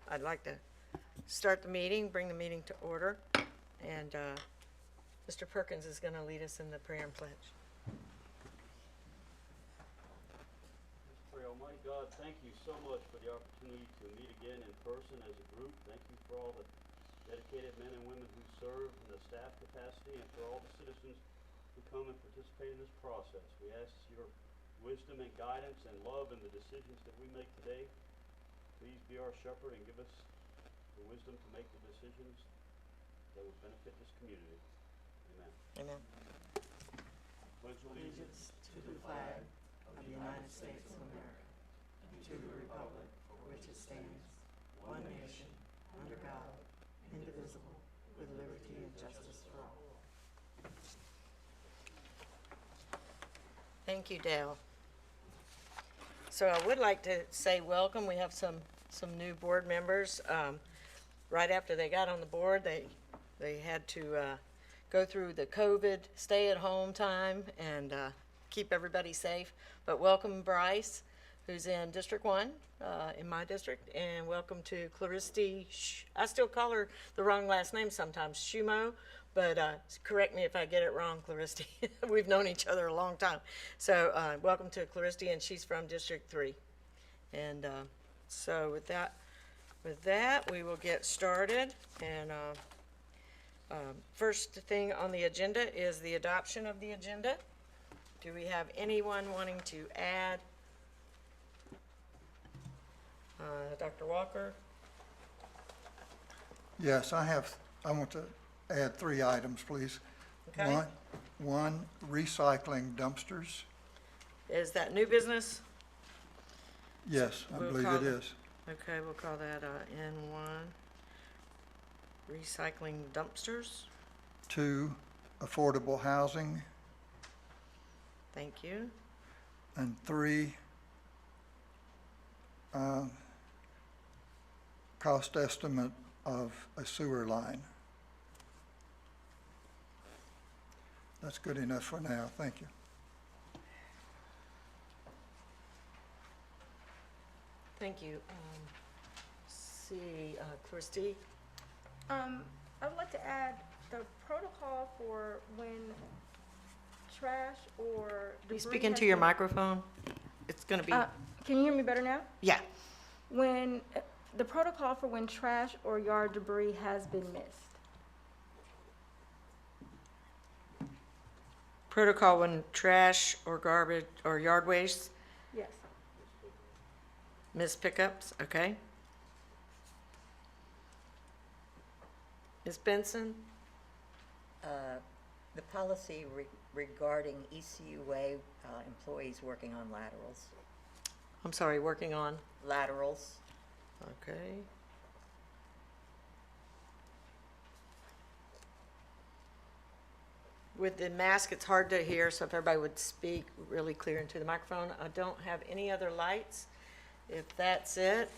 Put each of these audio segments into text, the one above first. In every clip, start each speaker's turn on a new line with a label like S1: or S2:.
S1: I'd like to start the meeting, bring the meeting to order, and Mr. Perkins is going to lead us in the prayer and pledge.
S2: Pray, Almighty God, thank you so much for the opportunity to meet again in person as a group. Thank you for all the dedicated men and women who serve in the staff capacity and for all the citizens who come and participate in this process. We ask your wisdom and guidance and love in the decisions that we make today. Please be our shepherd and give us the wisdom to make the decisions that will benefit this community. Amen.
S1: Amen.
S2: Pledge allegiance
S1: To the flag of the United States of America, and to the republic for which it stands, one nation, under God, indivisible, with liberty and justice for all. Thank you, Dale. So I would like to say welcome. We have some new board members. Right after they got on the board, they had to go through the COVID stay-at-home time and keep everybody safe. But welcome Bryce, who's in District 1, in my district, and welcome to Claristi. I still call her the wrong last name sometimes, Shumo, but correct me if I get it wrong, Claristi. We've known each other a long time. So welcome to Claristi, and she's from District 3. And so with that, we will get started. And first thing on the agenda is the adoption of the agenda. Do we have anyone wanting to add? Dr. Walker?
S3: Yes, I want to add 3 items, please.
S1: Okay.
S3: One, recycling dumpsters.
S1: Is that new business?
S3: Yes, I
S1: We'll
S3: believe
S1: call
S3: it
S1: it-
S3: is.
S1: Okay, we'll call that N1. Recycling dumpsters.
S3: 2, affordable housing.
S1: Thank you.
S3: And 3, cost estimate of a sewer line. That's good enough for now. Thank you.
S1: Thank you. See, Christy?
S4: I would like to add the protocol for when trash or
S1: Please
S4: debris
S1: speak into
S4: has
S1: your
S4: been-
S1: microphone. It's going to be,
S4: Can you hear me better now?
S1: yeah.
S4: When, the protocol for when trash or yard debris has been missed.
S1: Protocol when trash or garbage or yard waste,
S4: Yes.
S1: missed pickups, okay? Ms. Benson?
S5: The policy regarding ECUA employees working on laterals.
S1: I'm sorry, working on?
S5: Laterals.
S1: Okay. With the mask, it's hard to hear, so if everybody would speak really clear into the microphone. I don't have any other lights. If that's it,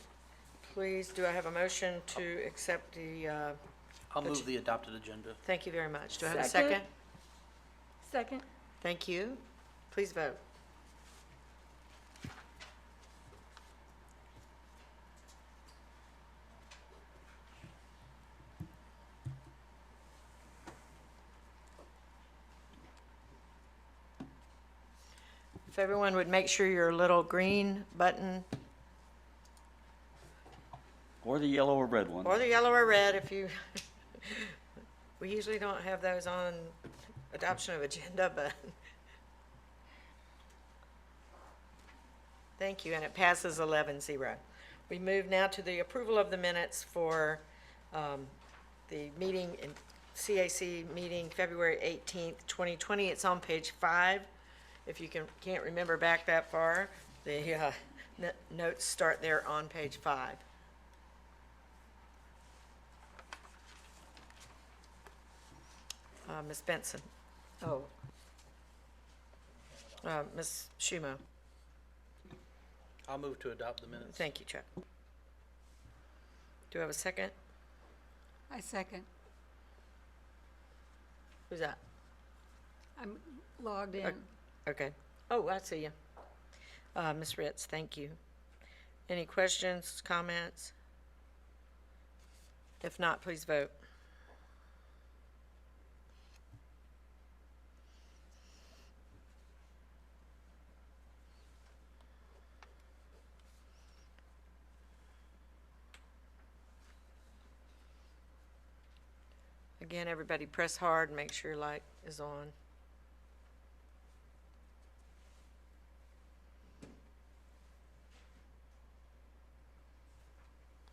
S1: please, do I have a motion to accept the,
S6: I'll move the adopted agenda.
S1: thank you very much. Do I have a
S4: Second.
S1: second?
S4: Second.
S1: Thank you. Please vote. If everyone would make sure your little green button,
S2: Or the yellow or red one.
S1: or the yellow or red if you, we usually don't have those on adoption of agenda, but thank you, and it passes 11-0. We move now to the approval of the minutes for the meeting, in CAC meeting February 18th, 2020. It's on page 5. If you can't remember back that far, the notes start there on page 5. Ms. Benson.
S5: Oh,
S1: Ms. Shumo.
S6: I'll move to adopt the minutes.
S1: Thank you, Chuck. Do I have a second?
S7: I second.
S1: Who's that?
S7: I'm logged in.
S1: Okay. Oh, I see you. Ms. Ritz, thank you. Any questions, comments? If not, please vote. Again, everybody press hard and make sure your light is on.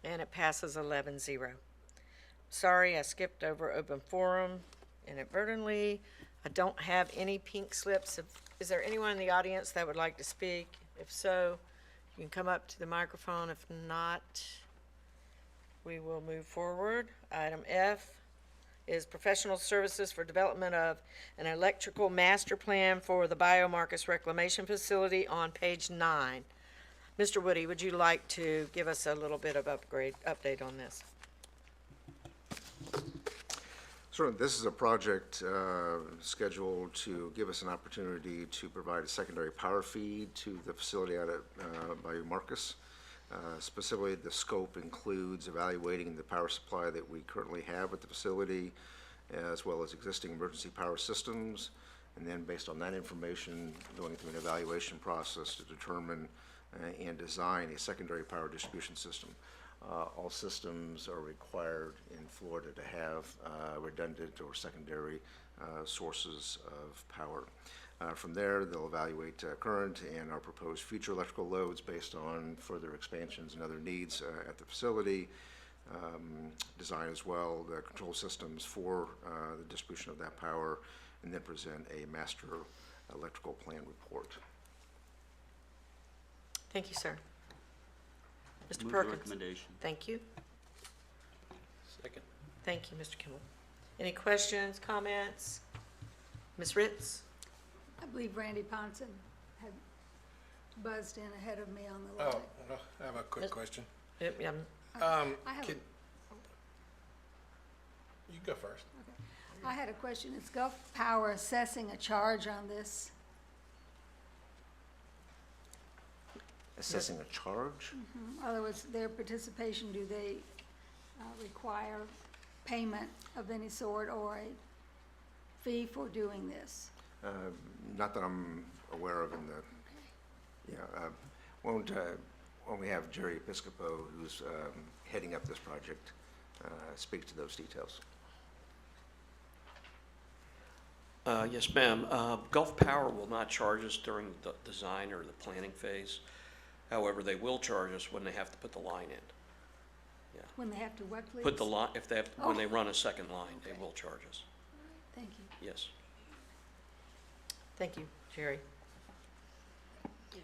S1: And it passes 11-0. Sorry, I skipped over open forum inadvertently. I don't have any pink slips. Is there anyone in the audience that would like to speak? If so, you can come up to the microphone. If not, we will move forward. Item F is professional services for development of an electrical master plan for the Biomarcus Reclamation Facility on page 9. Mr. Woody, would you like to give us a little bit of update on this?
S8: Certainly, this is a project scheduled to give us an opportunity to provide a secondary power feed to the facility out at Biomarcus. Specifically, the scope includes evaluating the power supply that we currently have at the facility, as well as existing emergency power systems, and then based on that information, going through an evaluation process to determine and design a secondary power distribution system. All systems are required in Florida to have redundant or secondary sources of power. From there, they'll evaluate current and our proposed future electrical loads based on further expansions and other needs at the facility. Design as well the control systems for the distribution of that power, and then present a master electrical plan report.
S1: Thank you, sir. Mr.
S2: Move the
S1: Perkins?
S2: recommendation.
S1: Thank you.
S6: Second.
S1: Thank you, Mr. Kimball. Any questions, comments? Ms. Ritz?
S7: I believe Randy Ponson had buzzed in ahead of me on the
S9: Oh,
S7: line.
S9: well, I have a quick question.
S1: Yep, yeah.
S7: I have,
S9: Can, you go first.
S7: I had a question. Is Gulf Power assessing a charge on this?
S8: Assessing a charge?
S7: In other words, their participation, do they require payment of any sort or a fee for doing this?
S8: Not that I'm aware of in the, when we have Gerry Piscopo, who's heading up this project, speak to those details.
S10: Yes, ma'am. Gulf Power will not charge us during the design or the planning phase. However, they will charge us when they have to put the line in.
S7: When they have to what, please?
S10: Put the line, if they have, when
S7: Oh.
S10: they run a second line, they
S7: Okay.
S10: will charge us.
S7: Thank you.
S10: Yes.
S1: Thank you, Gerry.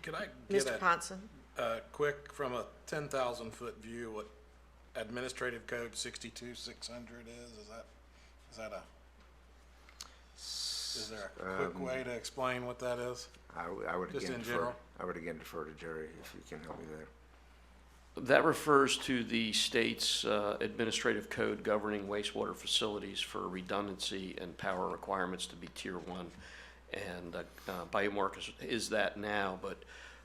S9: Could I get
S1: Mr. Ponson?
S9: a quick, from a 10,000-foot view, what administrative code 62-600 is? Is there a quick way to explain what that is?
S8: I would
S9: Just
S8: again
S9: in
S8: defer.
S9: general?
S8: I would again defer to Gerry if you can help me there.
S10: That refers to the state's administrative code governing wastewater facilities for redundancy and power requirements to be Tier 1. And Biomarcus is that now, but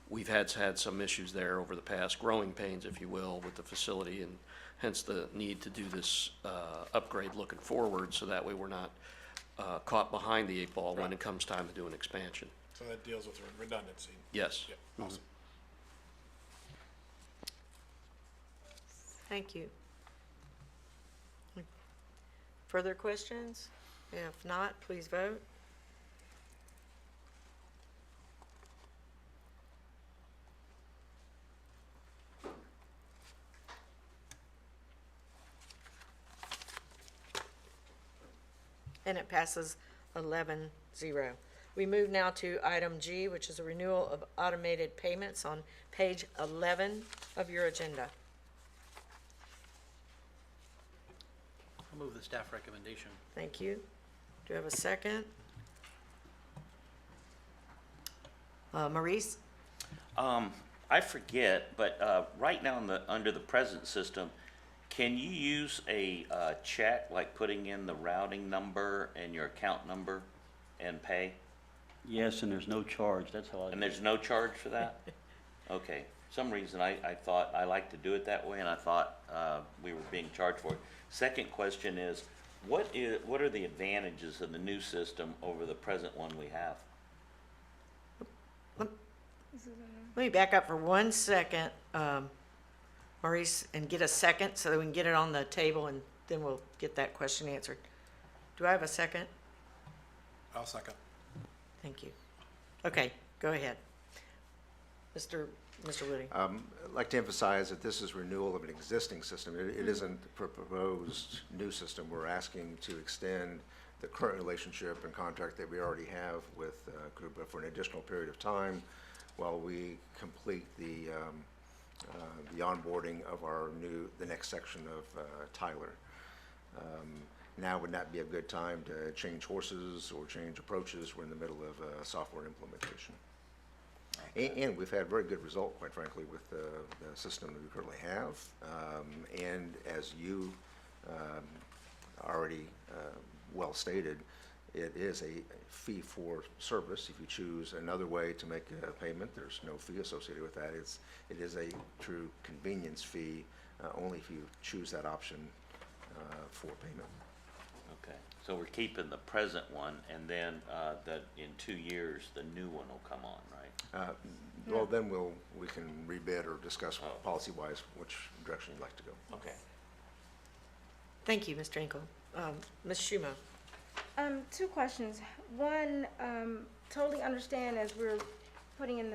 S10: we've had some issues there over the past, growing pains, if you will, with the facility, and hence the need to do this upgrade looking forward, so that way we're not caught behind the 8 ball when it comes time to do an expansion.
S9: So that deals with redundancy.
S10: Yes.
S9: Yep, awesome.
S1: Thank you. Further questions? If not, please vote. And it passes 11-0. We move now to item G, which is a renewal of automated payments on page 11 of your agenda.
S6: I'll move the staff recommendation.
S1: Thank you. Do you have a second? Maurice?
S11: I forget, but right now under the present system, can you use a check, like putting in the routing number and your account number and pay?
S2: Yes, and there's no charge. That's how I.
S11: And there's no charge for that? Okay, some reason I thought, I like to do it that way, and I thought, we were being charged for it. Second question is, what are the advantages of the new system over the present one we have?
S1: Let me back up for 1 second, Maurice, and get a second so that we can get it on the table, and then we'll get that question answered. Do I have a second?
S9: I'll second.
S1: Thank you. Okay, go ahead. Mr. Woody.
S8: I'd like to emphasize that this is renewal of an existing system. It isn't a proposed new system. We're asking to extend the current relationship and contract that we already have with Krupa for an additional period of time while we complete the onboarding of the next section of Tyler. Now would not be a good time to change horses or change approaches. We're in the middle of software implementation. And we've had very good result, quite frankly, with the system that we currently have. And as you already well stated, it is a fee for service. If you choose another way to make a payment, there's no fee associated with that. It is a true convenience fee, only if you choose that option for payment.
S11: Okay, so we're keeping the present one, and then, that in 2 years, the new one will come on, right?
S8: Well, then we can rebid or discuss policy-wise which direction you'd like to go.
S11: Okay.
S1: Thank you, Mr. Engel. Ms. Schumo.
S4: 2 questions. One, totally understand as we're putting in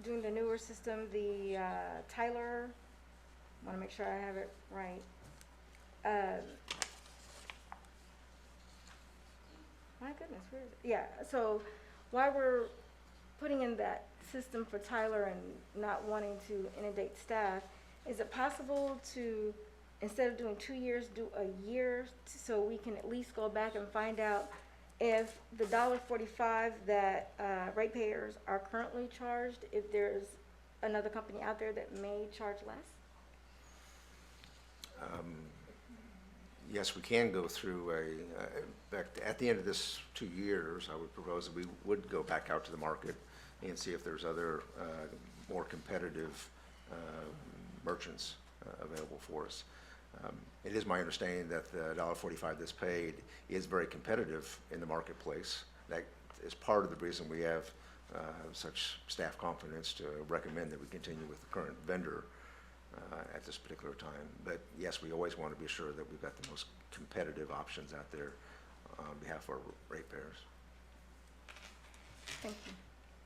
S4: doing the newer system, the Tyler, want to make sure I have it right. My goodness, where is it? Yeah, so while we're putting in that system for Tyler and not wanting to inundate staff, is it possible to, instead of doing 2 years, do a year so we can at least go back and find out if the $1.45 that ratepayers are currently charged, if there's another company out there that may charge less?
S8: Yes, we can go through at the end of this 2 years, I would propose that we would go back out to the market and see if there's other more competitive merchants available for us. It is my understanding that the $1.45 that's paid is very competitive in the marketplace. That is part of the reason we have such staff confidence to recommend that we continue with the current vendor at this particular time. But yes, we always want to be sure that we've got the most competitive options out there on behalf of our ratepayers.
S4: Thank you.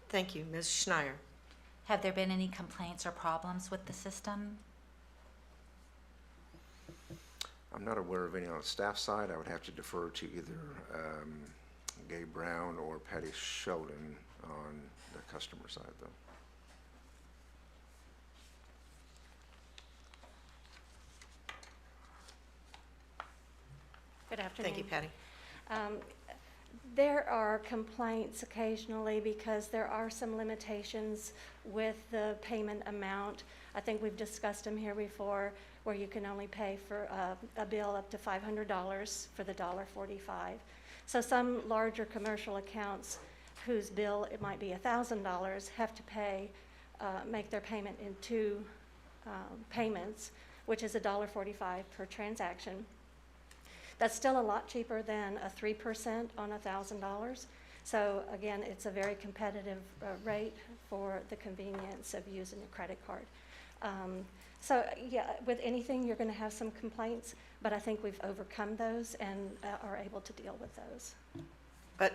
S1: Thank you. Ms. Schneier.
S12: Have there been any complaints or problems with the system?
S8: I'm not aware of any on the staff side. I would have to defer to either Gabe Brown or Patty Sheldon on the customer side, though.
S13: Good afternoon.
S1: Thank you, Patty.
S13: There are complaints occasionally because there are some limitations with the payment amount. I think we've discussed them here before, where you can only pay for a bill up to $500 for the $1.45. So some larger commercial accounts whose bill, it might be $1,000, have to make their payment in 2 payments, which is $1.45 per transaction. That's still a lot cheaper than a 3% on $1,000. So again, it's a very competitive rate for the convenience of using a credit card. So yeah, with anything, you're going to have some complaints, but I think we've overcome those and are able to deal with those.
S1: But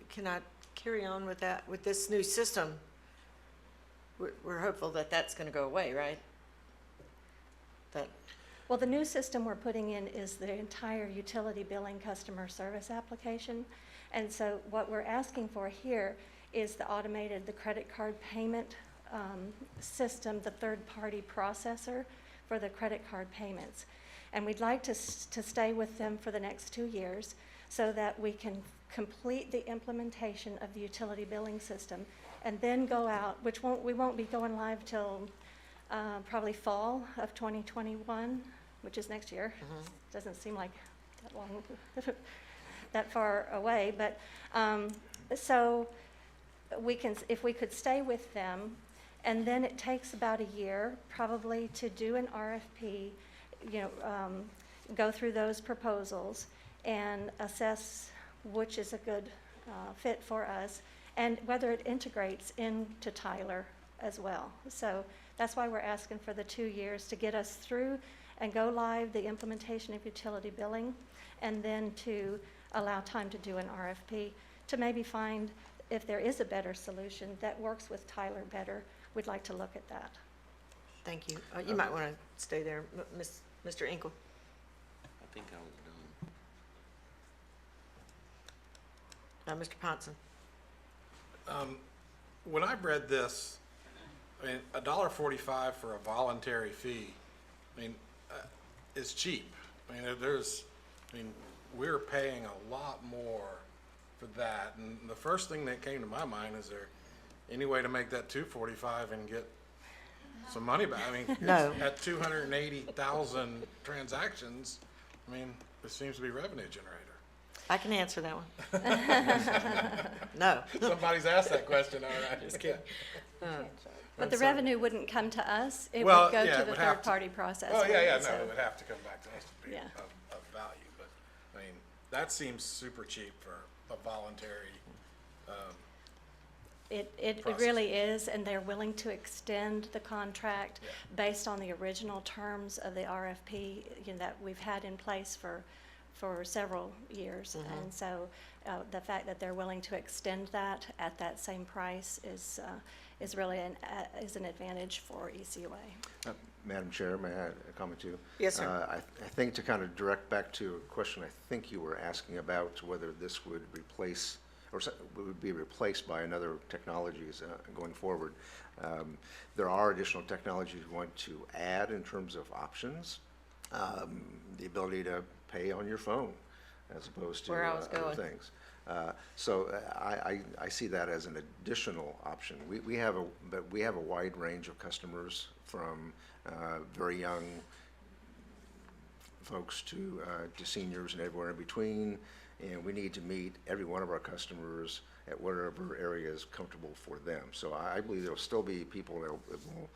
S1: can I carry on with that? With this new system, we're hopeful that that's going to go away, right?
S13: Well, the new system we're putting in is the entire utility billing customer service application. And so what we're asking for here is the credit card payment system, the third-party processor for the credit card payments. And we'd like to stay with them for the next 2 years so that we can complete the implementation of the utility billing system and then go out, we won't be going live till probably fall of 2021, which is next year. Doesn't seem like that long, that far away. But so if we could stay with them, and then it takes about a year probably to do an RFP, go through those proposals and assess which is a good fit for us and whether it integrates into Tyler as well. So that's why we're asking for the 2 years to get us through and go live the implementation of utility billing, and then to allow time to do an RFP to maybe find if there is a better solution that works with Tyler better. We'd like to look at that.
S1: Thank you. You might want to stay there, Mr. Inkle.
S11: I think I was done.
S1: Mr. Ponson.
S9: When I read this, I mean, $1.45 for a voluntary fee, I mean, is cheap. I mean, we're paying a lot more for that. And the first thing that came to my mind is there any way to make that $2.45 and get some money back? I mean,
S1: No.
S9: at 280,000 transactions, I mean, this seems to be revenue generator.
S1: I can answer that one. No.
S9: Somebody's asked that question, all right, just kidding.
S13: But the revenue wouldn't come to us. It
S9: Well,
S13: would go
S9: yeah,
S13: to
S9: it
S13: the
S9: would have to.
S13: third-party process.
S9: Oh, yeah,
S13: so-
S9: no, it would have to come back to us to be
S13: Yeah.
S9: of value, but, I mean, that seems super cheap for a voluntary,
S13: It
S9: process.
S13: really is, and they're willing to extend the contract
S9: Yeah.
S13: based on the original terms of the RFP, that we've had in place for several years. And so the fact that they're willing to extend that at that same price is really an advantage for ECUA.
S8: Madam Chair, may I comment too?
S1: Yes, sir.
S8: I think to kind of direct back to a question I think you were asking about whether this would replace, or would be replaced by another technologies going forward. There are additional technologies we want to add in terms of options. The ability to pay on your phone as opposed to
S1: Where I was
S8: other
S1: going.
S8: things. So I see that as an additional option. We have a wide range of customers, from very young folks to seniors and everywhere in between, and we need to meet every one of our customers at whatever area is comfortable for them. So I believe there'll still be people that will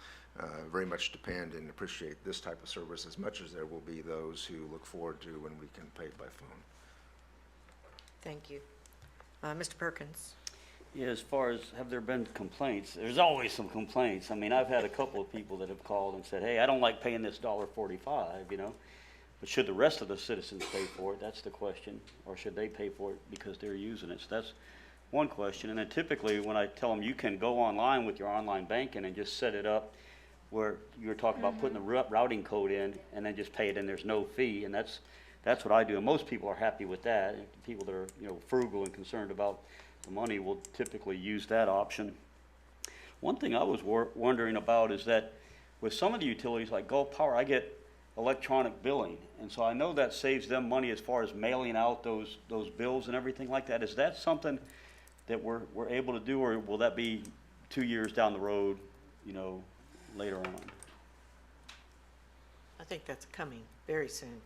S8: very much depend and appreciate this type of service as much as there will be those who look forward to when we can pay by phone.
S1: Thank you. Mr. Perkins.
S2: Yeah, as far as, have there been complaints? There's always some complaints. I mean, I've had a couple of people that have called and said, hey, I don't like paying this $1.45, but should the rest of the citizens pay for it? That's the question. Or should they pay for it because they're using it? So that's one question. And then typically when I tell them you can go online with your online banking and just set it up where you were talking about putting the routing code in and then just pay it and there's no fee, and that's what I do. And most people are happy with that. And people that are frugal and concerned about the money will typically use that option. One thing I was wondering about is that with some of the utilities like Gulf Power, I get electronic billing, and so I know that saves them money as far as mailing out those bills and everything like that. Is that something that we're able to do, or will that be 2 years down the road, later on?
S1: I think that's coming very soon.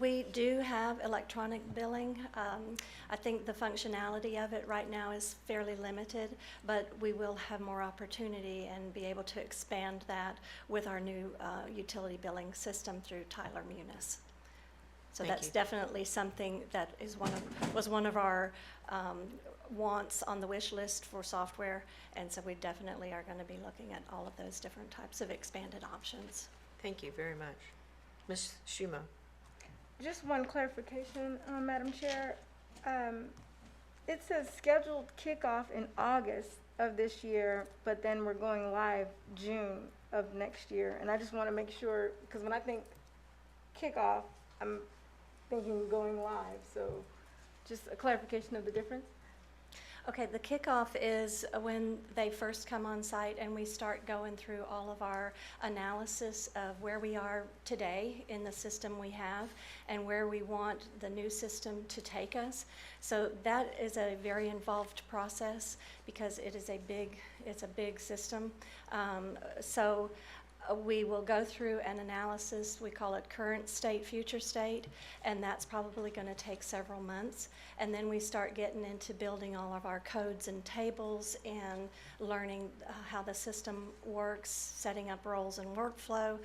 S13: We do have electronic billing. I think the functionality of it right now is fairly limited, but we will have more opportunity and be able to expand that with our new utility billing system through Tyler Munis. So
S1: Thank
S13: that's
S1: you.
S13: definitely something that is was one of our wants on the wish list for software, and so we definitely are going to be looking at all of those different types of expanded options.
S1: Thank you very much. Ms. Schumo.
S4: Just one clarification, Madam Chair. It says scheduled kickoff in August of this year, but then we're going live June of next year. And I just want to make sure, because when I think kickoff, I'm thinking going live. So just a clarification of the difference.
S13: Okay, the kickoff is when they first come on site and we start going through all of our analysis of where we are today in the system we have and where we want the new system to take us. So that is a very involved process because it's a big system. We will go through an analysis, we call it current state, future state, and that's probably going to take several months. And then we start getting into building all of our codes and tables and learning how the system works, setting up roles and workflow.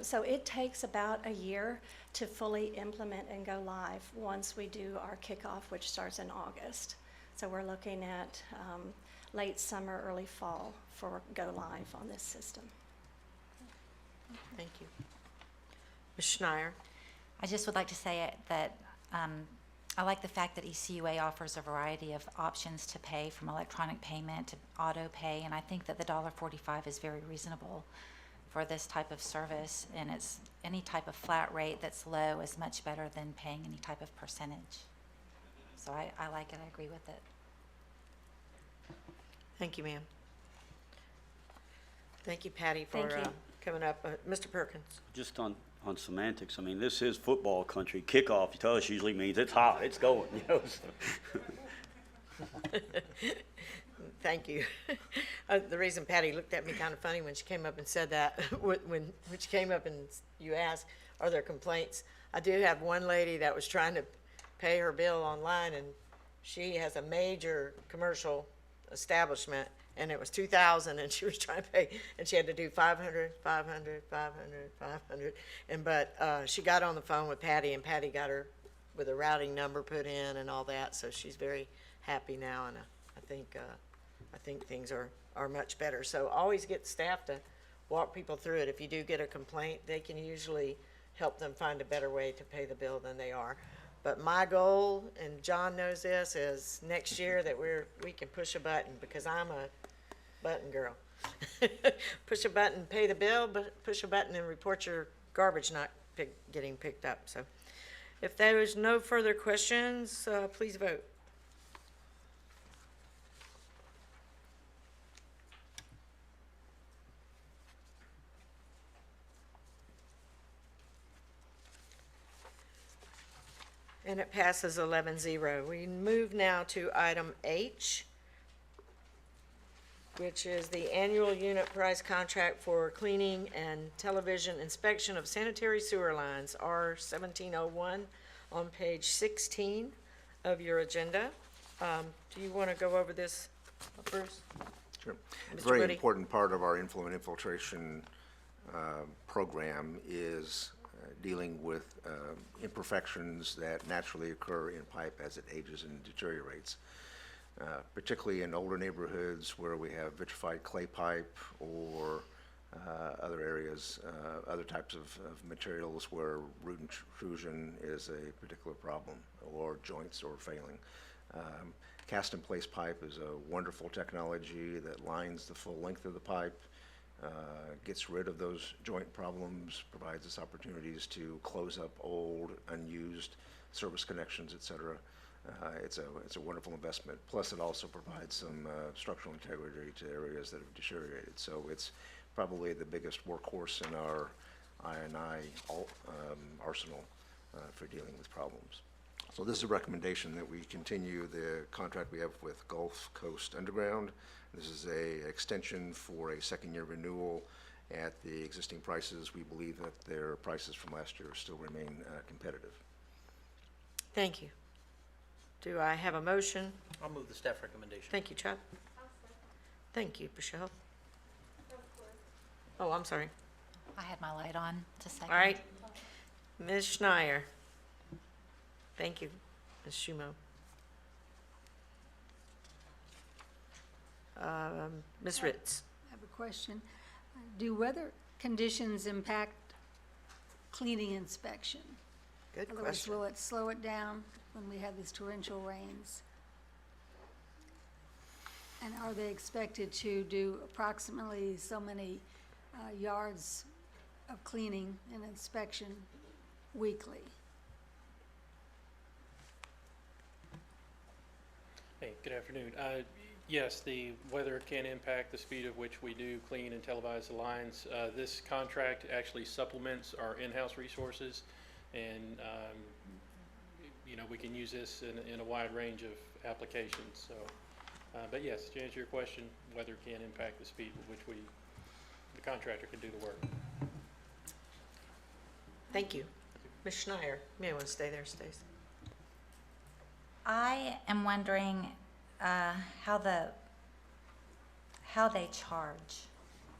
S13: So it takes about a year to fully implement and go live once we do our kickoff, which starts in August. So we're looking at late summer, early fall for go live on this system.
S1: Thank you. Ms. Schneier?
S12: I just would like to say that I like the fact that ECUA offers a variety of options to pay, from electronic payment to auto pay, and I think that the $1.45 is very reasonable for this type of service, and it's any type of flat rate that's low is much better than paying any type of percentage. So I like it. I agree with it.
S1: Thank you, ma'am. Thank you, Patty, for
S13: Thank you.
S1: coming up. Mr. Perkins?
S2: Just on semantics, I mean, this is football country. Kickoff, you tell us, usually means it's hot, it's going, you know. So.
S1: Thank you. The reason Patty looked at me kind of funny when she came up and said that, when she came up and you asked, are there complaints? I do have one lady that was trying to pay her bill online, and she has a major commercial establishment, and it was $2,000, and she was trying to pay, and she had to do 500, 500, 500, 500, and but she got on the phone with Patty, and Patty got her with a routing number put in and all that, so she's very happy now, and I think things are much better. So always get staff to walk people through it. If you do get a complaint, they can usually help them find a better way to pay the bill than they are. But my goal, and John knows this, is next year that we can push a button, because I'm a button girl. Push a button, pay the bill, but push a button and report your garbage not getting picked up. So if there is no further questions, please vote. And it passes 11-0. We move now to item H, which is the annual unit price contract for cleaning and television inspection of sanitary sewer lines, R1701, on page 16 of your agenda. Do you want to go over this, Bruce?
S8: Sure. A
S1: Mr.
S8: very
S1: Woody?
S8: important part of our influent infiltration program is dealing with imperfections that naturally occur in pipe as it ages and deteriorates, particularly in older neighborhoods where we have vitrified clay pipe or other areas, other types of materials where root intrusion is a particular problem, or joints or failing. Cast-in-place pipe is a wonderful technology that lines the full length of the pipe, gets rid of those joint problems, provides us opportunities to close up old, unused service connections, et cetera. It's a wonderful investment. Plus, it also provides some structural integrity to areas that have deteriorated. So it's probably the biggest workhorse in our I&I arsenal for dealing with problems. So this is a recommendation that we continue the contract we have with Gulf Coast Underground. This is a extension for a second-year renewal at the existing prices. We believe that their prices from last year still remain competitive.
S1: Thank you. Do I have a motion?
S6: I'll move the staff recommendation.
S1: Thank you, Chuck. Thank you, Michelle. Oh, I'm sorry.
S12: I had my light on to second.
S1: All right. Ms. Schneier. Thank you, Ms. Schumo. Ms. Ritz.
S7: I have a question. Do weather conditions impact cleaning inspection?
S1: Good
S7: In other words,
S1: question.
S7: will it slow it down when we have these torrential rains? And are they expected to do approximately so many yards of cleaning and inspection weekly?
S14: Hey, good afternoon. Yes, the weather can impact the speed of which we do clean and televise the lines. This contract actually supplements our in-house resources, and we can use this in a wide range of applications. So, but yes, to answer your question, weather can impact the speed with which we the contractor can do the work.
S1: Thank you. Ms. Schneier, you may want to stay there, Stacy.
S12: I am wondering how they charge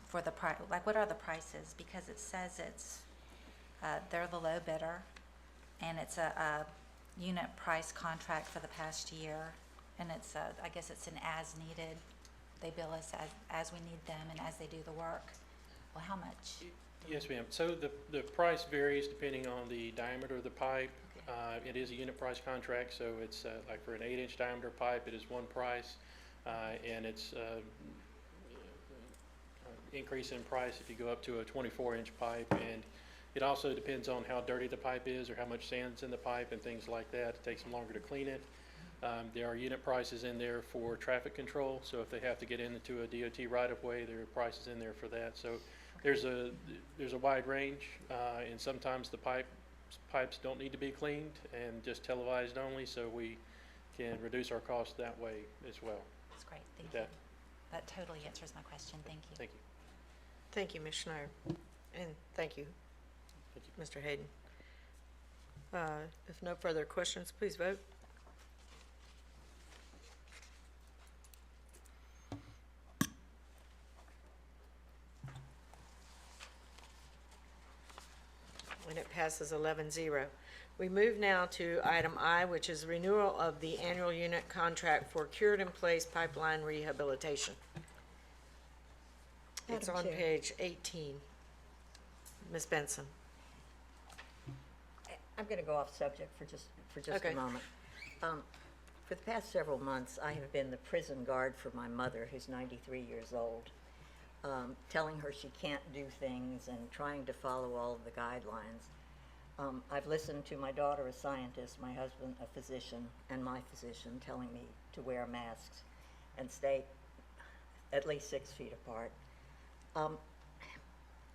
S12: for the price, like what are the prices? Because it says it's, they're the low bidder, and it's a unit price contract for the past year, and it's, I guess it's an as needed. They bill us as we need them and as they do the work. Well, how much?
S14: Yes, ma'am. So the price varies depending on the diameter of the pipe. It is a unit price contract, so it's like for an 8-inch diameter pipe, it is one price, and it's increase in price if you go up to a 24-inch pipe. And it also depends on how dirty the pipe is or how much sand's in the pipe and things like that. It takes them longer to clean it. There are unit prices in there for traffic control, so if they have to get into a DOT right-of-way, there are prices in there for that. So there's a wide range, and sometimes the pipes don't need to be cleaned and just televised only, so we can reduce our costs that way as well.
S12: That's great, thank you. That totally answers my question, thank you.
S14: Thank you.
S1: Thank you, Ms. Schneier. And thank you, Mr. Hayden. If no further questions, please vote. And it passes 11-0. We move now to item I, which is renewal of the annual unit contract for cured-in-place pipeline rehabilitation. It's on
S5: Madam Chair.
S1: page 18. Ms. Benson.
S5: I'm going to go off subject for just
S1: Okay.
S5: a moment. For the past several months, I have been the prison guard for my mother, who's 93 years old, telling her she can't do things and trying to follow all of the guidelines. I've listened to my daughter, a scientist, my husband, a physician, and my physician telling me to wear masks and stay at least 6 feet apart.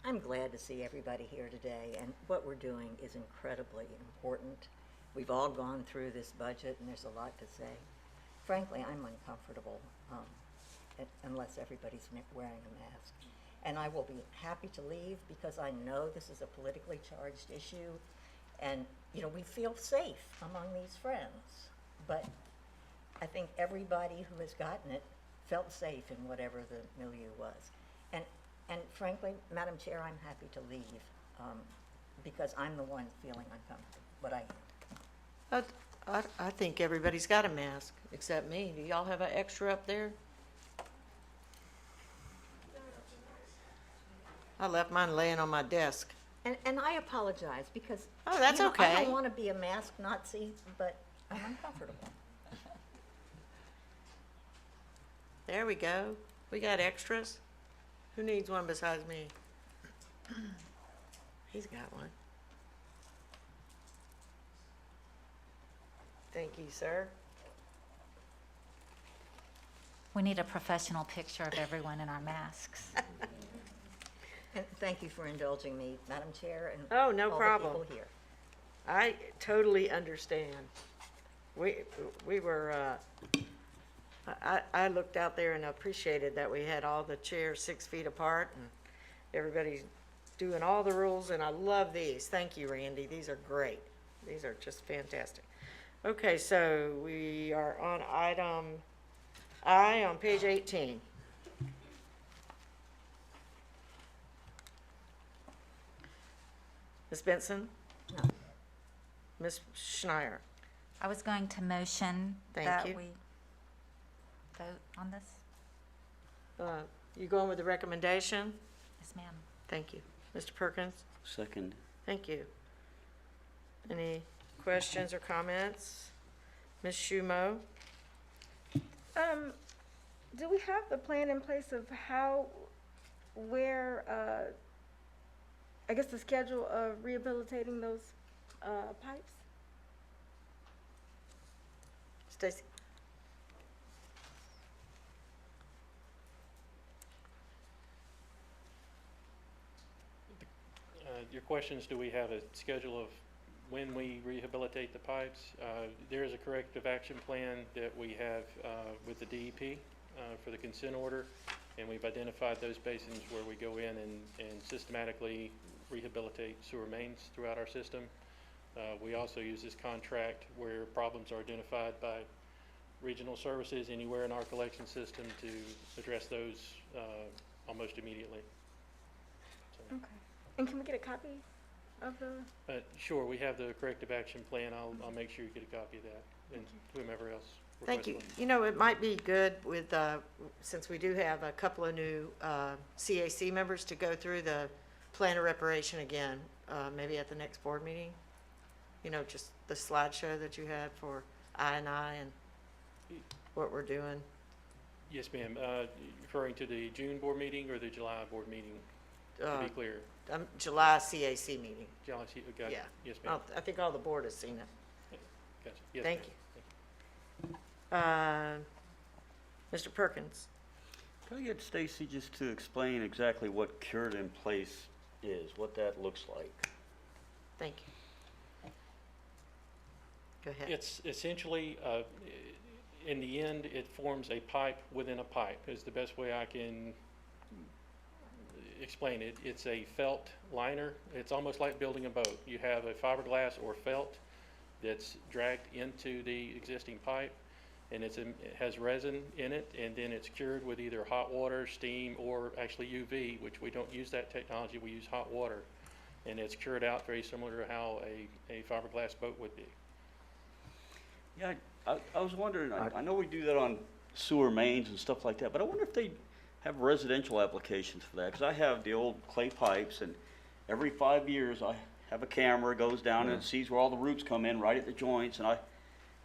S5: I'm glad to see everybody here today, and what we're doing is incredibly important. We've all gone through this budget, and there's a lot to say. Frankly, I'm uncomfortable unless everybody's wearing a mask. And I will be happy to leave because I know this is a politically charged issue, and we feel safe among these friends. But I think everybody who has gotten it felt safe in whatever the milieu was. And frankly, Madam Chair, I'm happy to leave because I'm the one feeling uncomfortable, but I am.
S1: I think everybody's got a mask, except me. Do y'all have an extra up there? I left mine laying on my desk.
S5: And I apologize because
S1: Oh, that's
S5: I
S1: okay.
S5: don't want to be a mask Nazi, but I'm uncomfortable.
S1: There we go. We got extras. Who needs one besides me? He's got one. Thank you, sir.
S12: We need a professional picture of everyone in our masks.
S5: And thank you for indulging me, Madam Chair, and
S1: Oh, no
S5: all
S1: problem.
S5: the people here.
S1: I totally understand. We were, I looked out there and appreciated that we had all the chairs 6 feet apart and everybody's doing all the rules, and I love these. Thank you, Randy. These are great. These are just fantastic. Okay, so we are on item I on page 18. Ms. Benson?
S5: No.
S1: Ms. Schneier?
S12: I was going to motion
S1: Thank
S12: that
S1: you.
S12: we vote on this.
S1: You going with the recommendation?
S12: Yes, ma'am.
S1: Thank you. Mr. Perkins?
S2: Second.
S1: Thank you. Any questions or comments? Ms. Schumo?
S4: Do we have the plan in place of where, I guess the schedule of rehabilitating those, pipes?
S1: Stacy?
S14: Your question is, do we have a schedule of when we rehabilitate the pipes? There is a corrective action plan that we have with the DEP for the consent order. And we've identified those basins where we go in and systematically rehabilitate sewer mains throughout our system. We also use this contract where problems are identified by regional services anywhere in our collection system to address those almost immediately. So,
S4: Okay. And can we get a copy of the?
S14: Sure, we have the corrective action plan. I'll make sure you get a copy of that, and whomever else
S1: Thank you.
S14: requests one.
S1: You know, it might be good with, since we do have a couple of new CAC members, to go through the plan of reparation again, maybe at the next board meeting. You know, just the slideshow that you had for I&I and what we're doing.
S14: Yes, ma'am. Referring to the June board meeting or the July board meeting, to be clear?
S1: July CAC meeting.
S14: July, got it.
S1: Yeah.
S14: Yes, ma'am.
S1: I think all the board has seen it.
S14: Gotcha. Yes,
S1: Thank
S14: ma'am.
S1: you. Mr. Perkins.
S2: Can I get Stacy just to explain exactly what cured in place is, what that looks like?
S1: Thank you. Go ahead.
S14: It's essentially, in the end, it forms a pipe within a pipe, is the best way I can explain it. It's a felt liner. It's almost like building a boat. You have a fiberglass or felt that's dragged into the existing pipe, and it has resin in it, and then it's cured with either hot water, steam, or actually UV, which we don't use that technology. We use hot water, and it's cured out very similar to how a fiberglass boat would be.
S2: Yeah, I was wondering, I know we do that on sewer mains and stuff like that, but I wonder if they have residential applications for that, because I have the old clay pipes, and every 5 years I have a camera, goes down and it sees where all the roots come in, right at the joints, and I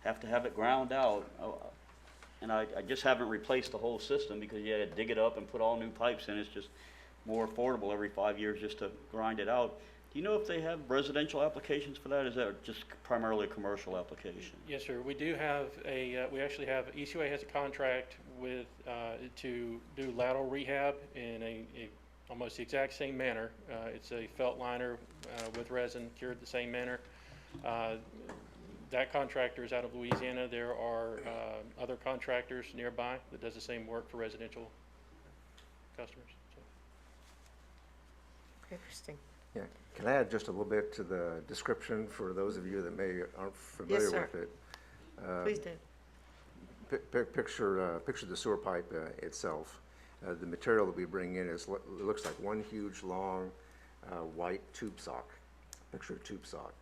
S2: have to have it ground out. And I just haven't replaced the whole system because you had to dig it up and put all new pipes in. It's just more affordable every 5 years just to grind it out. Do you know if they have residential applications for that? Is that just primarily a commercial application?
S14: Yes, sir. We do have we actually have, ECUA has a contract with, to do lateral rehab in almost the exact same manner. It's a felt liner with resin cured the same manner. That contractor is out of Louisiana. There are other contractors nearby that does the same work for residential customers. So.
S1: Interesting.
S8: Yeah, can I add just a little bit to the description for those of you that aren't familiar
S1: Yes, sir.
S8: with it?
S1: Please do.
S8: Picture the sewer pipe itself. The material that we bring in it looks like one huge long white tube sock. Picture a tube sock.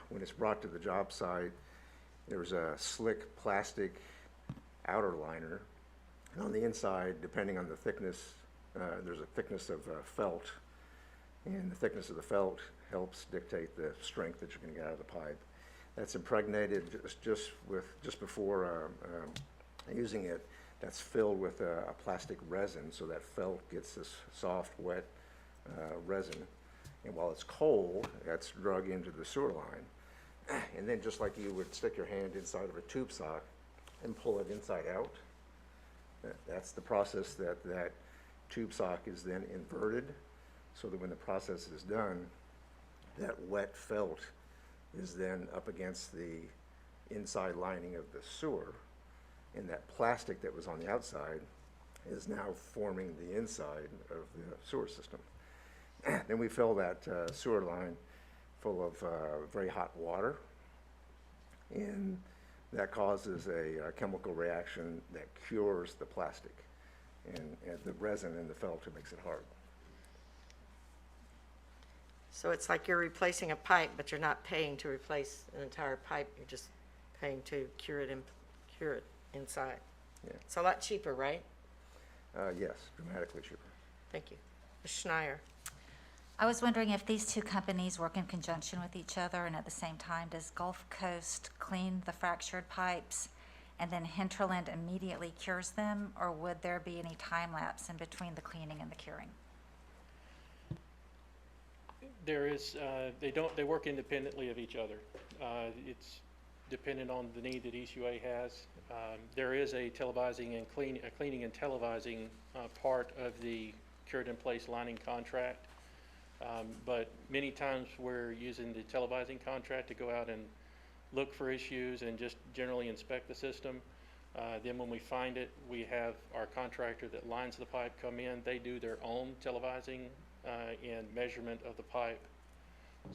S8: When it's brought to the job site, there's a slick plastic outer liner, and on the inside, depending on the thickness, there's a thickness of felt, and the thickness of the felt helps dictate the strength that you're going to get out of the pipe. That's impregnated just before using it. That's filled with a plastic resin, so that felt gets this soft, wet resin. And while it's cold, that's drug into the sewer line. And then just like you would stick your hand inside of a tube sock and pull it inside out, that's the process that tube sock is then inverted, so that when the process is done, that wet felt is then up against the inside lining of the sewer, and that plastic that was on the outside is now forming the inside of the sewer system. Then we fill that sewer line full of very hot water, and that causes a chemical reaction that cures the plastic and the resin in the filter makes it hard.
S1: So it's like you're replacing a pipe, but you're not paying to replace an entire pipe. You're just paying to cure it inside.
S8: Yeah.
S1: It's a lot cheaper, right?
S8: Yes, dramatically cheaper.
S1: Thank you. Ms. Schneier.
S12: I was wondering if these two companies work in conjunction with each other, and at the same time, does Gulf Coast clean the fractured pipes and then Hinterland immediately cures them, or would there be any time lapse in between the cleaning and the curing?
S14: There is, they work independently of each other. It's dependent on the need that ECUA has. There is a televising and cleaning and televising part of the cured in place lining contract. But many times we're using the televising contract to go out and look for issues and just generally inspect the system. Then when we find it, we have our contractor that lines the pipe come in. They do their own televising and measurement of the pipe.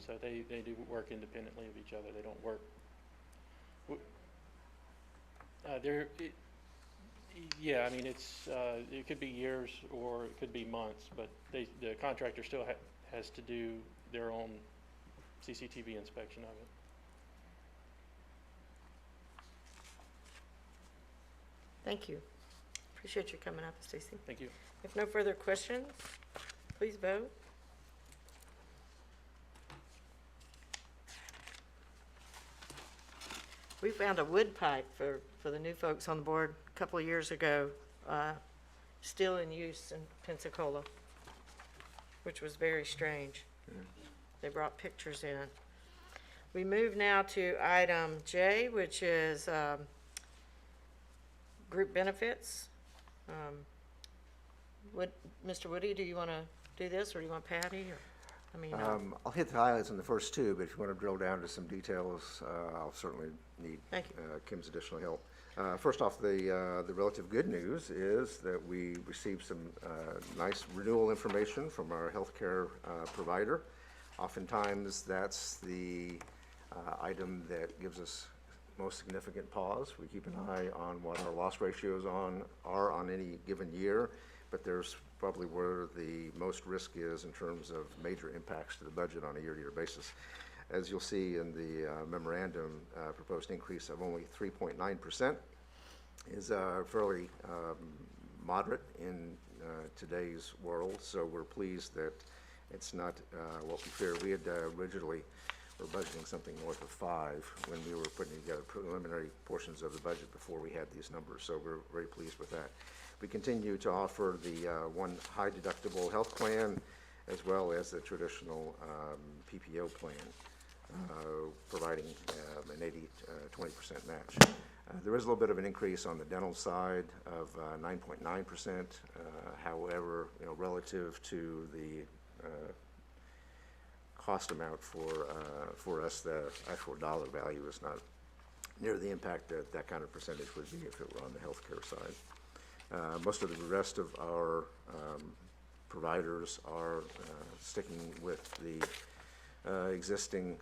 S14: So they do work independently of each other. They don't work. Yeah, I mean, it could be years or it could be months, but the contractor still has to do their own CCTV inspection of it.
S1: Thank you. Appreciate you coming up, Stacy.
S14: Thank you.
S1: If no further questions, please vote. We found a wood pipe for the new folks on the board a couple of years ago, still in use in Pensacola, which was very strange. They brought pictures in. We move now to item J, which is group benefits. Mr. Woody, do you want to do this, or do you want Patty?
S8: I'll hit the highlights on the first two, but if you want to drill down to some details, I'll certainly need Kim's additional help. First off, the relative good news is that we received some nice renewal information from our healthcare provider. Oftentimes, that's the item that gives us most significant pause. We keep an eye on what our loss ratios are on any given year, but there's probably where the most risk is in terms of major impacts to the budget on a year-to-year basis. As you'll see in the memorandum, proposed increase of only 3.9% is fairly moderate in today's world, so we're pleased that it's not what we feared. We had originally were budgeting something north of 5 when we were putting together preliminary portions of the budget before we had these numbers, so we're very pleased with that. We continue to offer the one high deductible health plan as well as the traditional PPO plan, providing an 20% match. There is a little bit of an increase on the dental side of 9.9%. However, relative to the cost amount for us, the actual dollar value is not near the impact that that kind of percentage would be if it were on the healthcare side. Most of the rest of our providers are sticking with the existing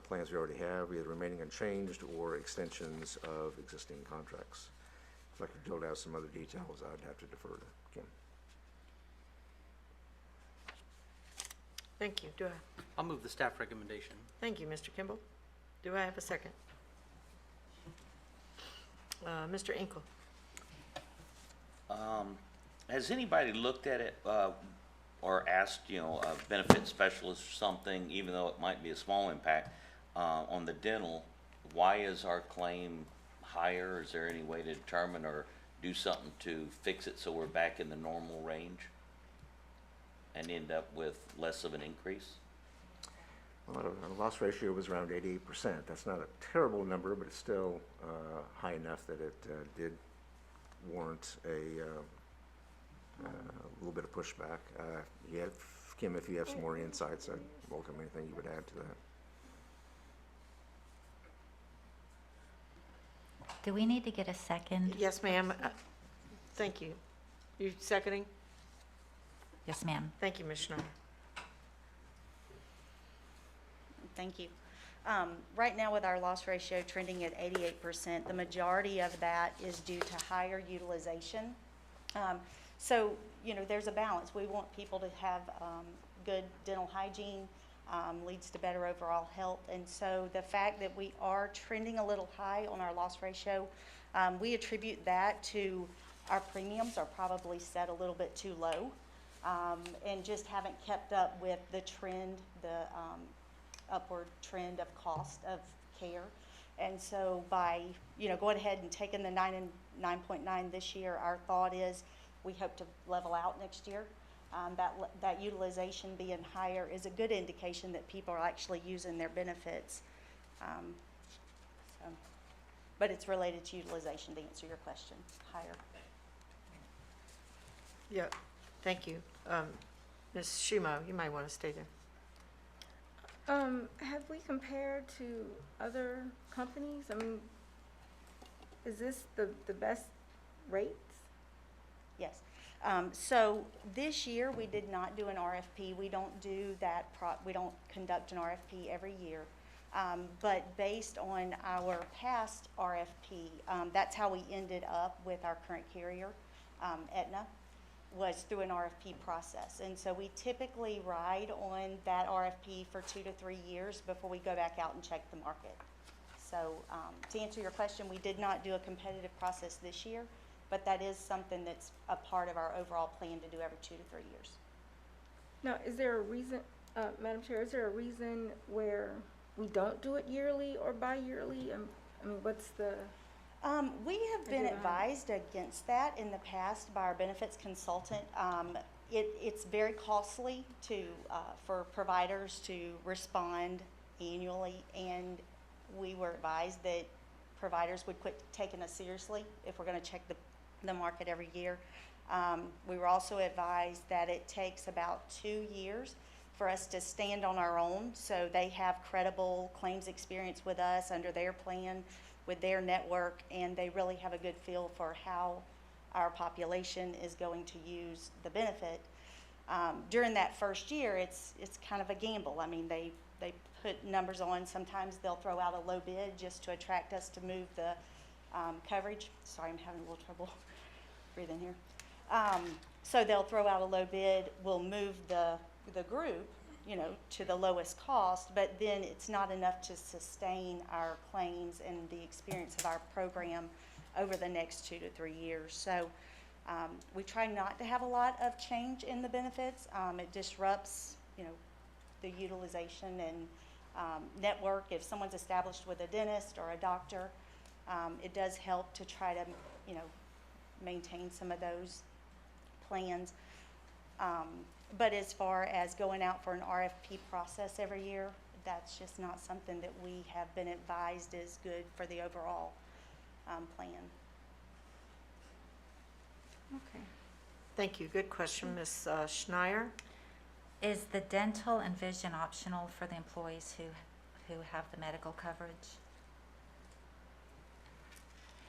S8: plans we already have, either remaining unchanged or extensions of existing contracts. If I could drill down some other details, I'd have to defer to Kim.
S1: Thank you. Do I?
S6: I'll move the staff recommendation.
S1: Thank you, Mr. Kimball. Do I have a second? Mr. Inkle.
S11: Has anybody looked at it or asked, a benefit specialist or something, even though it might be a small impact, on the dental, why is our claim higher? Is there any way to determine or do something to fix it so we're back in the normal range and end up with less of an increase?
S8: Well, our loss ratio was around 88%. That's not a terrible number, but it's still high enough that it did warrant a little bit of pushback. Kim, if you have some more insights, I'd welcome anything you would add to that.
S12: Do we need to get a second?
S1: Yes, ma'am. Thank you. You seconding?
S12: Yes, ma'am.
S1: Thank you, Ms. Schneider.
S15: Thank you. Right now with our loss ratio trending at 88%, the majority of that is due to higher utilization. So, there's a balance. We want people to have good dental hygiene, leads to better overall health. And so the fact that we are trending a little high on our loss ratio, we attribute that to our premiums are probably set a little bit too low, and just haven't kept up with the trend, the upward trend of cost of care. And so by, going ahead and taking the 9 and 9.9 this year, our thought is we hope to level out next year. That utilization being higher is a good indication that people are actually using their benefits. But it's related to utilization, to answer your question, higher.
S1: Yeah, thank you. Ms. Schumo, you might want to stay there.
S4: Have we compared to other companies? I mean, is this the best rates?
S15: Yes. So this year, we did not do an RFP. We don't do that, we don't conduct an RFP every year. But based on our past RFP, that's how we ended up with our current carrier, Aetna, was through an RFP process. And so we typically ride on that RFP for 2 to 3 years before we go back out and check the market. So to answer your question, we did not do a competitive process this year, but that is something that's a part of our overall plan to do every 2 to 3 years.
S4: Now, is there a reason, Madam Chair, is there a reason where we don't do it yearly or bi-yearly? I mean, what's the?
S15: We have been advised against that in the past by our benefits consultant. It's very costly for providers to respond annually, and we were advised that providers would quit taking us seriously if we're going to check the market every year. We were also advised that it takes about 2 years for us to stand on our own, so they have credible claims experience with us under their plan, with their network, and they really have a good feel for how our population is going to use the benefit. During that first year, it's kind of a gamble. I mean, they put numbers on. Sometimes they'll throw out a low bid just to attract us to move the coverage. Sorry, I'm having a little trouble breathing here. So they'll throw out a low bid. We'll move the group, you know, to the lowest cost, but then it's not enough to sustain our claims and the experience of our program over the next 2 to 3 years. So we try not to have a lot of change in the benefits. It disrupts, you know, the utilization and network. If someone's established with a dentist or a doctor, it does help to try to, you know, maintain some of those plans. But as far as going out for an RFP process every year, that's just not something that we have been advised is good for the overall plan.
S4: Okay.
S1: Thank you. Good question, Ms. Schneier.
S12: Is the dental and vision optional for the employees who have the medical coverage?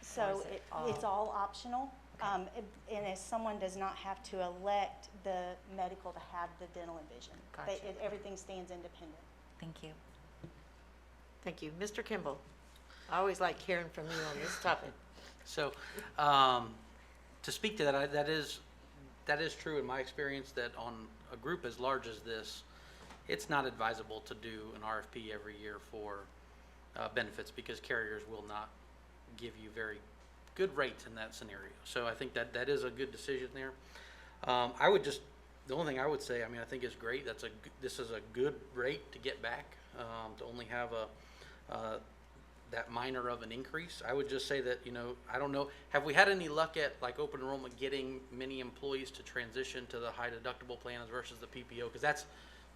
S15: So
S12: is it
S15: it's all optional. And if someone does not have to elect the medical to have the dental and vision,
S12: Gotcha.
S15: Everything stands independent.
S12: Thank you.
S1: Thank you. Mr. Kimball, I always like hearing from you on this topic.
S6: So, to speak to that, that is true in my experience, that on a group as large as this, it's not advisable to do an RFP every year for benefits, because carriers will not give you very good rates in that scenario. So I think that is a good decision there. The only thing I would say, I mean, I think is great. This is a good rate to get back, to only have that minor of an increase. I would just say that, you know, I don't know, have we had any luck at like open enrollment getting many employees to transition to the high deductible plans versus the PPO? Because that's,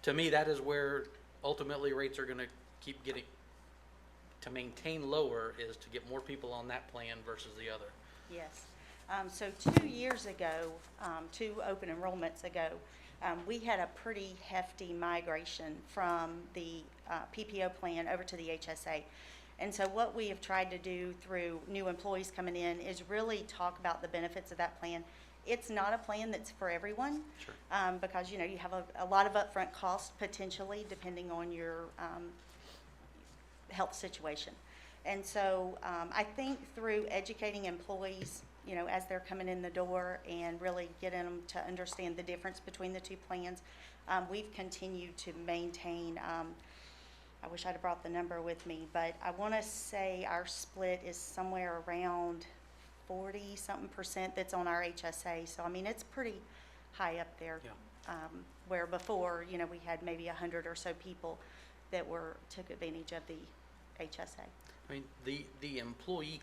S6: to me, that is where ultimately rates are going to keep getting, to maintain lower, is to get more people on that plan versus the other.
S15: Yes. So 2 years ago, 2 open enrollments ago, we had a pretty hefty migration from the PPO plan over to the HSA. And so what we have tried to do through new employees coming in is really talk about the benefits of that plan. It's not a plan that's for everyone.
S6: Sure.
S15: Because, you know, you have a lot of upfront costs potentially depending on your health situation. And so I think through educating employees, you know, as they're coming in the door and really getting them to understand the difference between the 2 plans, we've continued to maintain, I wish I'd have brought the number with me, but I want to say our split is somewhere around 40-something% that's on our HSA. So, I mean, it's pretty high up there.
S6: Yeah.
S15: Where before, you know, we had maybe 100 or so people that took advantage of the HSA.
S6: I mean, the employee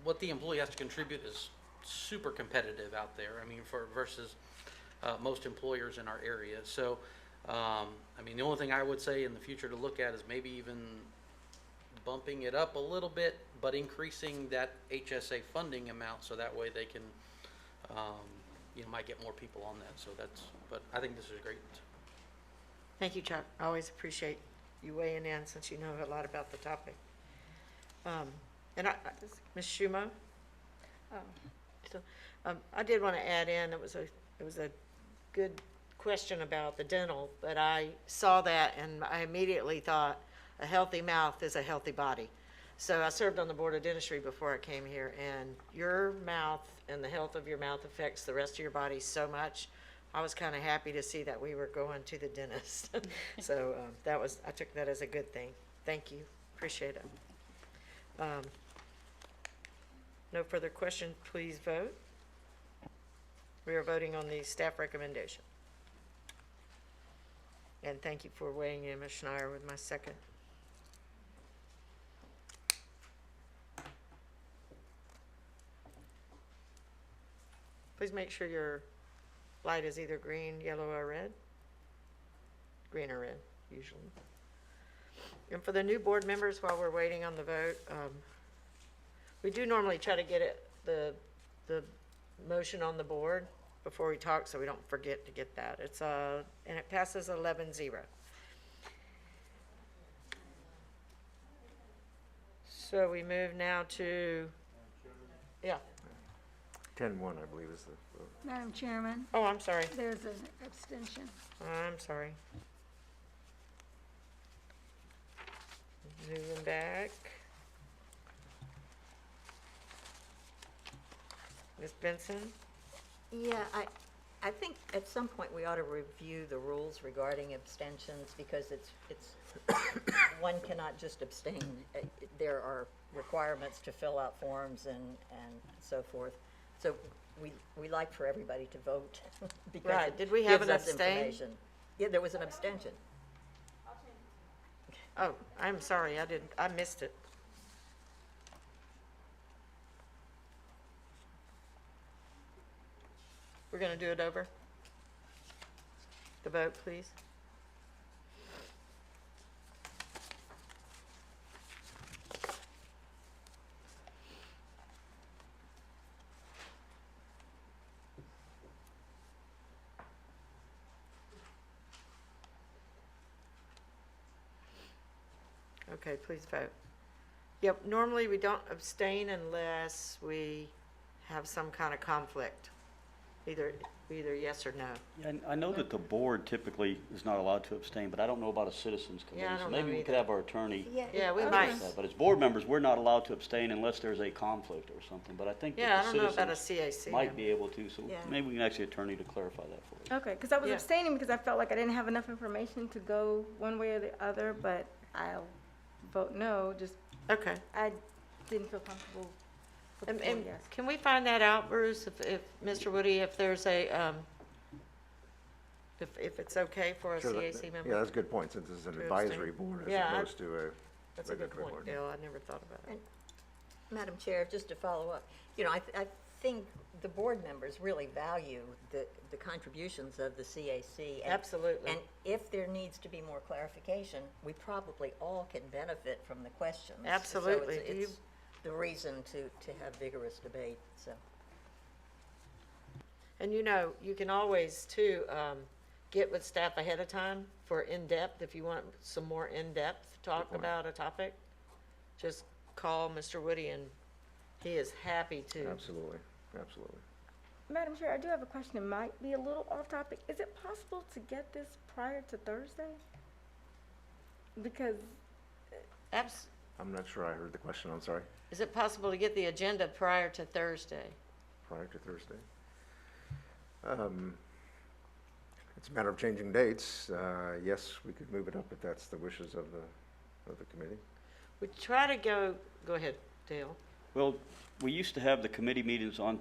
S6: what the employee has to contribute is super competitive out there. I mean, versus most employers in our area. So, I mean, the only thing I would say in the future to look at is maybe even bumping it up a little bit, but increasing that HSA funding amount so that way they can, you know, might get more people on that. So but I think this is great.
S1: Thank you, Chuck. I always appreciate you weighing in since you know a lot about the topic. And Ms. Schumo?
S4: Oh.
S1: So, I did want to add in, it was a good question about the dental, but I saw that and I immediately thought, a healthy mouth is a healthy body. So I served on the Board of Dentistry before I came here, and your mouth and the health of your mouth affects the rest of your body so much. I was kind of happy to see that we were going to the dentist. So I took that as a good thing. Thank you, appreciate it. No further questions, please vote. We are voting on the staff recommendation. And thank you for weighing in, Ms. Schneier, with my second. Please make sure your light is either green, yellow, or red. Green or red, usually. And for the new board members, while we're waiting on the vote, we do normally try to get the motion on the board before we talk, so we don't forget to get that. And it passes 11-0. So we move now to, yeah.
S8: 10-1, I believe, is the vote.
S7: Madam Chairman,
S1: Oh, I'm sorry.
S7: there's an abstention.
S1: I'm sorry. Moving back. Ms. Benson?
S5: Yeah, I think at some point we ought to review the rules regarding abstentions, because it's one cannot just abstain. There are requirements to fill out forms and so forth. So we like for everybody to vote because
S1: Right.
S5: it
S1: Did we have
S5: gives
S1: an
S5: us
S1: abstain?
S5: information. Yeah, there was an abstention.
S1: Oh, I'm sorry, I missed it. We're gonna do it over? The vote, please. Okay, please vote. Yep, normally we don't abstain unless we have some kind of conflict. Either yes or no.
S2: Yeah, and I know that the board typically is not allowed to abstain, but I don't know about a citizens committee.
S1: Yeah, I
S2: So
S1: don't
S2: maybe
S1: know
S2: we could
S1: either.
S2: have our attorney.
S1: Yeah, we
S2: address
S1: might.
S2: that. But as board members, we're not allowed to abstain unless there's a conflict or something. But I think
S1: Yeah, I
S2: that the
S1: don't know about a
S2: citizens
S1: CAC.
S2: might be able to, so
S5: Yeah.
S2: maybe we can ask the attorney to clarify that for us.
S4: Okay, because I was
S1: Yeah.
S4: abstaining because I felt like I didn't have enough information to go one way or the other, but I'll vote no, just,
S1: Okay.
S4: I didn't feel comfortable with the
S1: And
S4: yes.
S1: can we find that out, Bruce, if Mr. Woody, if there's a, if it's okay for a
S8: Sure,
S1: CAC member?
S8: Yeah, that's a good point, since this is an
S1: to
S8: advisory
S1: abstain.
S8: board as
S1: Yeah,
S8: opposed to a
S1: That's a good
S8: regulatory
S1: point,
S8: board.
S1: Dale, I never thought about it.
S5: And Madam Chair, just to follow up, I think the board members really value the contributions of the CAC.
S1: Absolutely.
S5: And if there needs to be more clarification, we probably all can benefit from the questions.
S1: Absolutely.
S5: So
S1: Do you-
S5: it's the reason to have vigorous debate, so.
S1: And you can always too, get with staff ahead of time for in-depth, if you want some more in-depth talk
S8: point.
S1: about a topic. Just call Mr. Woody and he is happy to.
S8: Absolutely, absolutely.
S4: Madam Chair, I do have a question. It might be a little off topic. Is it possible to get this prior to Thursday? Because,
S8: I'm not sure I heard the question, I'm sorry,
S1: Is it possible to get the agenda prior to Thursday?
S8: prior to Thursday. It's a matter of changing dates. Yes, we could move it up if that's the wishes of the committee.
S1: We try to go ahead, Dale.
S2: Well, we used to have the committee meetings on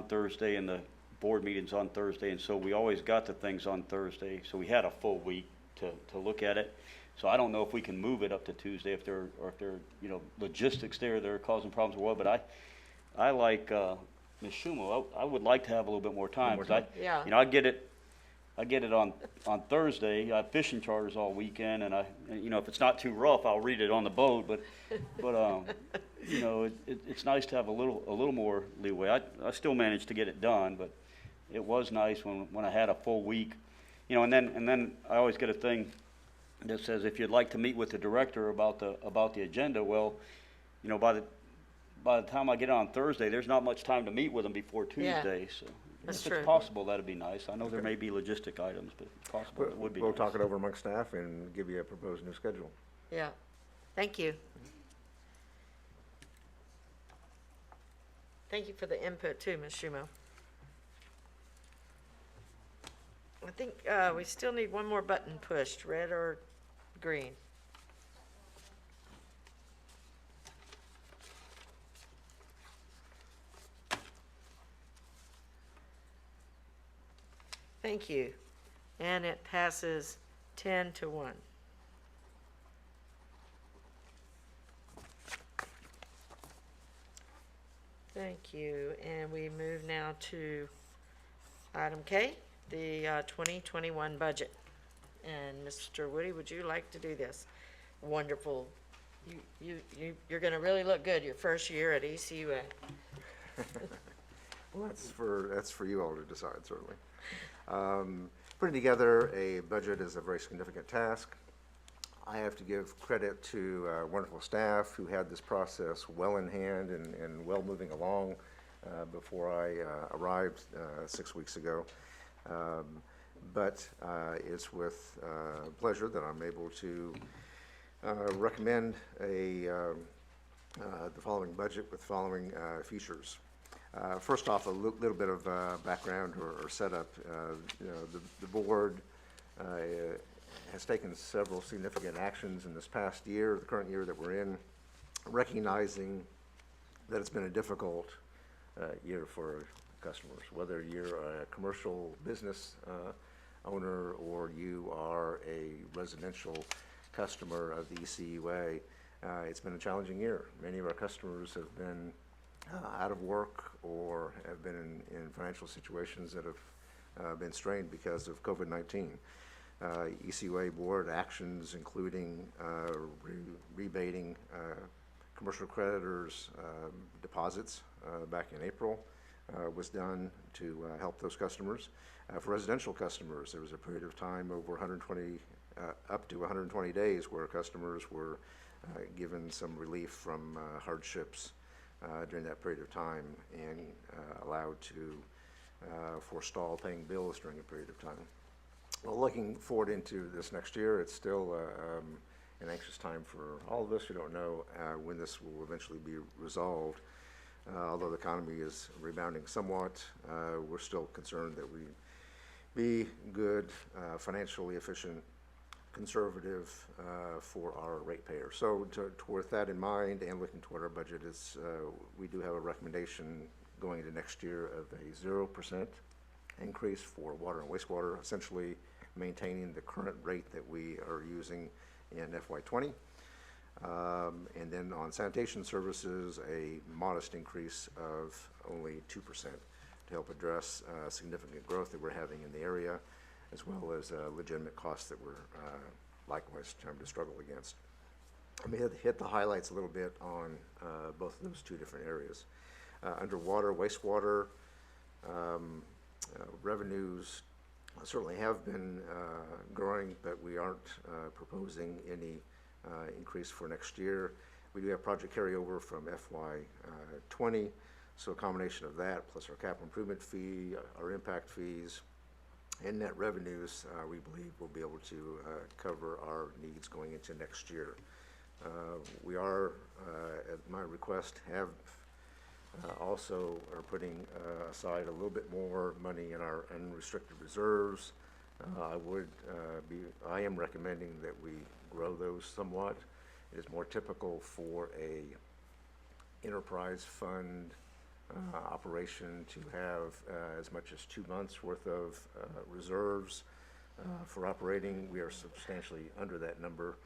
S2: Thursday and the board meetings on Thursday, and so we always got the things on Thursday, so we had a full week to look at it. So I don't know if we can move it up to Tuesday if there are logistics there that are causing problems or what, but I like, Ms. Schumo, I would like to have a little bit more time.
S8: more
S2: 'Cause
S8: time.
S1: Yeah.
S2: I get it on Thursday. I have fishing charters all weekend, and if it's not too rough, I'll read it on the boat. But it's nice to have a little more leeway. I still managed to get it done, but it was nice when I had a full week. And then I always get a thing that says if you'd like to meet with the director about the agenda, well, by the time I get on Thursday, there's not much time to meet with them before
S1: Yeah,
S2: Tuesday, so.
S1: that's
S2: If
S1: true.
S2: it's possible, that'd be nice. I know there may be logistic items, but if possible, it would be nice.
S8: We'll talk it over among staff and give you a proposed new schedule.
S1: Yeah, thank you. Thank you for the input too, Ms. Schumo. I think we still need one more button pushed, red or green. Thank you. And it passes 10-1. Thank you. And we move now to item K, the 2021 budget. And Mr. Woody, would you like to do this? Wonderful. You're going to really look good your first year at ECUA.
S8: Well, that's for you all to decide, certainly. Putting together a budget is a very significant task. I have to give credit to wonderful staff who had this process well in hand and well moving along before I arrived 6 weeks ago. But it's with pleasure that I'm able to recommend the following budget with the following features. First off, a little bit of background or setup. The board has taken several significant actions in this past year, the current year that we're in, recognizing that it's been a difficult year for customers, whether you're a commercial business owner or you are a residential customer of the ECUA. It's been a challenging year. Many of our customers have been out of work or have been in financial situations that have been strained because of COVID-19. ECUA board actions including rebating commercial creditors' deposits back in April was done to help those customers. For residential customers, there was a period of time over 120, up to 120 days where customers were given some relief from hardships during that period of time and allowed to forestall paying bills during a period of time. Well, looking forward into this next year, it's still an anxious time for all of us. We don't know when this will eventually be resolved. Although the economy is rebounding somewhat, we're still concerned that we be good, financially efficient, conservative for our ratepayers. So with that in mind and looking toward our budget, we do have a recommendation going into next year of a 0% increase for water and wastewater, essentially maintaining the current rate that we are using in FY20. And then on sanitation services, a modest increase of only 2% to help address significant growth that we're having in the area, as well as legitimate costs that we're likewise trying to struggle against. Let me hit the highlights a little bit on both of those two different areas. Under water, wastewater, revenues certainly have been growing, but we aren't proposing any increase for next year. We do have project carryover from FY20, so a combination of that plus our capital improvement fee, our impact fees, and net revenues, we believe we'll be able to cover our needs going into next year. We are, at my request, have also are putting aside a little bit more money in our unrestricted reserves. I am recommending that we grow those somewhat. It is more typical for a enterprise fund operation to have as much as 2 months worth of reserves for operating. We are substantially under that number.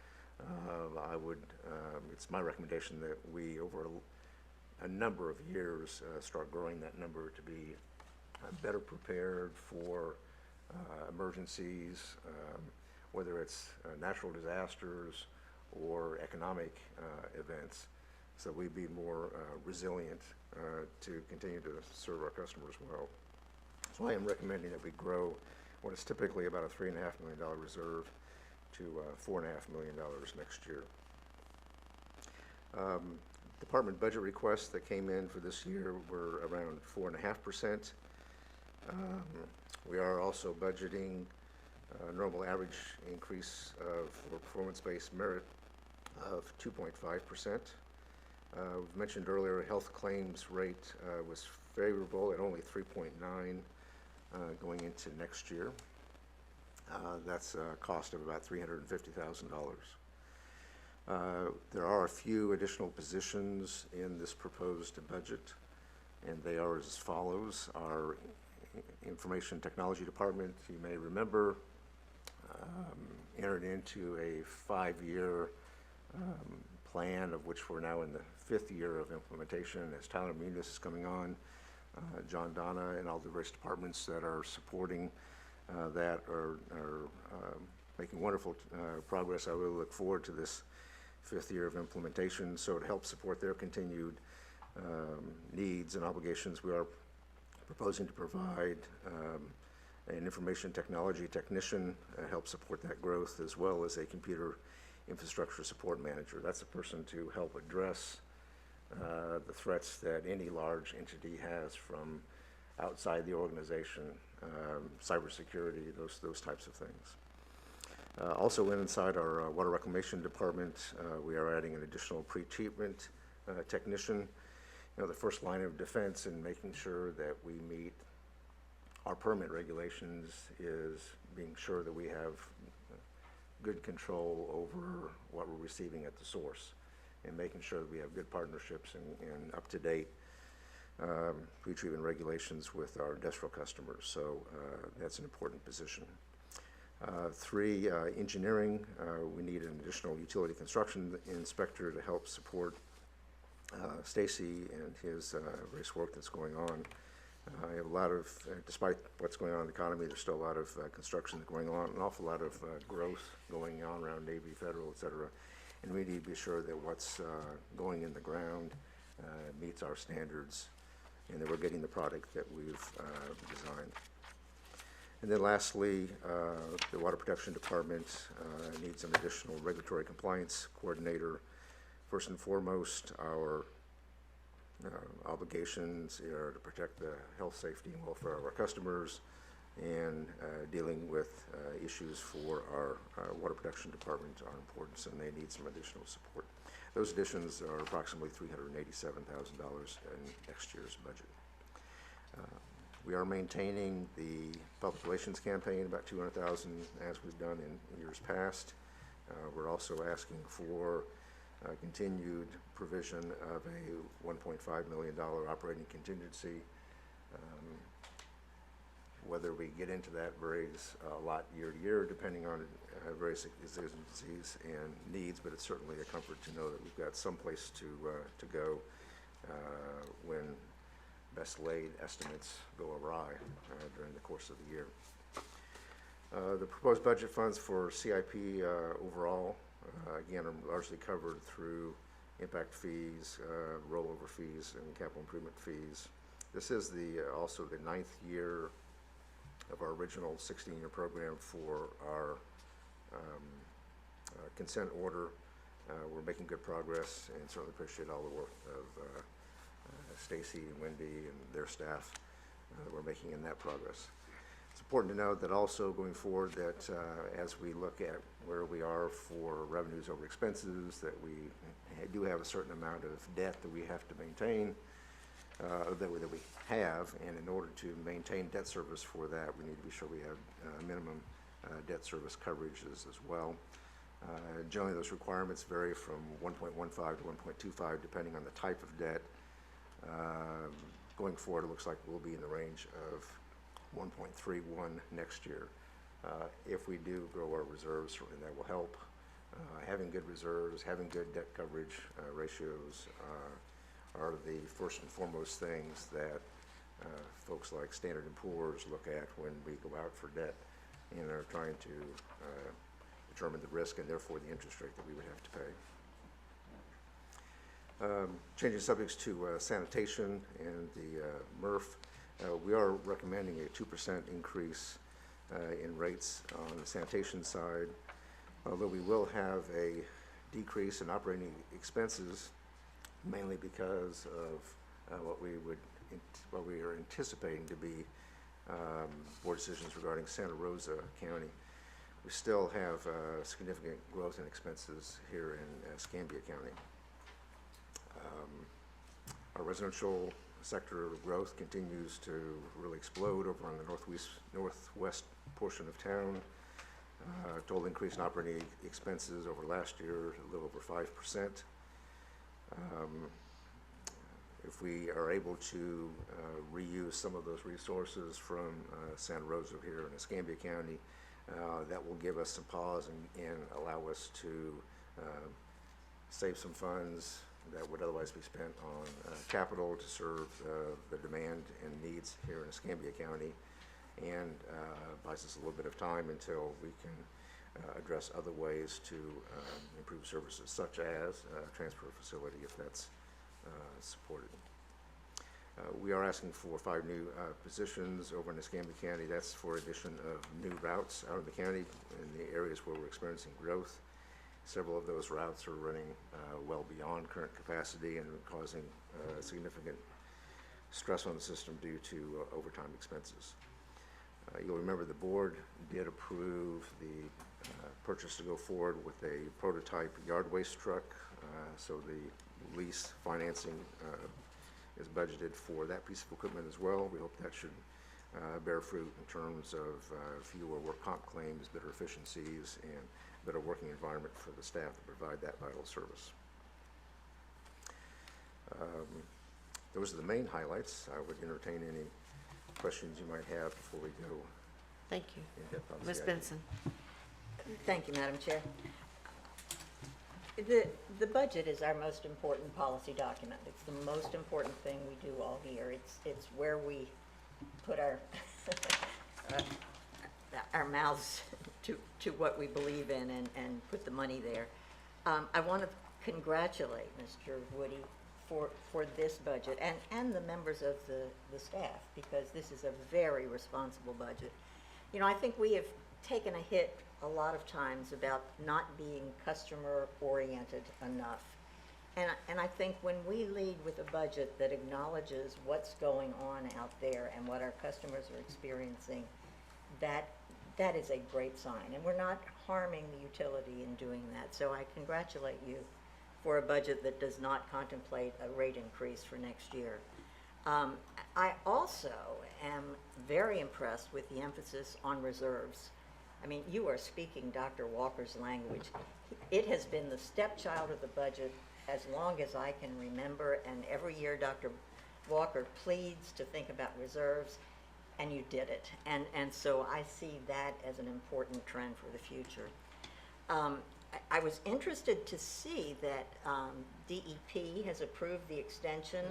S8: It's my recommendation that we, over a number of years, start growing that number to be better prepared for emergencies, whether it's natural disasters or economic events, so we'd be more resilient to continue to serve our customers well. So I am recommending that we grow what is typically about a $3.5 million reserve to $4.5 million next year. Department budget requests that came in for this year were around 4.5%. We are also budgeting a normal average increase for performance-based merit of 2.5%. We've mentioned earlier, health claims rate was favorable at only 3.9 going into next year. That's a cost of about $350,000. There are a few additional positions in this proposed budget, and they are as follows. Our Information Technology Department, you may remember, entered into a 5-year plan, of which we're now in the 5th year of implementation. As Tyler Munis is coming on, John Donna and all the various departments that are supporting that are making wonderful progress. I really look forward to this 5th year of implementation. So to help support their continued needs and obligations, we are proposing to provide an information technology technician, help support that growth, as well as a computer infrastructure support manager. That's a person to help address the threats that any large entity has from outside the organization, cybersecurity, those types of things. Also inside our water reclamation department, we are adding an additional pre-treatment technician. You know, the first line of defense in making sure that we meet our permit regulations is being sure that we have good control over what we're receiving at the source, and making sure that we have good partnerships and up-to-date pre-treatment regulations with our industrial customers. So that's an important position. 3, engineering. We need an additional utility construction inspector to help support Stacy and his various work that's going on. I have a lot of, despite what's going on in the economy, there's still a lot of construction going on, an awful lot of growth going on around Navy, Federal, et cetera. And we need to be sure that what's going in the ground meets our standards, and that we're getting the product that we've designed. And then lastly, the Water Protection Department needs an additional regulatory compliance coordinator. First and foremost, our obligations are to protect the health, safety, and welfare of our customers, and dealing with issues for our Water Protection Department are important, and they need some additional support. Those additions are approximately $387,000 in next year's budget. We are maintaining the public relations campaign, about $200,000, as we've done in years past. We're also asking for continued provision of a $1.5 million operating contingency. Whether we get into that varies a lot year to year, depending on various exigencies and needs, but it's certainly a comfort to know that we've got some place to go when best laid estimates go awry during the course of the year. The proposed budget funds for CIP overall, again, are largely covered through impact fees, rollover fees, and capital improvement fees. This is also the 9th year of our original 16-year program for our consent order. We're making good progress, and certainly appreciate all the work of Stacy and Wendy and their staff that we're making in that progress. It's important to note that also going forward that as we look at where we are for revenues over expenses, that we do have a certain amount of debt that we have to maintain, that we have, and in order to maintain debt service for that, we need to be sure we have minimum debt service coverages as well. Generally, those requirements vary from 1.15 to 1.25 depending on the type of debt. Going forward, it looks like we'll be in the range of 1.31 next year. If we do grow our reserves, certainly that will help. Having good reserves, having good debt coverage ratios are the first and foremost things that folks like Standard & Poor's look at when we go out for debt and are trying to determine the risk and therefore the interest rate that we would have to pay. Changing subjects to sanitation and the MRF, we are recommending a 2% increase in rates on the sanitation side, although we will have a decrease in operating expenses mainly because of what we are anticipating to be board decisions regarding Santa Rosa County. We still have significant growth in expenses here in Escambia County. Our residential sector growth continues to really explode over on the northwest portion of town. Total increase in operating expenses over last year, a little over 5%. If we are able to reuse some of those resources from Santa Rosa here in Escambia County, that will give us some pause and allow us to save some funds that would otherwise be spent on capital to serve the demand and needs here in Escambia County, and buys us a little bit of time until we can address other ways to improve services, such as transfer facility, if that's supported. We are asking for 5 new positions over in Escambia County. That's for addition of new routes out of the county in the areas where we're experiencing growth. Several of those routes are running well beyond current capacity and causing significant stress on the system due to overtime expenses. You'll remember the board did approve the purchase to go forward with a prototype yard waste truck, so the lease financing is budgeted for that piece of equipment as well. We hope that should bear fruit in terms of fewer work comp claims, better efficiencies, and better working environment for the staff to provide that vital service. Those are the main highlights. I would entertain any questions you might have before we go.
S1: Thank you.
S8: in-depth on
S1: Ms.
S8: CIP.
S1: Benson?
S5: Thank you, Madam Chair. The budget is our most important policy document. It's the most important thing we do all year. It's where we put our our mouths to what we believe in and put the money there. I want to congratulate Mr. Woody for this budget and the members of the staff, because this is a very responsible budget. You know, I think we have taken a hit a lot of times about not being customer-oriented enough. And I think when we lead with a budget that acknowledges what's going on out there and what our customers are experiencing, that is a great sign. And we're not harming the utility in doing that. So I congratulate you for a budget that does not contemplate a rate increase for next year. I also am very impressed with the emphasis on reserves. I mean, you are speaking Dr. Walker's language. It has been the stepchild of the budget as long as I can remember, and every year Dr. Walker pleads to think about reserves, and you did it. And so I see that as an important trend for the future. I was interested to see that DEP has approved the extension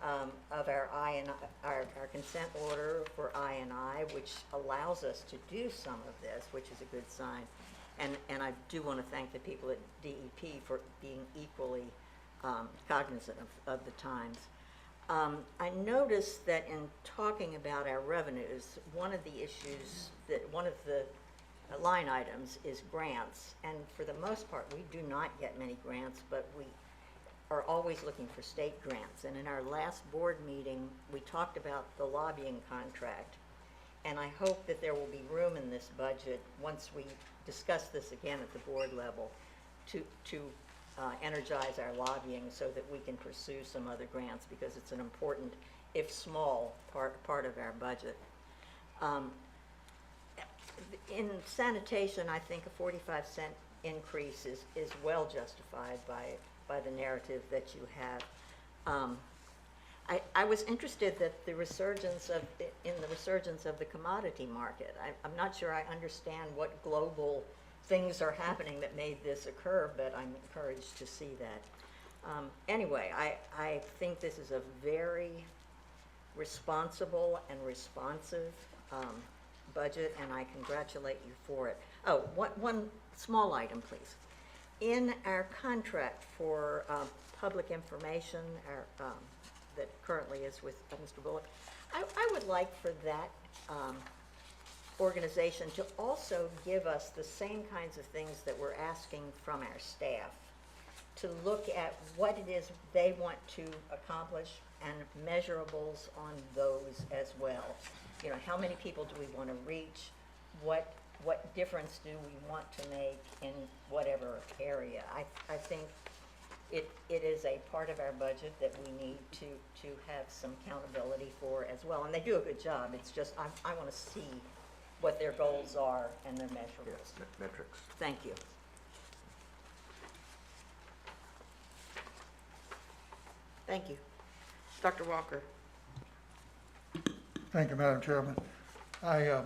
S5: of our consent order for I&I, which allows us to do some of this, which is a good sign. And I do want to thank the people at DEP for being equally cognizant of the times. I noticed that in talking about our revenues, one of the line items is grants, and for the most part we do not get many grants, but we are always looking for state grants. And in our last board meeting we talked about the lobbying contract, and I hope that there will be room in this budget, once we discuss this again at the board level, to energize our lobbying so that we can pursue some other grants, because it's an important, if small, part of our budget. In sanitation, I think a 45-cent increase is well justified by the narrative that you have. I was interested that in the resurgence of the commodity market. I'm not sure I understand what global things are happening that made this occur, but I'm encouraged to see that. Anyway, I think this is a very responsible and responsive budget, and I congratulate you for it. Oh, one small item, please. In our contract for public information, that currently is with Mr. Bullock, I would like for that organization to also give us the same kinds of things that we're asking from our staff, to look at what it is they want to accomplish and measurables on those as well. You know, how many people do we want to reach? What difference do we want to make in whatever area? I think it is a part of our budget that we need to have some accountability for as well. And they do a good job. It's just, I want to see what their goals are and their measurables.
S8: Yes, metrics.
S5: Thank you.
S1: Thank you. Dr. Walker?
S3: Thank you, Madam Chairman. I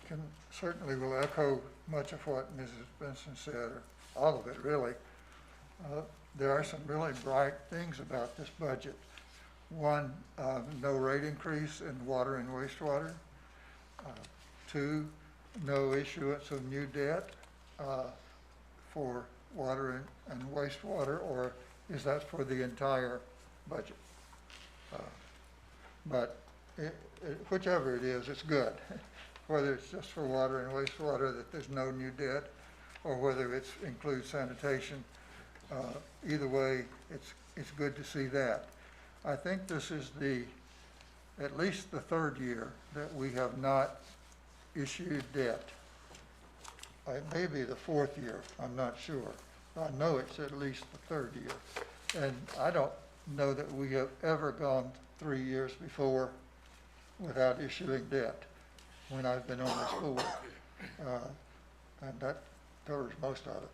S3: can certainly will echo much of what Mrs. Benson said, or all of it really. There are some really bright things about this budget. One, no rate increase in water and wastewater. Two, no issuance of new debt for water and wastewater, or is that for the entire budget? But whichever it is, it's good. Whether it's just for water and wastewater that there's no new debt, or whether it includes sanitation, either way, it's good to see that. I think this is at least the third year that we have not issued debt. It may be the fourth year, I'm not sure. I know it's at least the third year. And I don't know that we have ever gone 3 years before without issuing debt when I've been on this board. And that covers most of it.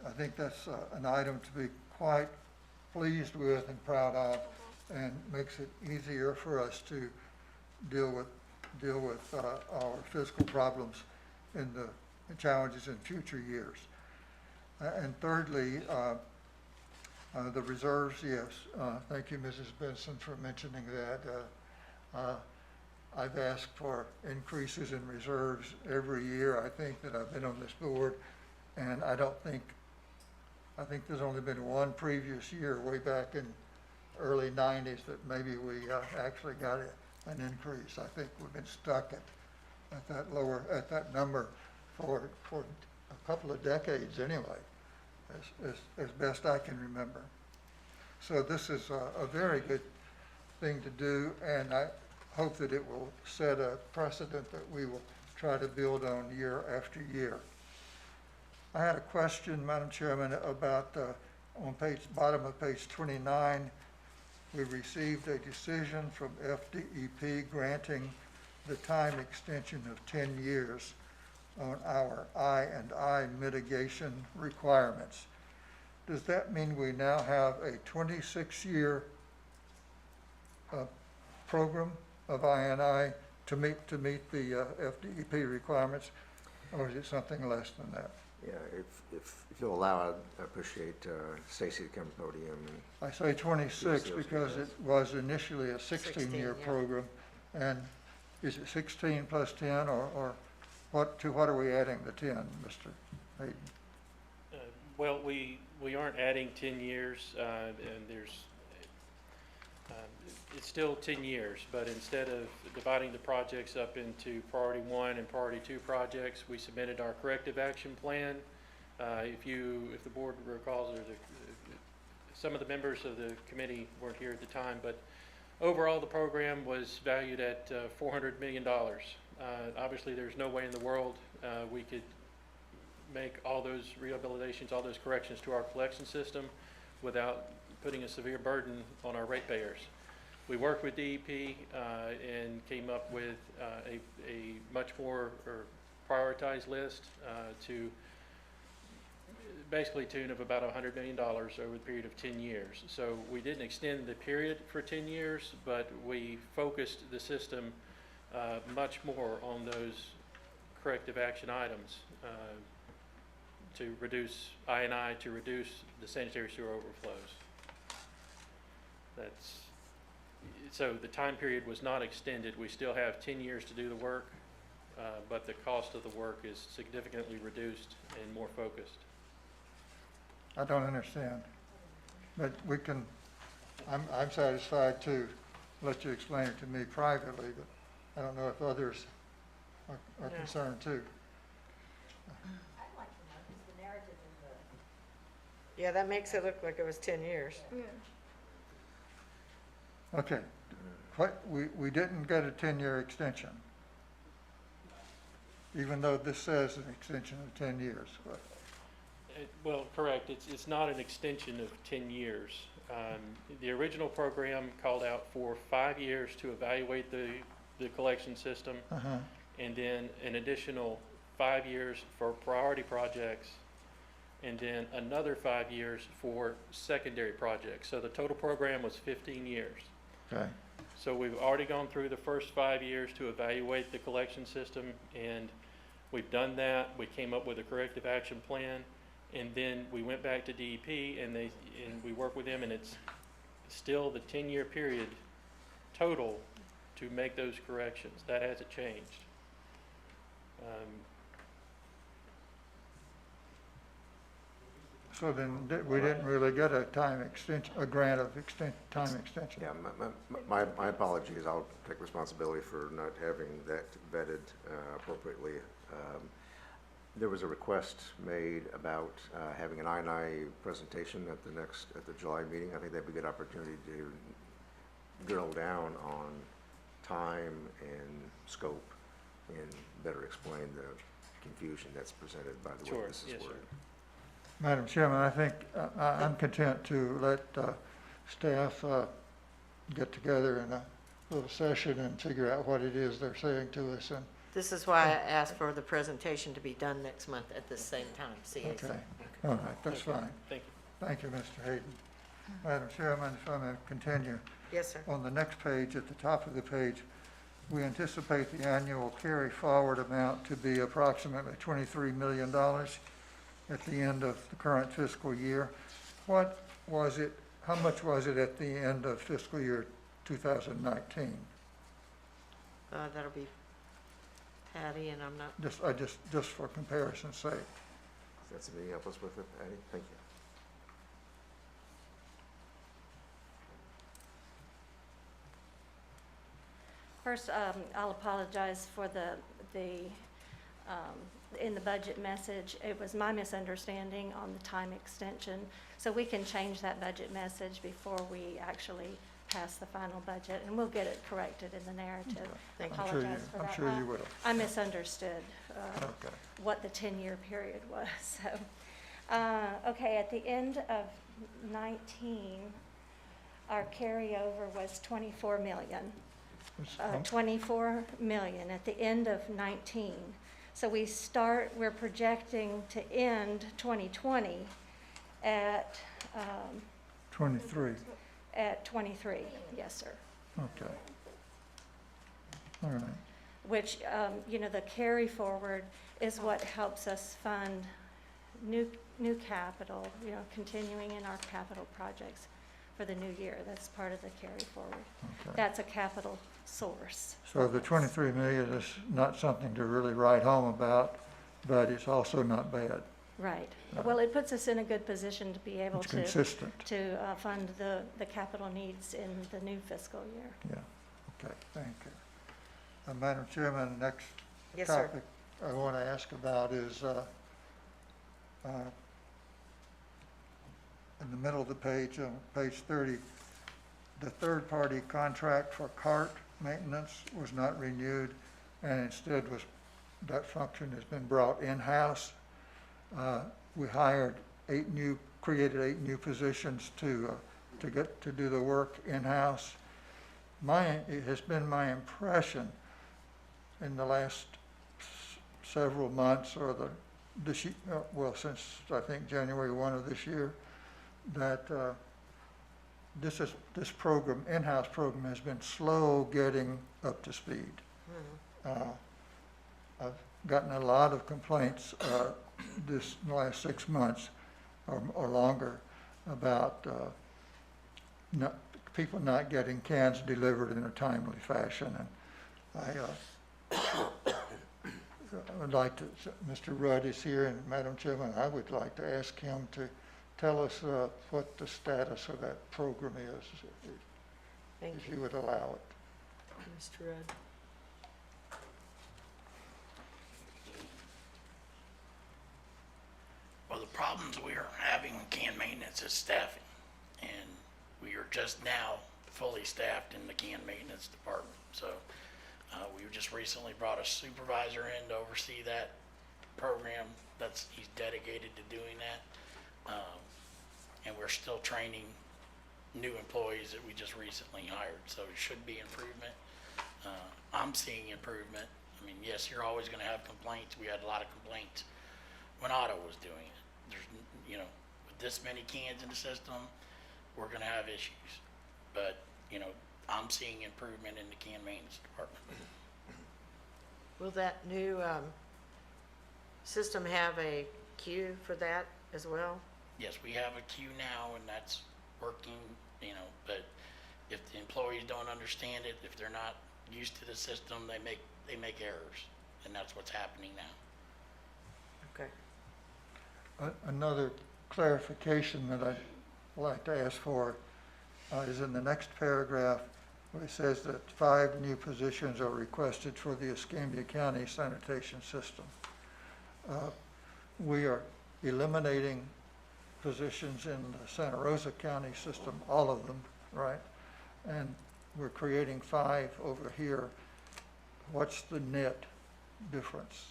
S3: I think that's an item to be quite pleased with and proud of, and makes it easier for us to deal with our fiscal problems in the challenges in future years. And thirdly, the reserves, yes. Thank you, Mrs. Benson, for mentioning that. I've asked for increases in reserves every year, I think, that I've been on this board, and I think there's only been one previous year, way back in early 90s, that maybe we actually got an increase. I think we've been stuck at that number for a couple of decades anyway, as best I can remember. So this is a very good thing to do, and I hope that it will set a precedent that we will try to build on year after year. I had a question, Madam Chairman, about on bottom of page 29, we received a decision from FDEP granting the time extension of 10 years on our I&I mitigation requirements. Does that mean we now have a 26-year program of I&I to meet the FDEP requirements, or is it something less than that?
S8: Yeah, if you'll allow, I'd appreciate Stacy to come to the podium.
S3: I say 26 because it was initially a 16-year program, and is it 16 plus 10, or what are we adding the 10, Mr. Hayden?
S14: Well, we aren't adding 10 years, and it's still 10 years, but instead of dividing the projects up into priority 1 and priority 2 projects, we submitted our corrective action plan. If the board recalls, some of the members of the committee weren't here at the time, but overall the program was valued at $400 million. Obviously, there's no way in the world we could make all those rehabilitations, all those corrections to our collection system without putting a severe burden on our ratepayers. We worked with DEP and came up with a much more prioritized list to basically tune of about $100 million over the period of 10 years. So we didn't extend the period for 10 years, but we focused the system much more on those corrective action items to reduce I&I, to reduce the sanitary sewer overflows. So the time period was not extended. We still have 10 years to do the work, but the cost of the work is significantly reduced and more focused.
S3: I don't understand, but I'm satisfied to let you explain it to me privately, but I don't know if others are concerned too.
S5: I'd like to know, because the narrative
S1: Yeah, that makes it look like it was 10 years.
S4: Yeah.
S3: Okay, what, we didn't get a 10-year extension, even though this says an extension of 10 years. But
S14: Well, correct. It's not an extension of 10 years. The original program called out for 5 years to evaluate the collection system,
S3: uh-huh.
S14: and then an additional 5 years for priority projects, and then another 5 years for secondary projects. So the total program was 15 years.
S3: Okay,
S14: So we've already gone through the first 5 years to evaluate the collection system, and we've done that. We came up with a corrective action plan, and then we went back to DEP, and we worked with them, and it's still the 10-year period total to make those corrections. That hasn't changed.
S3: so then we didn't really get a time extension, a grant of time extension.
S8: Yeah, my apologies. I'll take responsibility for not having that vetted appropriately. There was a request made about having an I&I presentation at the July meeting. I think that'd be a good opportunity to drill down on time and scope and better explain the confusion that's presented by the way
S14: Sure.
S8: this is
S14: Yes, sir.
S8: worded.
S3: Madam Chairman, I think I'm content to let staff get together in a little session and figure out what it is they're saying to us. And
S1: This is why I asked for the presentation to be done next month at the same time, CAC.
S3: okay, all right, that's fine.
S14: Thank you.
S3: Thank you, Mr. Hayden. Madam Chairman, if I may continue.
S1: Yes, sir.
S3: On the next page, at the top of the page, we anticipate the annual carry forward amount to be approximately $23 million at the end of the current fiscal year. What was it, how much was it at the end of fiscal year 2019?
S1: That'll be Patty, and I'm not,
S3: Just for comparison's sake.
S8: Is that something you help us with, Patty? Thank you.
S13: First, I'll apologize for in the budget message, it was my misunderstanding on the time extension. So we can change that budget message before we actually pass the final budget, and we'll get it corrected in the narrative.
S1: Thank you.
S13: Apologize for that.
S3: I'm sure you will.
S13: I misunderstood
S3: Okay.
S13: what the 10-year period was, so. Okay, at the end of 19, our carryover was 24 million. 24 million at the end of 19. So we're projecting to end 2020 at
S3: 23,
S13: at 23, yes, sir.
S3: okay. All right,
S13: Which, the carry forward is what helps us fund new capital, continuing in our capital projects for the new year. That's part of the carry forward.
S3: okay.
S13: That's a capital source.
S3: So the 23 million is not something to really write home about, but it's also not bad.
S13: Right. Well, it puts us in a good position to be able
S3: It's
S13: to
S3: consistent.
S13: fund the capital needs in the new fiscal year.
S3: Yeah, okay, thank you. Madam Chairman, next
S1: Yes, sir.
S3: topic I want to ask about is in the middle of the page, on page 30, the third-party contract for cart maintenance was not renewed, and instead that function has been brought in-house. We created 8 new positions to do the work in-house. It has been my impression in the last several months, or since I think January 1 of this year, that this program, in-house program, has been slow getting up to speed. I've gotten a lot of complaints in the last 6 months or longer about people not getting cans delivered in a timely fashion. And I would like to, Mr. Rudd is here, and Madam Chairman, I would like to ask him to tell us what the status of that program is,
S1: Thank
S3: if
S1: you,
S3: you would allow it.
S1: Mr. Rudd.
S16: Well, the problems we are having in can maintenance is staffing. And we are just now fully staffed in the can maintenance department. So we just recently brought a supervisor in to oversee that program. He's dedicated to doing that. And we're still training new employees that we just recently hired. So it should be improvement. I'm seeing improvement. I mean, yes, you're always going to have complaints. We had a lot of complaints when Otto was doing it. There's, with this many cans in the system, we're going to have issues. But, I'm seeing improvement in the can maintenance department.
S1: Will that new system have a queue for that as well?
S16: Yes, we have a queue now, and that's working, but if the employees don't understand it, if they're not used to the system, they make errors, and that's what's happening now.
S1: Okay.
S3: Another clarification that I'd like to ask for is in the next paragraph where it says that 5 new positions are requested for the Escambia County sanitation system. We are eliminating positions in the Santa Rosa County system, all of them, right? And we're creating 5 over here. What's the net difference,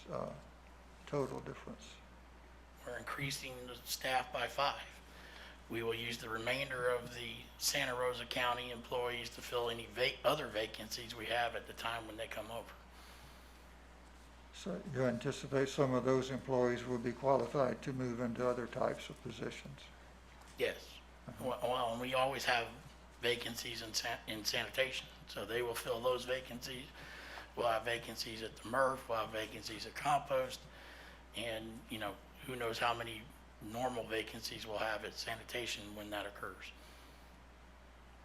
S3: total difference?
S16: We're increasing the staff by 5. We will use the remainder of the Santa Rosa County employees to fill any other vacancies we have at the time when they come over.
S3: So you anticipate some of those employees will be qualified to move into other types of positions?
S16: Yes. Well, and we always have vacancies in sanitation, so they will fill those vacancies. We'll have vacancies at the MRF, we'll have vacancies at compost, and, who knows how many normal vacancies we'll have at sanitation when that occurs.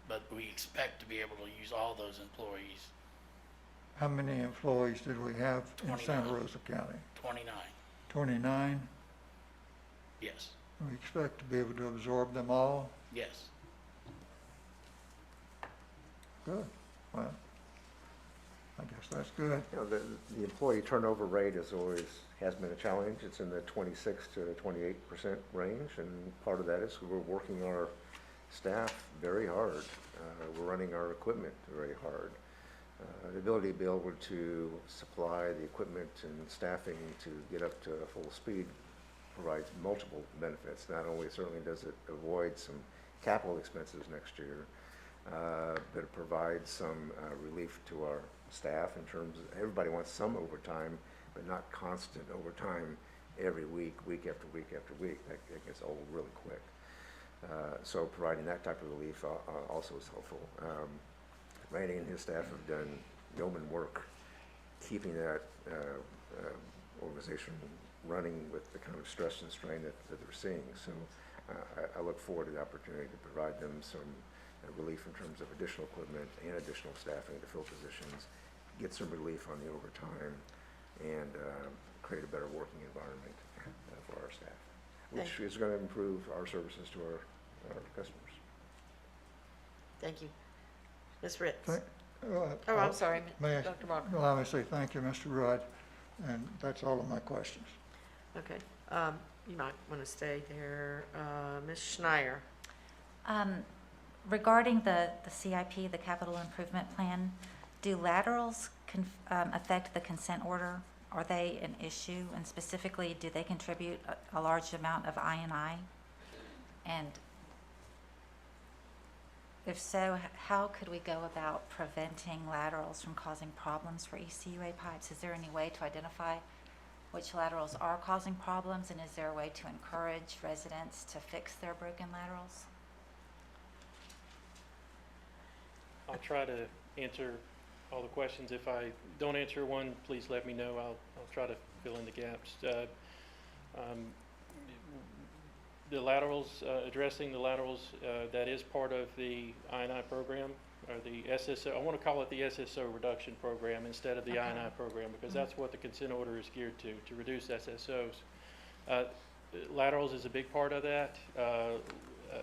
S16: But we expect to be able to use all those employees.
S3: How many employees did we have in Santa
S16: 29.
S3: Rosa County?
S16: 29,
S3: 29?
S16: yes,
S3: We expect to be able to absorb them all?
S16: yes.
S3: Good. Well, I guess that's good.
S8: The employee turnover rate has been a challenge. It's in the 26 to 28% range, and part of that is we're working our staff very hard. We're running our equipment very hard. The ability to be able to supply the equipment and staffing to get up to full speed provides multiple benefits. Not only certainly does it avoid some capital expenses next year, but it provides some relief to our staff in terms of everybody wants some overtime, but not constant overtime every week, week after week after week. That gets old really quick. So providing that type of relief also is helpful. Randy and his staff have done yeoman work keeping that organization running with the kind of stress and strain that they're seeing. So I look forward to the opportunity to provide them some relief in terms of additional equipment and additional staffing to fill positions, get some relief on the overtime, and create a better working environment for our staff, which is going to improve our services to our customers.
S1: Thank you. Ms. Ritz?
S3: Oh,
S1: I'm sorry,
S3: May I
S1: Dr. Walker.
S3: allow me to say thank you, Mr. Rudd, and that's all of my questions.
S1: Okay, you might want to stay there. Ms. Schneier?
S12: Regarding the CIP, the capital improvement plan, do laterals affect the consent order? Are they an issue? And specifically, do they contribute a large amount of I&I? And if so, how could we go about preventing laterals from causing problems for ECUA pipes? Is there any way to identify which laterals are causing problems, and is there a way to encourage residents to fix their broken laterals?
S14: I'll try to answer all the questions. If I don't answer one, please let me know. I'll try to fill in the gaps. The laterals, addressing the laterals, that is part of the I&I program, or the SSO. I want to call it the SSO reduction program instead of the I&I program, because that's what the consent order is geared to reduce SSOs. Laterals is a big part of that.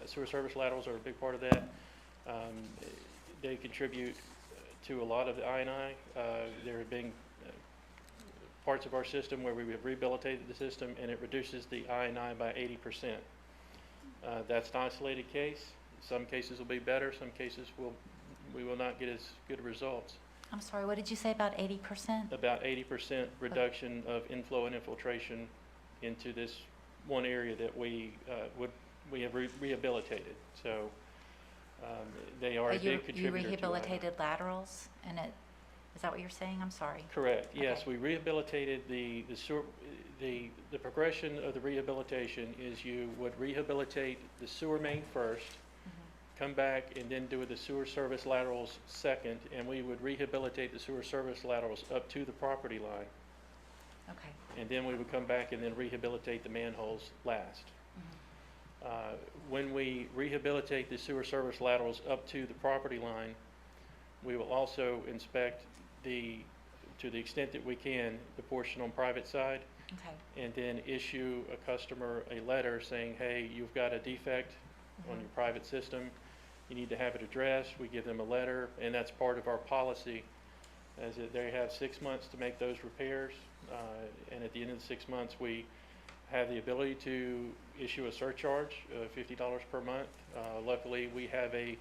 S14: Sewer service laterals are a big part of that. They contribute to a lot of the I&I. They're being parts of our system where we have rehabilitated the system, and it reduces the I&I by 80%. That's an isolated case. Some cases will be better, some cases we will not get as good results.
S12: I'm sorry, what did you say about 80%?
S14: About 80% reduction of inflow and infiltration into this one area that we have rehabilitated. So they are a big contributor to
S12: You
S14: I&I.
S12: rehabilitated laterals, and is that what you're saying? I'm sorry.
S14: Correct, yes,
S12: Okay.
S14: we rehabilitated the sewer, the progression of the rehabilitation is you would rehabilitate the sewer main first, come back and then do the sewer service laterals second, and we would rehabilitate the sewer service laterals up to the property line.
S12: Okay.
S14: And then we would come back and then rehabilitate the manholes last. When we rehabilitate the sewer service laterals up to the property line, we will also inspect to the extent that we can, the portion on private side,
S12: Okay.
S14: and then issue a customer a letter saying, hey, you've got a defect on your private system, you need to have it addressed. We give them a letter, and that's part of our policy, as they have 6 months to make those repairs, and at the end of the 6 months, we have the ability to issue a surcharge of $50 per month. Luckily, we have a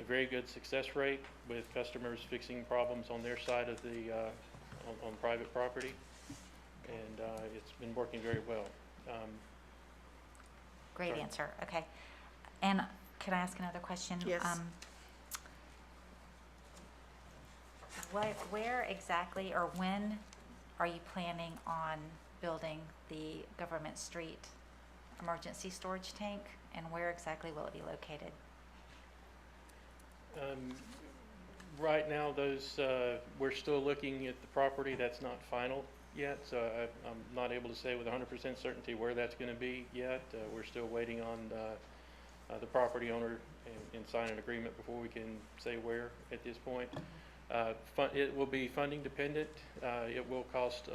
S14: very good success rate with customers fixing problems on their side of the on private property, and it's been working very well.
S12: Great
S14: Sorry.
S12: answer. Okay. And can I ask another question?
S1: Yes.
S12: Where exactly or when are you planning on building the government street emergency storage tank, and where exactly will it be located?
S14: Right now, we're still looking at the property. That's not final yet, so I'm not able to say with 100% certainty where that's going to be yet. We're still waiting on the property owner and sign an agreement before we can say where at this point. It will be funding dependent. It will cost,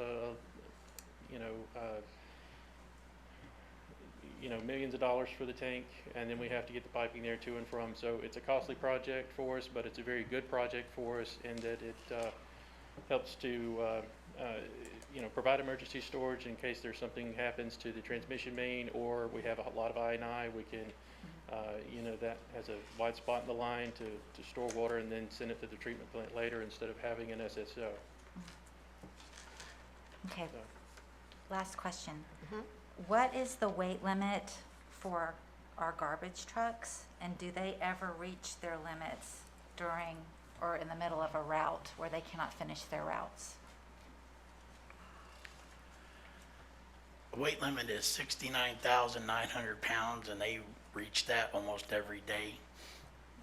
S14: millions of dollars for the tank, and then we have to get the piping there to and from. So it's a costly project for us, but it's a very good project for us in that it helps to provide emergency storage in case there's something happens to the transmission main, or we have a lot of I&I. We can, that has a wide spot in the line to store water and then send it to the treatment plant later instead of having an SSO.
S12: Okay.
S14: So.
S12: Last question. What is the weight limit for our garbage trucks, and do they ever reach their limits during or in the middle of a route where they cannot finish their routes?
S16: The weight limit is 69,900 pounds, and they reach that almost every day,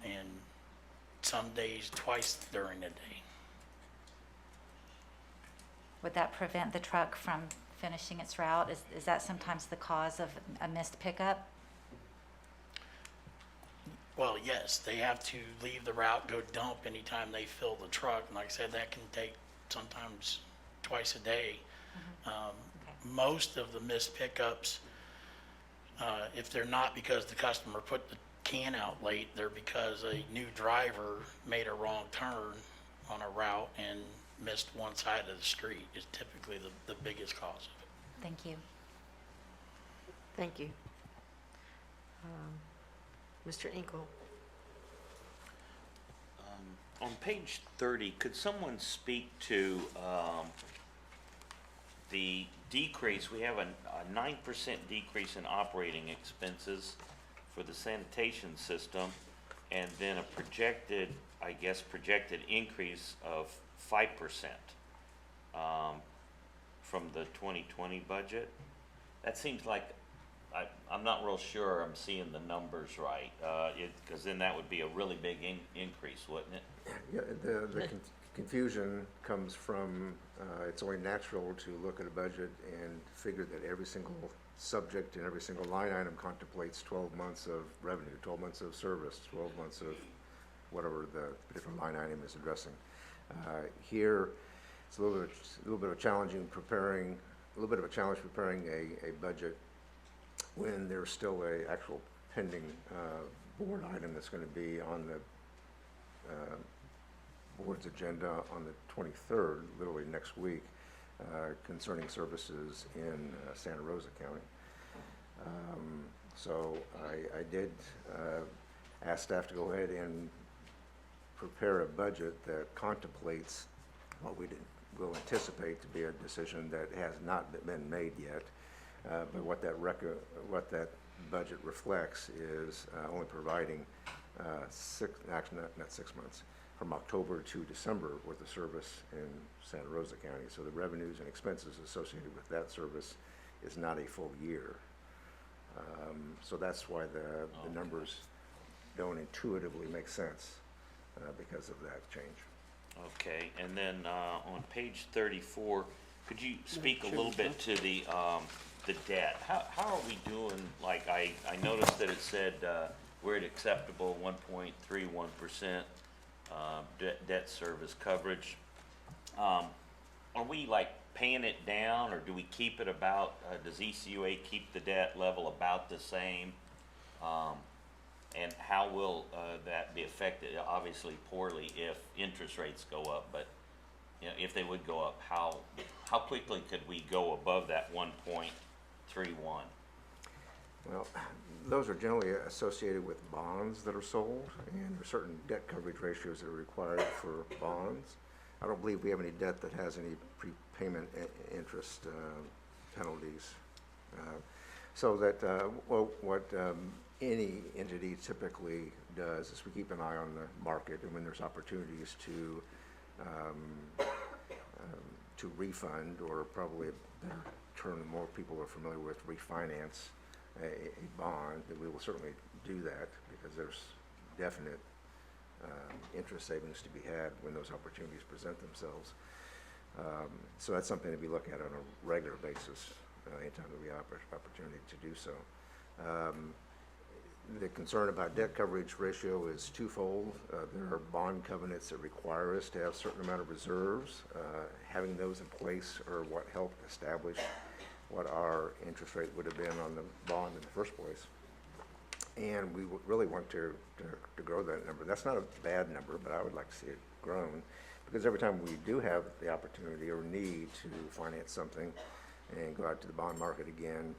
S16: and some days twice during the day.
S12: Would that prevent the truck from finishing its route? Is that sometimes the cause of a missed pickup?
S16: Well, yes, they have to leave the route, go dump anytime they fill the truck. And like I said, that can take sometimes twice a day. Most of the missed pickups, if they're not because the customer put the can out late, they're because a new driver made a wrong turn on a route and missed one side of the street is typically the biggest cause of it.
S12: Thank you.
S1: Thank you. Mr. Inkle.
S11: On page 30, could someone speak to the decrease? We have a 9% decrease in operating expenses for the sanitation system, and then a projected increase of 5% from the 2020 budget. That seems like, I'm not real sure I'm seeing the numbers right, because then that would be a really big increase, wouldn't it?
S8: Yeah, the confusion comes from, it's only natural to look at a budget and figure that every single subject and every single line item contemplates 12 months of revenue, 12 months of service, 12 months of whatever the particular line item is addressing. Here, it's a little bit of a challenge preparing a budget when there's still a actual pending board item that's going to be on the board's agenda on the 23rd, literally next week. concerning services in Santa Rosa County. So I did ask staff to go ahead and prepare a budget that contemplates what will anticipate to be a decision that has not been made yet. But what that budget reflects is only providing not 6 months, from October to December worth of service in Santa Rosa County. So the revenues and expenses associated with that service is not a full year. So that's why the numbers don't intuitively make sense because of that change.
S11: Okay, and then on page 34, could you speak a little bit to the debt? How are we doing? Like, I noticed that it said we're at acceptable 1.31% debt service coverage. Are we like paying it down, or do we keep it about, does ECUA keep the debt level about the same? And how will that be affected? Obviously poorly if interest rates go up, but you know, if they would go up, how quickly could we go above that 1.31?
S8: Well, those are generally associated with bonds that are sold, and there are certain debt coverage ratios that are required for bonds. I don't believe we have any debt that has any prepayment interest penalties. So that what any entity typically does is we keep an eye on the market, and when there's opportunities to refund, or probably a better term that more people are familiar with, refinance a bond, that we will certainly do that, because there's definite interest savings to be had when those opportunities present themselves. So that's something that we look at on a regular basis anytime that we have opportunity to do so. The concern about debt coverage ratio is twofold. There are bond covenants that require us to have a certain amount of reserves. Having those in place are what helped establish what our interest rate would have been on the bond in the first place. And we would really want to grow that number. That's not a bad number, but I would like to see it grown, because every time we do have the opportunity or need to finance something and go out to the bond market again,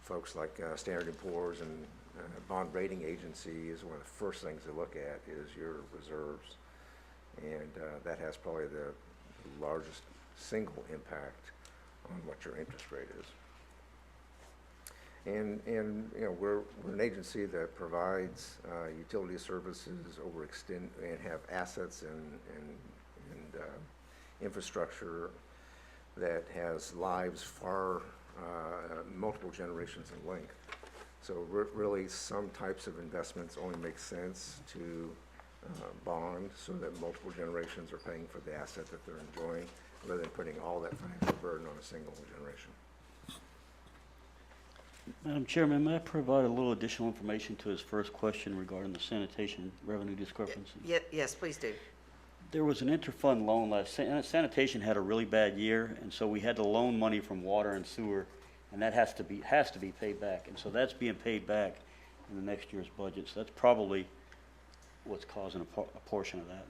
S8: folks like Standard & Poor's and bond rating agencies, one of the first things they look at is your reserves. And that has probably the largest single impact on what your interest rate is. And you know, we're an agency that provides utility services and have assets and infrastructure that has lives far multiple generations in length. So really, some types of investments only make sense to bond, so that multiple generations are paying for the asset that they're enjoying, rather than putting all that financial burden on a single generation.
S2: Madam Chairman, may I provide a little additional information to his first question regarding the sanitation revenue discrepancy?
S1: Yes, please do.
S2: There was an interfund loan sanitation had a really bad year, and so we had to loan money from water and sewer, and that has to be paid back. And so that's being paid back in the next year's budget. So that's probably what's causing a portion of that.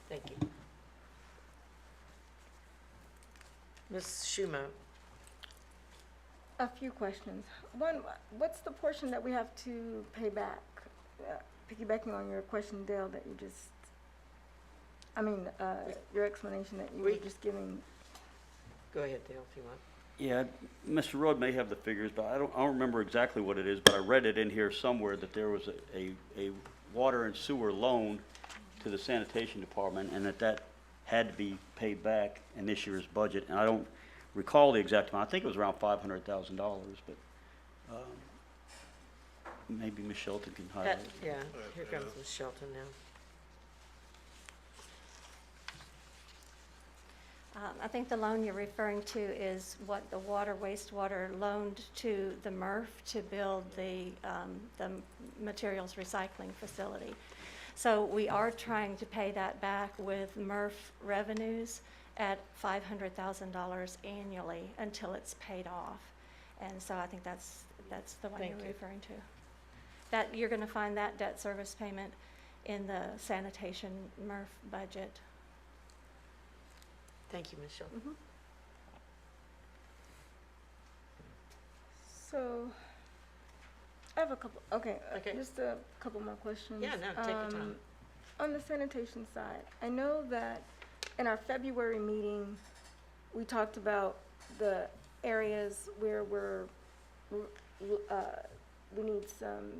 S1: Thank you. Ms. Schumer.
S4: A few questions. One, what's the portion that we have to pay back? Piggybacking on your question, Dale, that you just, your explanation that you were just giving.
S1: Go ahead, Dale, if you want.
S2: Yeah, Mr. Rod may have the figures, but I don't remember exactly what it is, but I read it in here somewhere that there was a water and sewer loan to the sanitation department, and that had to be paid back in this year's budget. And I don't recall the exact amount. I think it was around $500,000, but maybe Ms. Shelton can highlight it.
S1: Yeah, here comes Ms. Shelton now.
S13: I think the loan you're referring to is what the wastewater loaned to the MRF to build the materials recycling facility. So we are trying to pay that back with MRF revenues at $500,000 annually until it's paid off. And so I think that's the one you're referring to. That you're going to find that debt service payment in the sanitation MRF budget.
S1: Thank you, Ms. Sheldon.
S4: So, I have a couple, okay,
S1: Okay.
S4: just a couple more questions.
S1: Yeah, no, take your time.
S4: On the sanitation side, I know that in our February meeting, we talked about the areas where we need some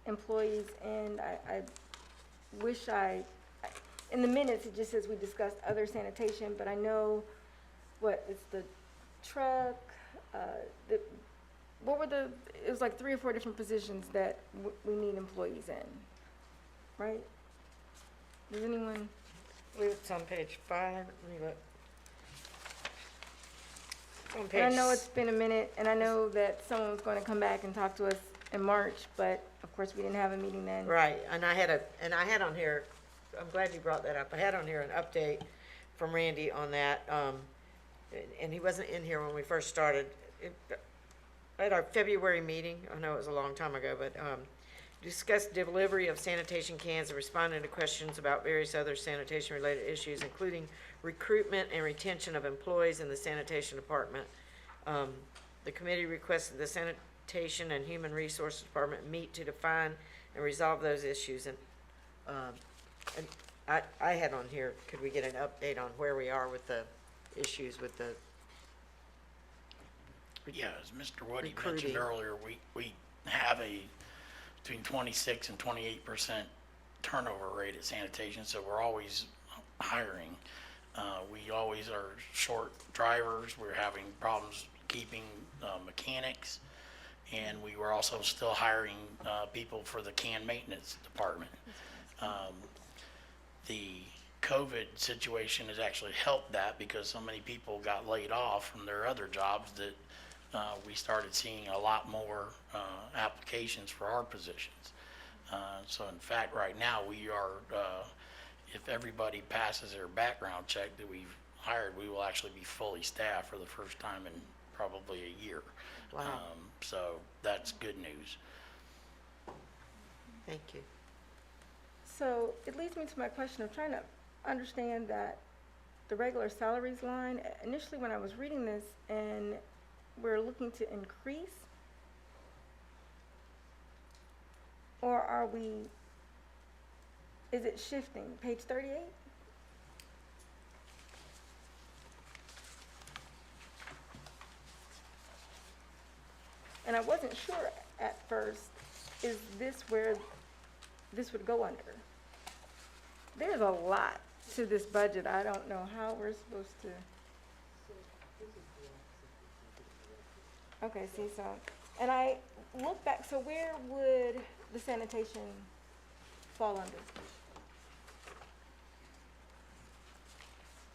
S4: employees, and I wish in the minutes, it just says we discussed other sanitation, but I know, it's the truck, it was like 3 or 4 different positions that we need employees in, right? Does anyone?
S1: It's on page 5, let me look. It's on
S4: And
S1: page
S4: I know it's been a minute, and I know that someone was going to come back and talk to us in March, but of course, we didn't have a meeting then.
S1: Right, and I had on here, I'm glad you brought that up, I had on here an update from Randy on that, and he wasn't in here when we first started. At our February meeting, I know it was a long time ago, but, discussed delivery of sanitation cans and responding to questions about various other sanitation-related issues, including recruitment and retention of employees in the sanitation department. The committee requested the Sanitation and Human Resources Department meet to define and resolve those issues. And I had on here, could we get an update on where we are with the issues with the
S16: Yeah, as Mr. Woody
S1: recruiting?
S16: mentioned earlier, we have between 26 and 28% turnover rate at sanitation, so we're always hiring. We always are short drivers, we're having problems keeping mechanics, and we were also still hiring people for the can maintenance department. The COVID situation has actually helped that because so many people got laid off from their other jobs that we started seeing a lot more applications for our positions. So in fact, right now we are, if everybody passes their background check that we've hired, we will actually be fully staffed for the first time in probably a year.
S1: Wow.
S16: So that's good news.
S1: Thank you.
S4: So it leads me to my question of trying to understand that the regular salaries line, initially when I was reading this and we're looking to increase, or is it shifting? Page 38? And I wasn't sure at first, is this where this would go under? There's a lot to this budget. I don't know how we're supposed to. Okay, see, so, and I look back, so where would the sanitation fall under? At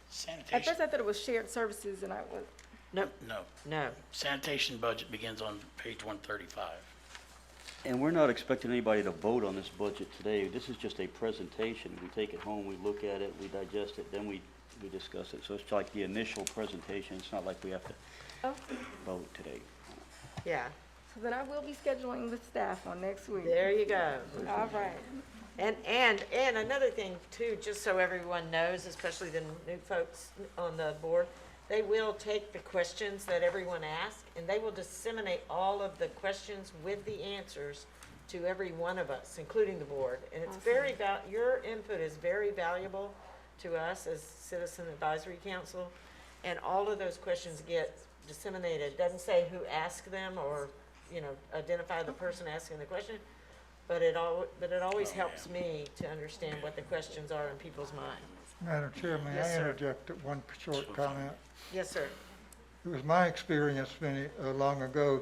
S16: Sanitation,
S4: first I thought it was shared services and I was,
S1: No,
S16: no.
S1: no.
S16: Sanitation budget begins on page 135.
S2: And we're not expecting anybody to vote on this budget today. This is just a presentation. We take it home, we look at it, we digest it, then we discuss it. So it's like the initial presentation. It's not like we have to
S4: oh,
S2: vote today.
S1: Yeah,
S4: so then I will be scheduling with staff on next week.
S1: there you go.
S4: All right.
S1: And another thing too, just so everyone knows, especially the new folks on the board, they will take the questions that everyone asks and they will disseminate all of the questions with the answers to every one of us, including the board. And it's very your input is very valuable to us as Citizen Advisory Council. And all of those questions get disseminated. Doesn't say who asked them or, identify the person asking the question. But it always helps me to understand what the questions are in people's minds.
S3: Madam Chair, may
S1: Yes,
S3: I
S1: sir.
S3: interject one short comment?
S1: Yes, sir.
S3: It was my experience long ago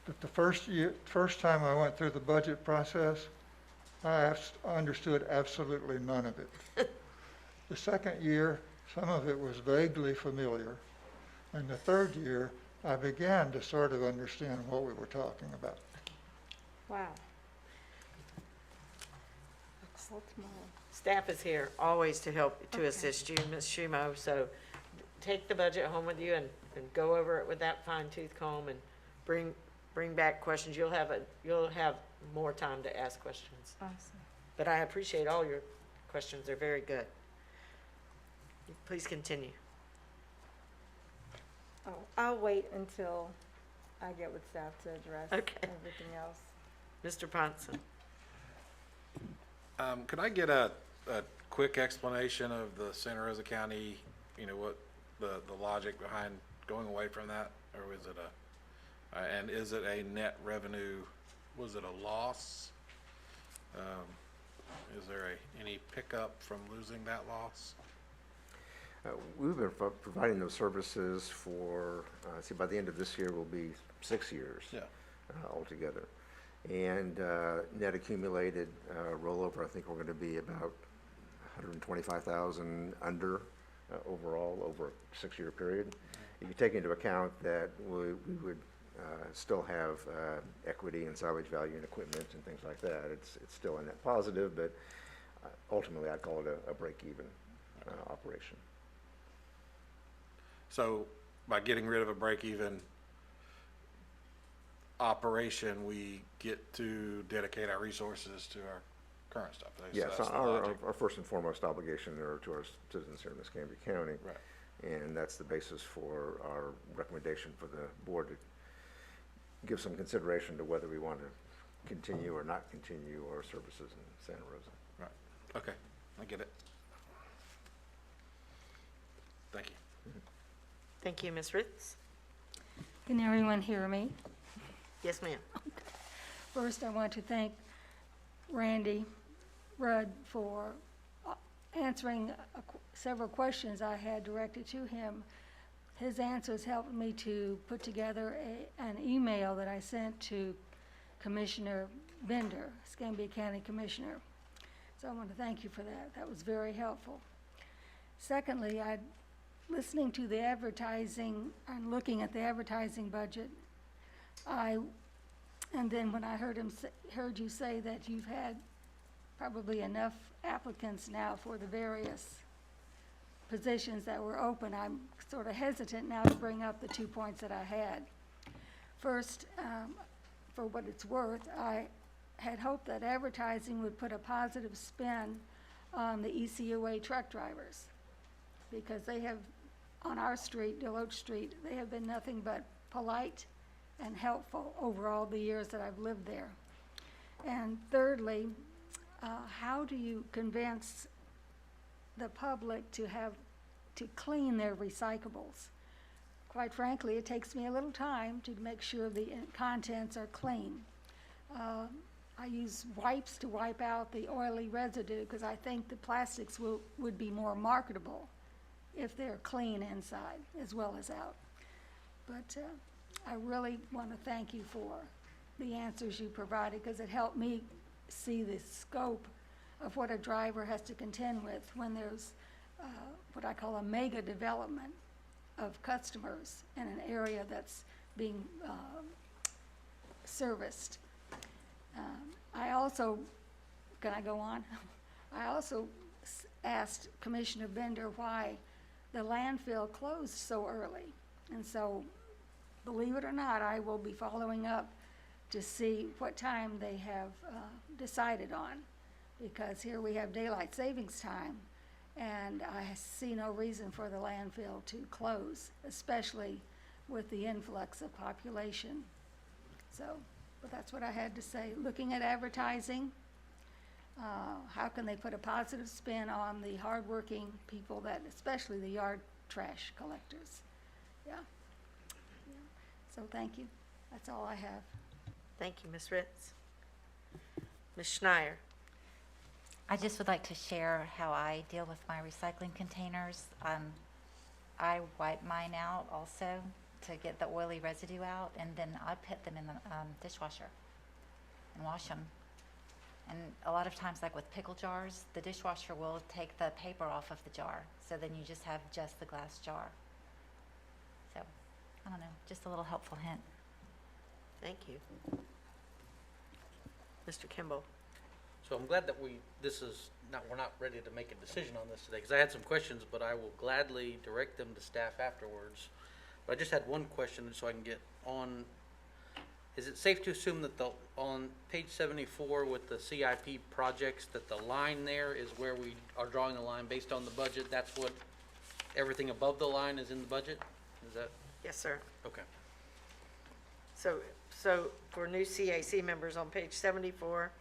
S3: that the first time I went through the budget process, I understood absolutely none of it. The second year, some of it was vaguely familiar. And the third year, I began to sort of understand what we were talking about.
S4: Wow.
S1: Staff is here always to help, to assist you, Ms. Schumo, so take the budget home with you and go over it with that fine tooth comb and bring back questions. You'll have more time to ask questions.
S4: Awesome.
S1: But I appreciate all your questions, they're very good. Please continue.
S4: Oh, I'll wait until I get with staff to address
S1: Okay.
S4: everything else.
S1: Mr. Ponson?
S9: Could I get a quick explanation of the Santa Rosa County, what the logic behind going away from that? Or is it and is it a net revenue, was it a loss? Is there any pickup from losing that loss?
S8: We've been providing those services for, by the end of this year will be 6 years.
S9: Yeah.
S8: Altogether. And net accumulated rollover, I think we're going to be about 125,000 under overall over a 6-year period. If you take into account that we would still have equity and salvage value in equipment and things like that, it's still a net positive, but ultimately I'd call it a break-even operation.
S9: So by getting rid of a break-even operation, we get to dedicate our resources to our current stuff.
S8: Yes,
S9: that's the logic.
S8: our first and foremost obligation are to our citizens here in Escambia County.
S9: Right.
S8: And that's the basis for our recommendation for the board to give some consideration to whether we want to continue or not continue our services in Santa Rosa.
S9: Right. Okay, I get it. Thank you.
S1: Thank you, Ms. Ritz.
S7: Can everyone hear me?
S1: Yes, ma'am.
S7: First, I want to thank Randy Rudd for answering several questions I had directed to him. His answers helped me to put together an email that I sent to Commissioner Bender, Escambia County Commissioner. So I want to thank you for that. That was very helpful. Secondly, listening to the advertising and looking at the advertising budget, and then when I heard you say that you've had probably enough applicants now for the various positions that were open, I'm sort of hesitant now to bring up the 2 points that I had. First, for what it's worth, I had hoped that advertising would put a positive spin on the ECUA truck drivers, because they have, on our street, Deloach Street, they have been nothing but polite and helpful over all the years that I've lived there. And thirdly, how do you convince the public to clean their recyclables? Quite frankly, it takes me a little time to make sure the contents are clean. I use wipes to wipe out the oily residue because I think the plastics would be more marketable if they're clean inside as well as out. But I really want to thank you for the answers you provided, because it helped me see the scope of what a driver has to contend with when there's what I call a mega development of customers in an area that's being serviced. I also, can I go on? I also asked Commissioner Bender why the landfill closed so early. And so, believe it or not, I will be following up to see what time they have decided on, because here we have daylight savings time, and I see no reason for the landfill to close, especially with the influx of population. So, but that's what I had to say. Looking at advertising, how can they put a positive spin on the hardworking people that, especially the yard trash collectors? Yeah. So thank you. That's all I have.
S1: Thank you, Ms. Ritz. Ms. Schneier?
S12: I just would like to share how I deal with my recycling containers. I wipe mine out also to get the oily residue out, and then I put them in the dishwasher and wash them. And a lot of times, like with pickle jars, the dishwasher will take the paper off of the jar, so then you just have just the glass jar. So, I don't know, just a little helpful hint.
S1: Thank you. Mr. Kimball?
S6: So I'm glad that we're not ready to make a decision on this today, because I had some questions, but I will gladly direct them to staff afterwards. But I just had one question so I can get on. Is it safe to assume that on page 74 with the CIP projects, that the line there is where we are drawing the line based on the budget? That's what, everything above the line is in the budget? Is that?
S1: Yes, sir.
S6: Okay.
S1: So for new CAC members, on page 74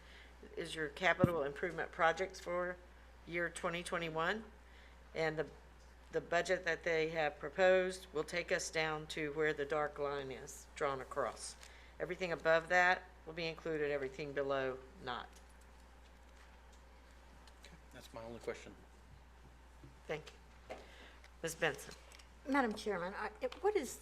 S1: is your capital improvement projects for year 2021. And the budget that they have proposed will take us down to where the dark line is drawn across. Everything above that will be included, everything below not.
S6: That's my only question.
S1: Thank you. Ms. Benson?
S5: Madam Chairman, what is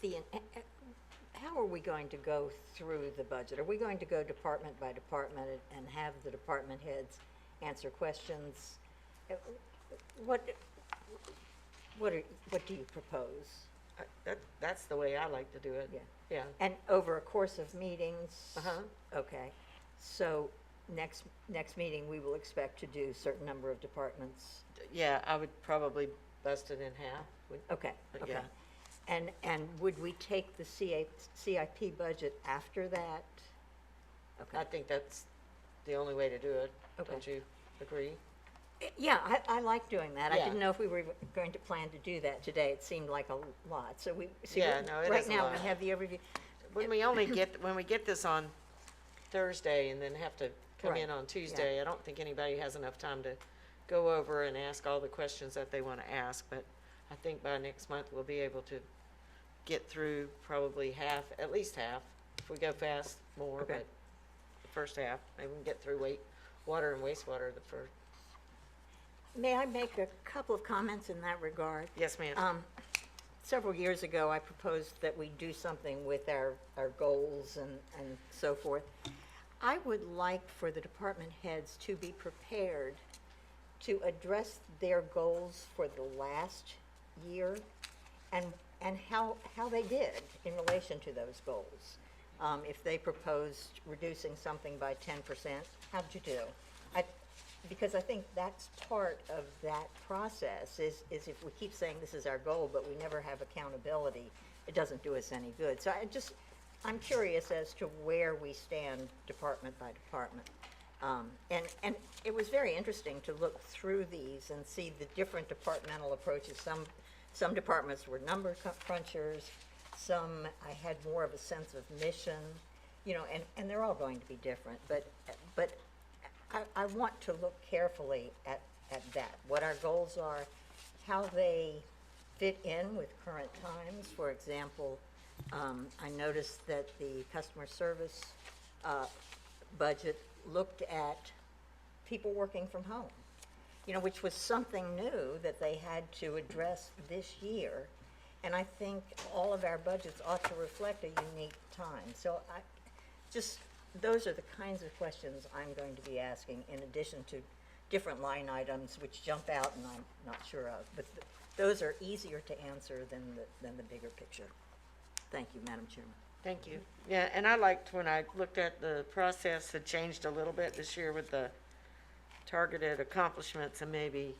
S5: how are we going to go through the budget? Are we going to go department by department and have the department heads answer questions? What do you propose?
S1: That's the way I like to do it.
S5: Yeah.
S1: Yeah.
S5: And over a course of meetings?
S1: Uh-huh.
S5: Okay. So next meeting, we will expect to do a certain number of departments?
S1: Yeah, I would probably bust it in half.
S5: Okay,
S1: But
S5: okay.
S1: yeah.
S5: And would we take the CIP budget after that? Okay.
S1: I think that's the only way to do it.
S5: Okay.
S1: Don't you agree?
S5: Yeah, I like doing that. I
S1: Yeah.
S5: didn't know if we were going to plan to do that today. It seemed like a lot. So
S1: Yeah, no, it
S5: right
S1: is a
S5: now
S1: lot.
S5: we have the overview.
S1: When we get this on Thursday and then have to come in
S5: Right,
S1: on Tuesday, I don't think anybody has enough time to go over and ask all the questions that they want to ask, but I think by next month we'll be able to get through probably half, at least half. If we go fast, more,
S5: Okay.
S1: but the first half, maybe we can get through water and wastewater the first.
S5: May I make a couple of comments in that regard?
S1: Yes, ma'am.
S5: Several years ago, I proposed that we do something with our goals and so forth. I would like for the department heads to be prepared to address their goals for the last year and how they did in relation to those goals. If they proposed reducing something by 10%, how'd you do? Because I think that's part of that process is if we keep saying this is our goal, but we never have accountability, it doesn't do us any good. So I'm curious as to where we stand department by department. And it was very interesting to look through these and see the different departmental approaches. Some departments were number crunchers, some I had more of a sense of mission, and they're all going to be different. But I want to look carefully at that, what our goals are, how they fit in with current times. For example, I noticed that the customer service budget looked at people working from home, which was something new that they had to address this year. And I think all of our budgets ought to reflect a unique time. So those are the kinds of questions I'm going to be asking, in addition to different line items which jump out and I'm not sure of. But those are easier to answer than the bigger picture. Thank you, Madam Chairman.
S1: Thank you. Yeah, and I liked when I looked at the process, it changed a little bit this year with the targeted accomplishments and maybe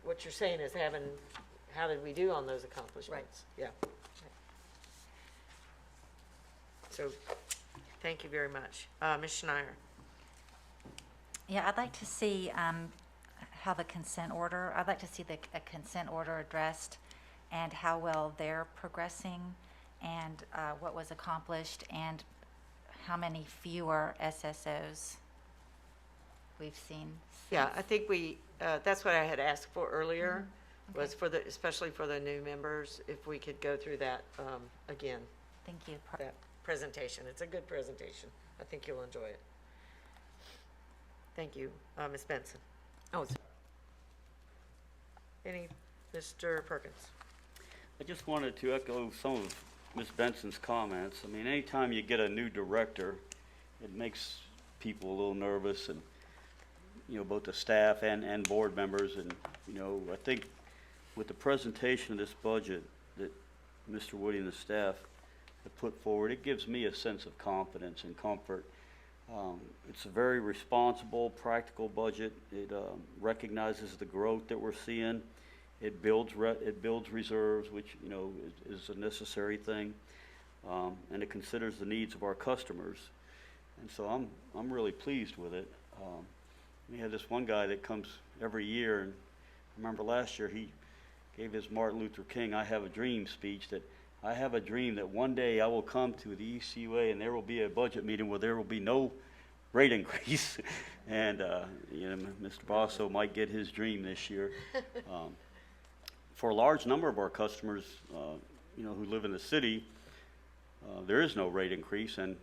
S1: what you're saying is how did we do on those accomplishments? Yeah. So, thank you very much. Ms. Schneier?
S12: Yeah, I'd like to see how the consent order, I'd like to see a consent order addressed and how well they're progressing and what was accomplished and how many fewer SSOs we've seen.
S1: Yeah, I think that's what I had asked for earlier, was especially for the new members, if we could go through that again.
S12: Thank you.
S1: That presentation. It's a good presentation. I think you'll enjoy it. Thank you. Ms. Benson? Mr. Perkins?
S2: I just wanted to echo some of Ms. Benson's comments. I mean, anytime you get a new director, it makes people a little nervous, and both the staff and board members. And I think with the presentation of this budget that Mr. Woody and the staff have put forward, it gives me a sense of confidence and comfort. It's a very responsible, practical budget. It recognizes the growth that we're seeing. It builds reserves, which is a necessary thing, and it considers the needs of our customers. And so I'm really pleased with it. We had this one guy that comes every year, and I remember last year he gave his Martin Luther King "I Have a Dream" speech, that I have a dream that one day I will come to the ECUA and there will be a budget meeting where there will be no rate increase. And, Mr. Basso might get his dream this year. For a large number of our customers, who live in the city, there is no rate increase. And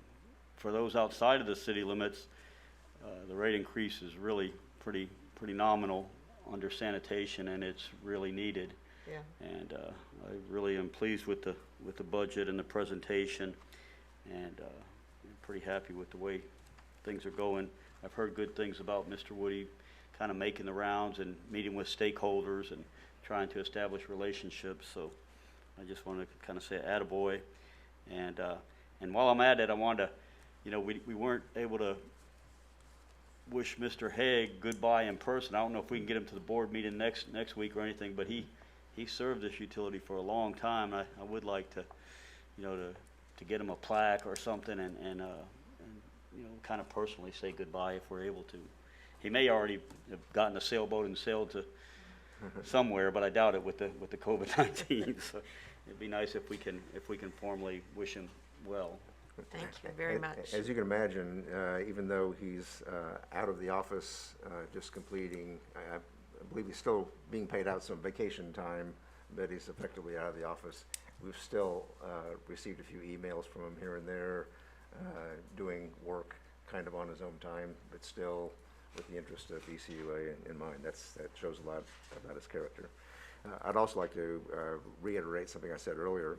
S2: for those outside of the city limits, the rate increase is really pretty nominal under sanitation, and it's really needed.
S1: Yeah.
S2: And I really am pleased with the budget and the presentation, and I'm pretty happy with the way things are going. I've heard good things about Mr. Woody kind of making the rounds and meeting with stakeholders and trying to establish relationships. So I just want to kind of say attaboy. And while I'm at it, I wanted to, we weren't able to wish Mr. Haig goodbye in person. I don't know if we can get him to the board meeting next week or anything, but he served this utility for a long time. I would like to, to get him a plaque or something and kind of personally say goodbye if we're able to. He may already have gotten a sailboat and sailed to somewhere, but I doubt it with the COVID-19. So it'd be nice if we can formally wish him well.
S1: Thank you very much.
S8: As you can imagine, even though he's out of the office, just completing, I believe he's still being paid out some vacation time, but he's effectively out of the office. We've still received a few emails from him here and there, doing work kind of on his own time, but still with the interest of ECUA in mind. That shows a lot about his character. I'd also like to reiterate something I said earlier.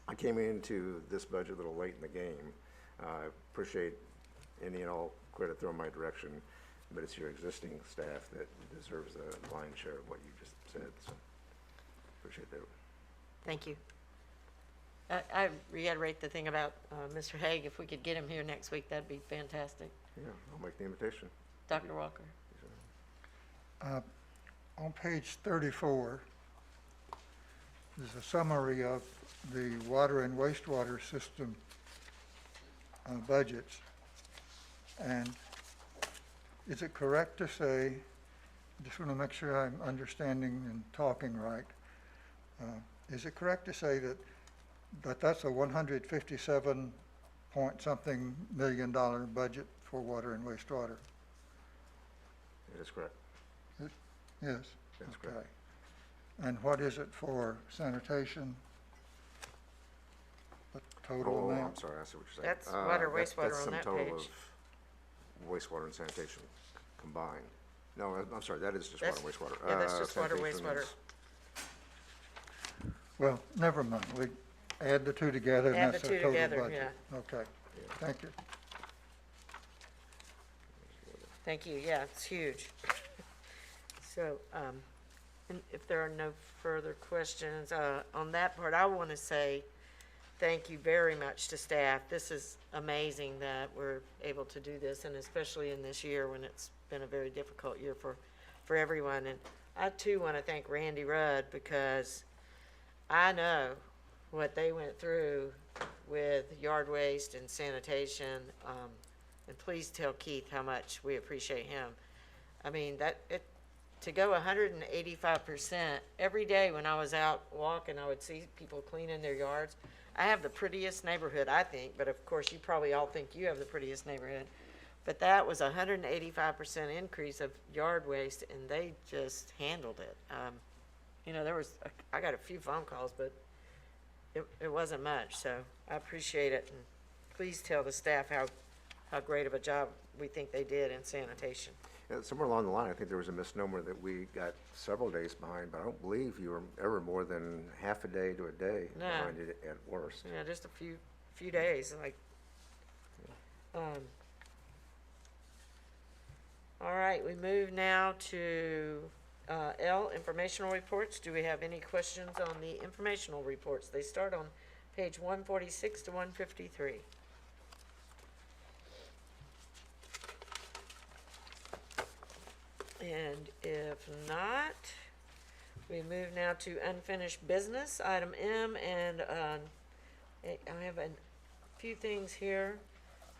S8: I came into this budget a little late in the game. I appreciate any and all credit thrown my direction, but it's your existing staff that deserves the lion's share of what you just said, so appreciate that.
S1: Thank you. I reiterate the thing about Mr. Haig. If we could get him here next week, that'd be fantastic.
S8: Yeah, I'll make the invitation.
S1: Dr. Walker.
S3: On page 34, there's a summary of the water and wastewater system budgets. And is it correct to say, I just want to make sure I'm understanding and talking right, is it correct to say that that's a 157 point something million dollar budget for water and wastewater?
S8: It is correct.
S3: Yes.
S8: That's
S3: okay.
S8: correct.
S3: And what is it for sanitation? The total
S8: Oh,
S3: amount?
S8: I'm sorry, I see what you're saying.
S1: That's water, wastewater
S8: that's
S1: on that
S8: some total
S1: page.
S8: of wastewater and sanitation combined. No, I'm sorry, that is just water and wastewater.
S1: Yeah, that's just water,
S8: Sanitation
S1: wastewater.
S8: is-
S3: Well, never mind. We add the two together and
S1: Add
S3: that's
S1: the
S3: our
S1: two
S3: total
S1: together,
S3: budget. Okay. Thank you.
S1: Thank you. Yeah, it's huge. So, and if there are no further questions, on that part, I want to say thank you very much to staff. This is amazing that we're able to do this, and especially in this year when it's been a very difficult year for everyone. And I too want to thank Randy Rudd, because I know what they went through with yard waste and sanitation. And please tell Keith how much we appreciate him. I mean, to go 185%, every day when I was out walking, I would see people cleaning their yards. I have the prettiest neighborhood, I think, but of course you probably all think you have the prettiest neighborhood. But that was 185% increase of yard waste, and they just handled it. I got a few phone calls, but it wasn't much, so I appreciate it. And please tell the staff how great of a job we think they did in sanitation.
S8: Yeah, somewhere along the line, I think there was a misnomer that we got several days behind, but I don't believe you were ever more than half a day to a day
S1: No.
S8: behind it at worst.
S1: Yeah, just a few days, like. All right, we move now to L, informational reports. Do we have any questions on the informational reports? They start on page 146 to 153. And if not, we move now to unfinished business, item M, and I have a few things here.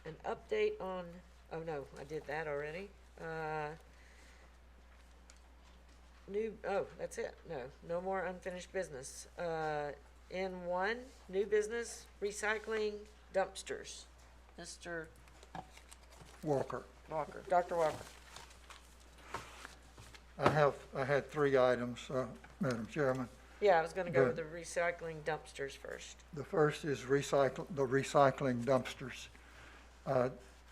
S1: An update on, oh no, I did that already. that's it. No more unfinished business. N1, new business, recycling dumpsters. Mr.
S3: Walker.
S1: Walker, Dr. Walker.
S3: I had 3 items, Madam Chairman.
S1: Yeah, I was gonna go with
S3: Good.
S1: the recycling dumpsters first.
S3: The first is the recycling dumpsters.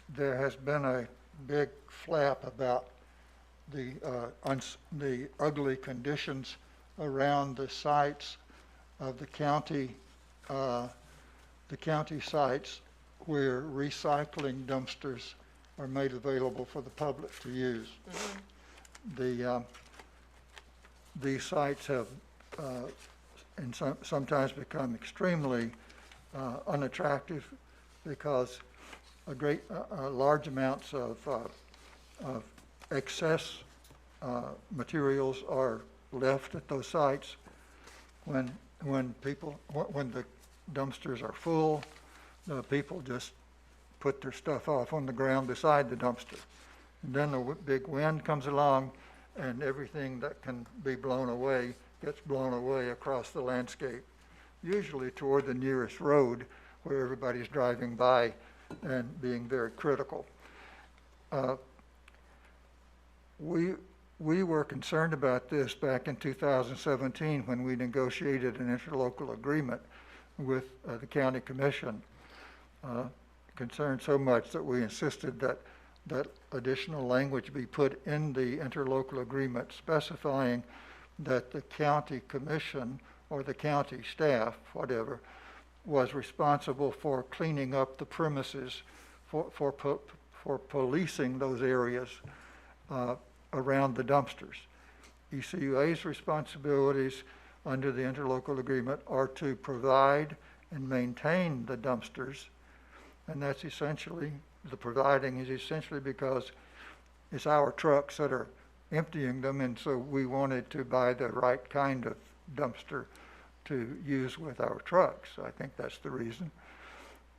S3: There has been a big flap about the ugly conditions around the sites of the county sites where recycling dumpsters are made available for the public to use. These sites have and sometimes become extremely unattractive because large amounts of excess materials are left at those sites. When the dumpsters are full, the people just put their stuff off on the ground beside the dumpster. And then a big wind comes along and everything that can be blown away gets blown away across the landscape, usually toward the nearest road where everybody's driving by and being very critical. We were concerned about this back in 2017 when we negotiated an interlocal agreement with the county commission. Concerned so much that we insisted that additional language be put in the interlocal agreement specifying that the county commission or the county staff, whatever, was responsible for cleaning up the premises, for policing those areas around the dumpsters. ECUA's responsibilities under the interlocal agreement are to provide and maintain the dumpsters, and that's essentially, the providing is essentially because it's our trucks that are emptying them, and so we wanted to buy the right kind of dumpster to use with our trucks. I think that's the reason.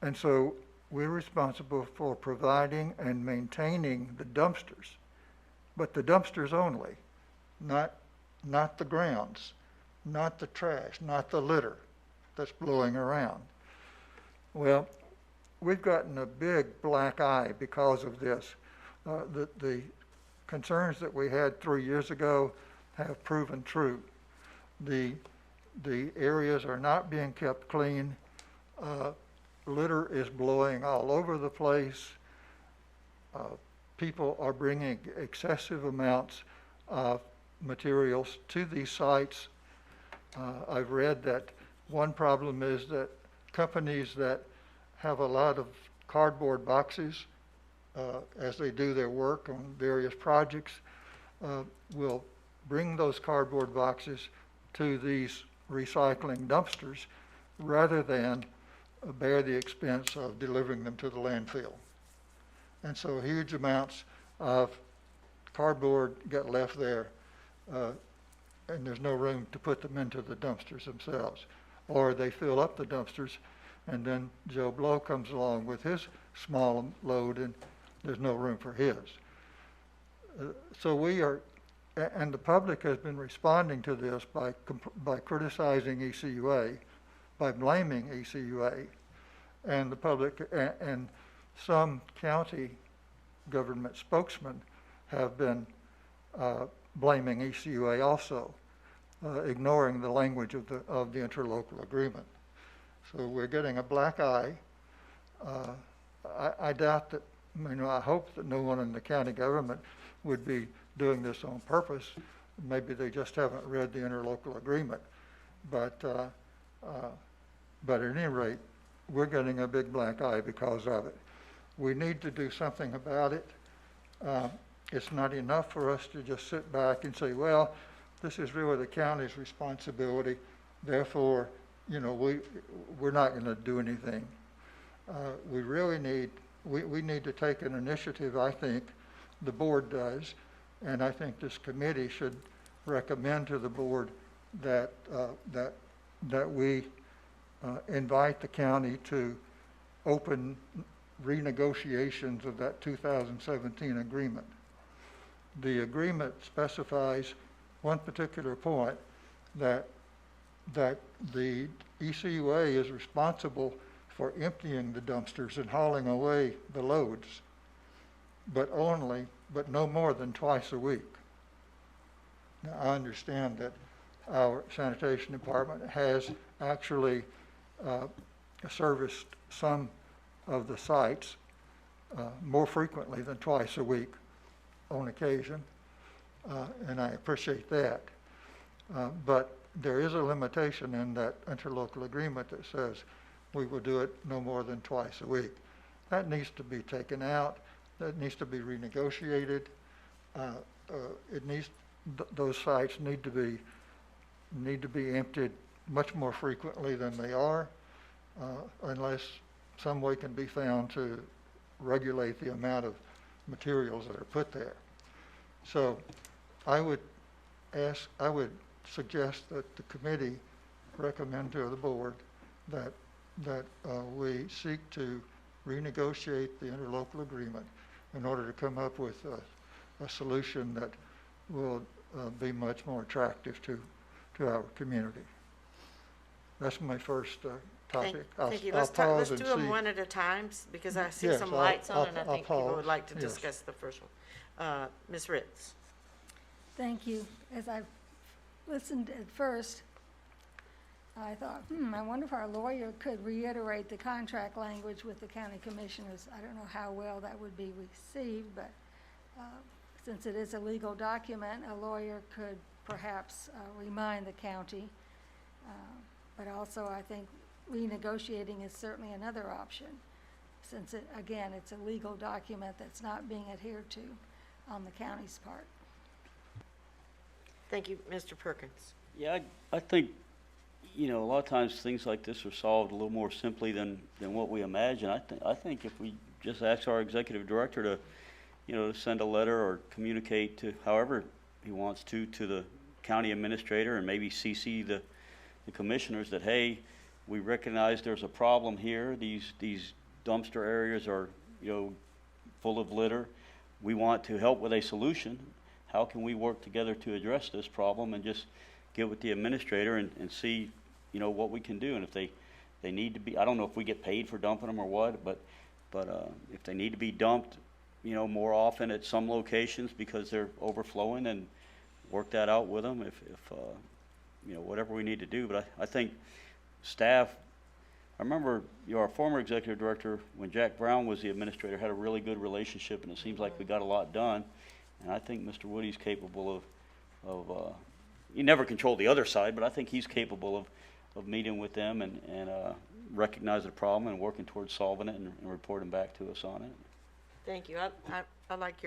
S3: And so we're responsible for providing and maintaining the dumpsters, but the dumpsters only, not the grounds, not the trash, not the litter that's blowing around. Well, we've gotten a big black eye because of this. The concerns that we had 3 years ago have proven true. The areas are not being kept clean. Litter is blowing all over the place. People are bringing excessive amounts of materials to these sites. I've read that one problem is that companies that have a lot of cardboard boxes as they do their work on various projects will bring those cardboard boxes to these recycling dumpsters rather than bear the expense of delivering them to the landfill. And so huge amounts of cardboard get left there and there's no room to put them into the dumpsters themselves. Or they fill up the dumpsters and then Joe Blow comes along with his small load and there's no room for his. So we are, and the public has been responding to this by criticizing ECUA, by blaming ECUA, and the public and some county government spokesmen have been blaming ECUA also, ignoring the language of the interlocal agreement. So we're getting a black eye. I doubt that, I hope that no one in the county government would be doing this on purpose. Maybe they just haven't read the interlocal agreement. But at any rate, we're getting a big black eye because of it. We need to do something about it. It's not enough for us to just sit back and say, well, this is really the county's responsibility, therefore, we're not going to do anything. We really need, we need to take an initiative, I think, the board does, and I think this committee should recommend to the board that we invite the county to open renegotiations of that 2017 agreement. The agreement specifies one particular point that the ECUA is responsible for emptying the dumpsters and hauling away the loads, but no more than twice a week. Now, I understand that our sanitation department has actually serviced some of the sites more frequently than twice a week on occasion, and I appreciate that. But there is a limitation in that interlocal agreement that says we will do it no more than twice a week. That needs to be taken out. That needs to be renegotiated. Those sites need to be emptied much more frequently than they are, unless some way can be found to regulate the amount of materials that are put there. So I would suggest that the committee recommend to the board that we seek to renegotiate the interlocal agreement in order to come up with a solution that will be much more attractive to our community. That's my first topic.
S1: Thank you.
S3: I'll
S1: Let's
S3: pause and
S1: do them
S3: see.
S1: one at a time because I see
S3: Yes,
S1: some lights on and I
S3: I'll
S1: think people would
S3: pause,
S1: like to
S3: yes.
S1: discuss the first one. Ms. Ritz.
S7: Thank you. As I listened at first, I thought, I wonder if our lawyer could reiterate the contract language with the county commissioners. I don't know how well that would be received, but since it is a legal document, a lawyer could perhaps remind the county. But also, I think renegotiating is certainly another option, since again, it's a legal document that's not being adhered to on the county's part.
S1: Thank you, Mr. Perkins.
S2: Yeah, I think, a lot of times things like this are solved a little more simply than what we imagine. I think if we just ask our executive director to, to send a letter or communicate to however he wants to the county administrator and maybe CC the commissioners that, hey, we recognize there's a problem here. These dumpster areas are, full of litter. We want to help with a solution. How can we work together to address this problem, and just get with the administrator and see, what we can do. And if they need to be, I don't know if we get paid for dumping them or what, but if they need to be dumped, more often at some locations because they're overflowing, and work that out with them if whatever we need to do. But I think staff, I remember, our former executive director, when Jack Brown was the administrator, had a really good relationship, and it seems like we got a lot done. And I think Mr. Woody's capable of he never controlled the other side, but I think he's capable of meeting with them and recognizing the problem and working towards solving it and reporting back to us on it.
S1: Thank you. I like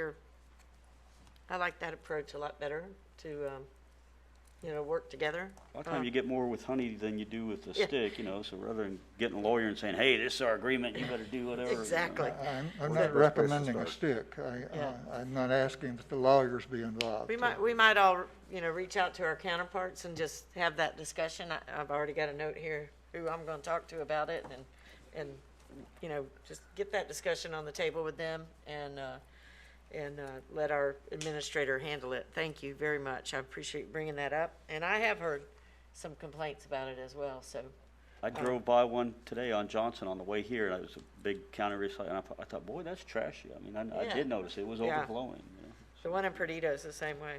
S1: that approach a lot better to, work together.
S2: A lot of times you get more with honey than you do with a stick, so rather than getting a lawyer and saying, hey, this is our agreement, you better do whatever.
S1: Exactly.
S3: I'm not recommending a stick. I'm not asking that the lawyers be involved.
S1: We might all, reach out to our counterparts and just have that discussion. I've already got a note here who I'm going to talk to about it, and just get that discussion on the table with them and let our administrator handle it. Thank you very much. I appreciate bringing that up. And I have heard some complaints about it as well, so.
S2: I drove by one today on Johnson on the way here, and it was a big county recycling, and I thought, boy, that's trashy. I mean, I did notice it was overflowing.
S1: The one in Perdido is the same way.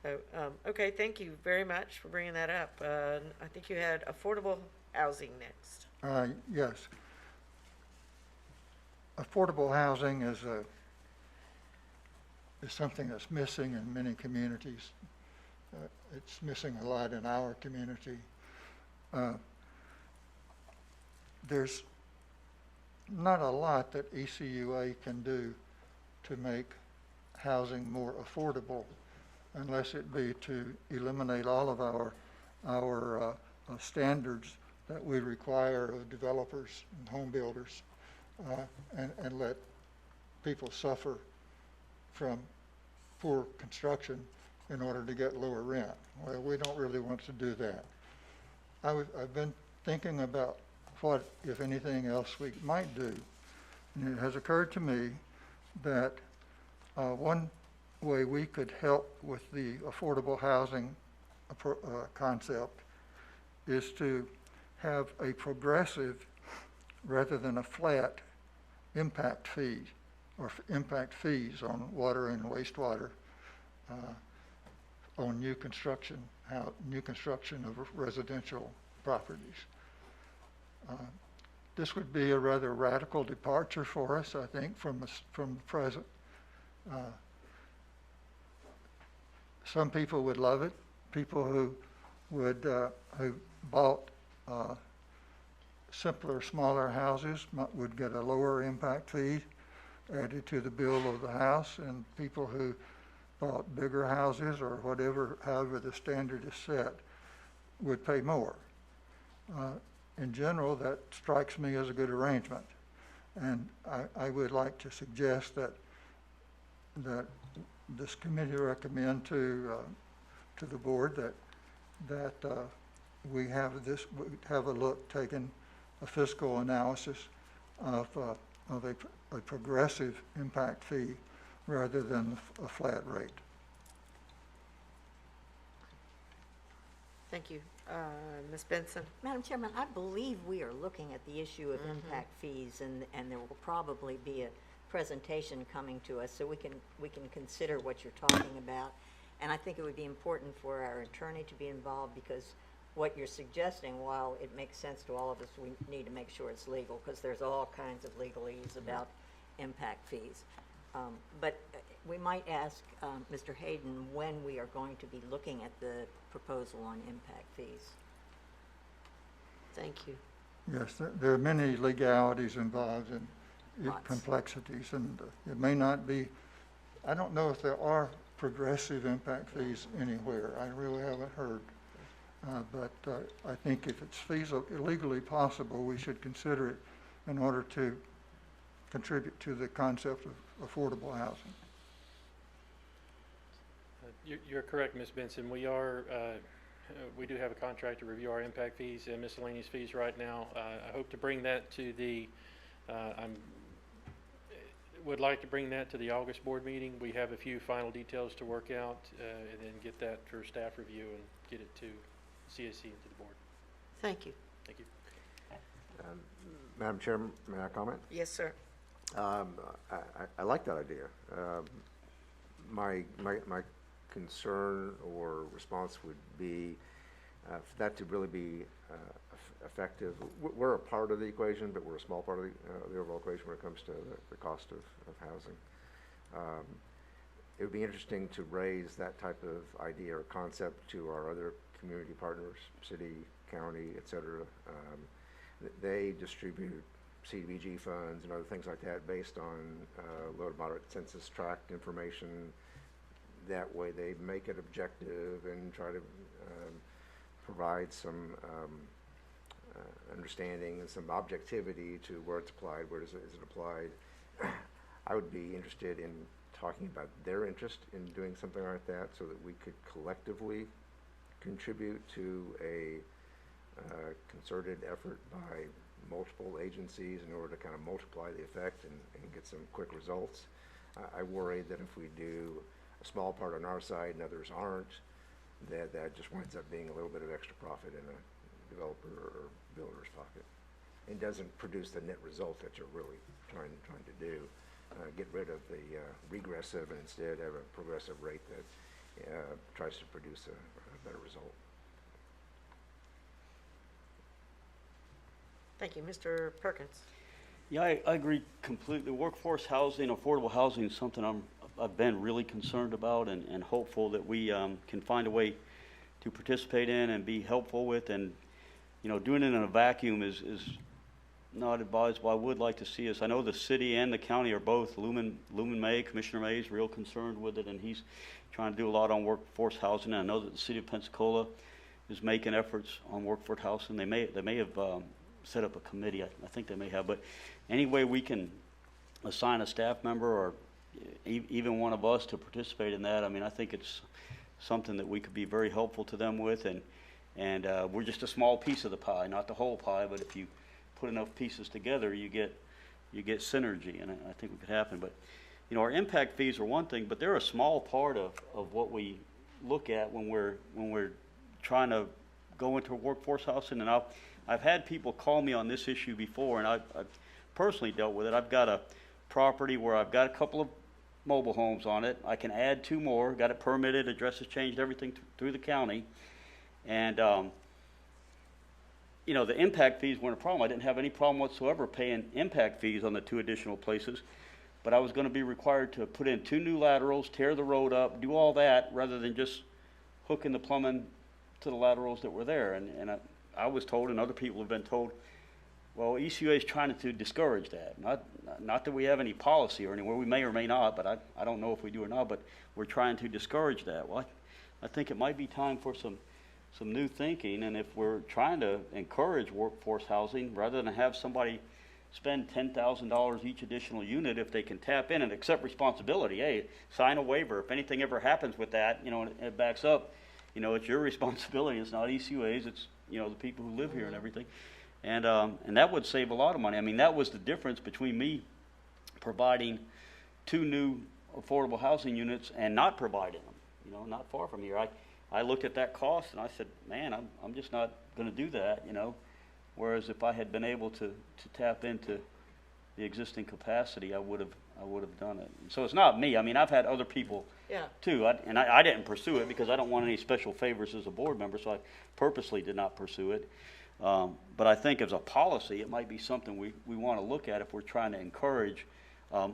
S1: So, okay, thank you very much for bringing that up. I think you had affordable housing next.
S3: Yes. Affordable housing is something that's missing in many communities. It's missing a lot in our community. There's not a lot that ECUA can do to make housing more affordable, unless it be to eliminate all of our standards that we require of developers and home builders, and let people suffer from poor construction in order to get lower rent. Well, we don't really want to do that. I've been thinking about what, if anything else, we might do. And it has occurred to me that one way we could help with the affordable housing concept is to have a progressive rather than a flat impact fee or impact fees on water and wastewater on new construction of residential properties. This would be a rather radical departure for us, I think, from the present. Some people would love it. People who bought simpler, smaller houses would get a lower impact fee added to the bill of the house, and people who bought bigger houses or whatever, however the standard is set, would pay more. In general, that strikes me as a good arrangement, and I would like to suggest that this committee recommend to the board that we have a look taken, a fiscal analysis of a progressive impact fee rather than a flat rate.
S1: Thank you. Ms. Benson?
S5: Madam Chairman, I believe we are looking at the issue of impact fees, and there will probably be a presentation coming to us, so we can consider what you're talking about. And I think it would be important for our attorney to be involved, because what you're suggesting, while it makes sense to all of us, we need to make sure it's legal, because there's all kinds of legalese about impact fees. But we might ask Mr. Hayden when we are going to be looking at the proposal on impact fees.
S1: Thank you.
S3: Yes, there are many legalities involved and
S5: Lots.
S3: complexities, and it may not be, I don't know if there are progressive impact fees anywhere. I really haven't heard. But I think if it's legally possible, we should consider it in order to contribute to the concept of affordable housing.
S14: You're correct, Ms. Benson. We do have a contract to review our impact fees and miscellaneous fees right now. I hope to bring that to would like to bring that to the August board meeting. We have a few final details to work out, and then get that for staff review and get it to CSC and to the board.
S1: Thank you.
S14: Thank you.
S8: Madam Chairman, may I comment?
S1: Yes, sir.
S8: I like that idea. My concern or response would be for that to really be effective. We're a part of the equation, but we're a small part of the overall equation when it comes to the cost of housing. It would be interesting to raise that type of idea or concept to our other community partners, city, county, et cetera. They distribute CDBG funds and other things like that based on low to moderate census tract information. That way they make it objective and try to provide some understanding and some objectivity to where it's applied, where is it applied. I would be interested in talking about their interest in doing something like that so that we could collectively contribute to a concerted effort by multiple agencies in order to kind of multiply the effect and get some quick results. I worry that if we do a small part on our side and others aren't, that just winds up being a little bit of extra profit in a developer or builder's pocket. It doesn't produce the net result that you're really trying to do. Get rid of the regressive and instead have a progressive rate that tries to produce a better result.
S1: Thank you. Mr. Perkins?
S2: Yeah, I agree completely. Workforce housing, affordable housing is something I've been really concerned about and hopeful that we can find a way to participate in and be helpful with. And, you know, doing it in a vacuum is not advisable. I would like to see us. I know the city and the county are both. Lumen May, Commissioner May is real concerned with it, and he's trying to do a lot on workforce housing. And I know that the city of Pensacola is making efforts on workforce housing. They may have set up a committee. I think they may have. But any way we can assign a staff member or even one of us to participate in that, I mean, I think it's something that we could be very helpful to them with. And we're just a small piece of the pie, not the whole pie, but if you put enough pieces together, you get synergy, and I think it could happen. But you know, our impact fees are one thing, but they're a small part of what we look at when we're trying to go into workforce housing. And I've had people call me on this issue before, and I've personally dealt with it. I've got a property where I've got a couple of mobile homes on it. I can add 2 more, got it permitted, addresses changed, everything through the county. And, you know, the impact fees weren't a problem. I didn't have any problem whatsoever paying impact fees on the 2 additional places. But I was going to be required to put in 2 new laterals, tear the road up, do all that, rather than just hooking the plumbing to the laterals that were there. And I was told, and other people have been told, well, ECUA is trying to discourage that. Not that we have any policy or anywhere. We may or may not, but I don't know if we do or not, but we're trying to discourage that. Well, I think it might be time for some new thinking, and if we're trying to encourage workforce housing, rather than have somebody spend $10,000 each additional unit, if they can tap in and accept responsibility, hey, sign a waiver. If anything ever happens with that, you know, and it backs up, you know, it's your responsibility. It's not ECUA's. It's, you know, the people who live here and everything. And that would save a lot of money. I mean, that was the difference between me providing 2 new affordable housing units and not providing them, you know, not far from here. I looked at that cost and I said, man, I'm just not going to do that, you know. Whereas if I had been able to tap into the existing capacity, I would have done it. So it's not me. I mean, I've had other people too, and I didn't pursue it because I don't want any special favors as a board member, so I purposely did not pursue it. But I think as a policy, it might be something we want to look at if we're trying to encourage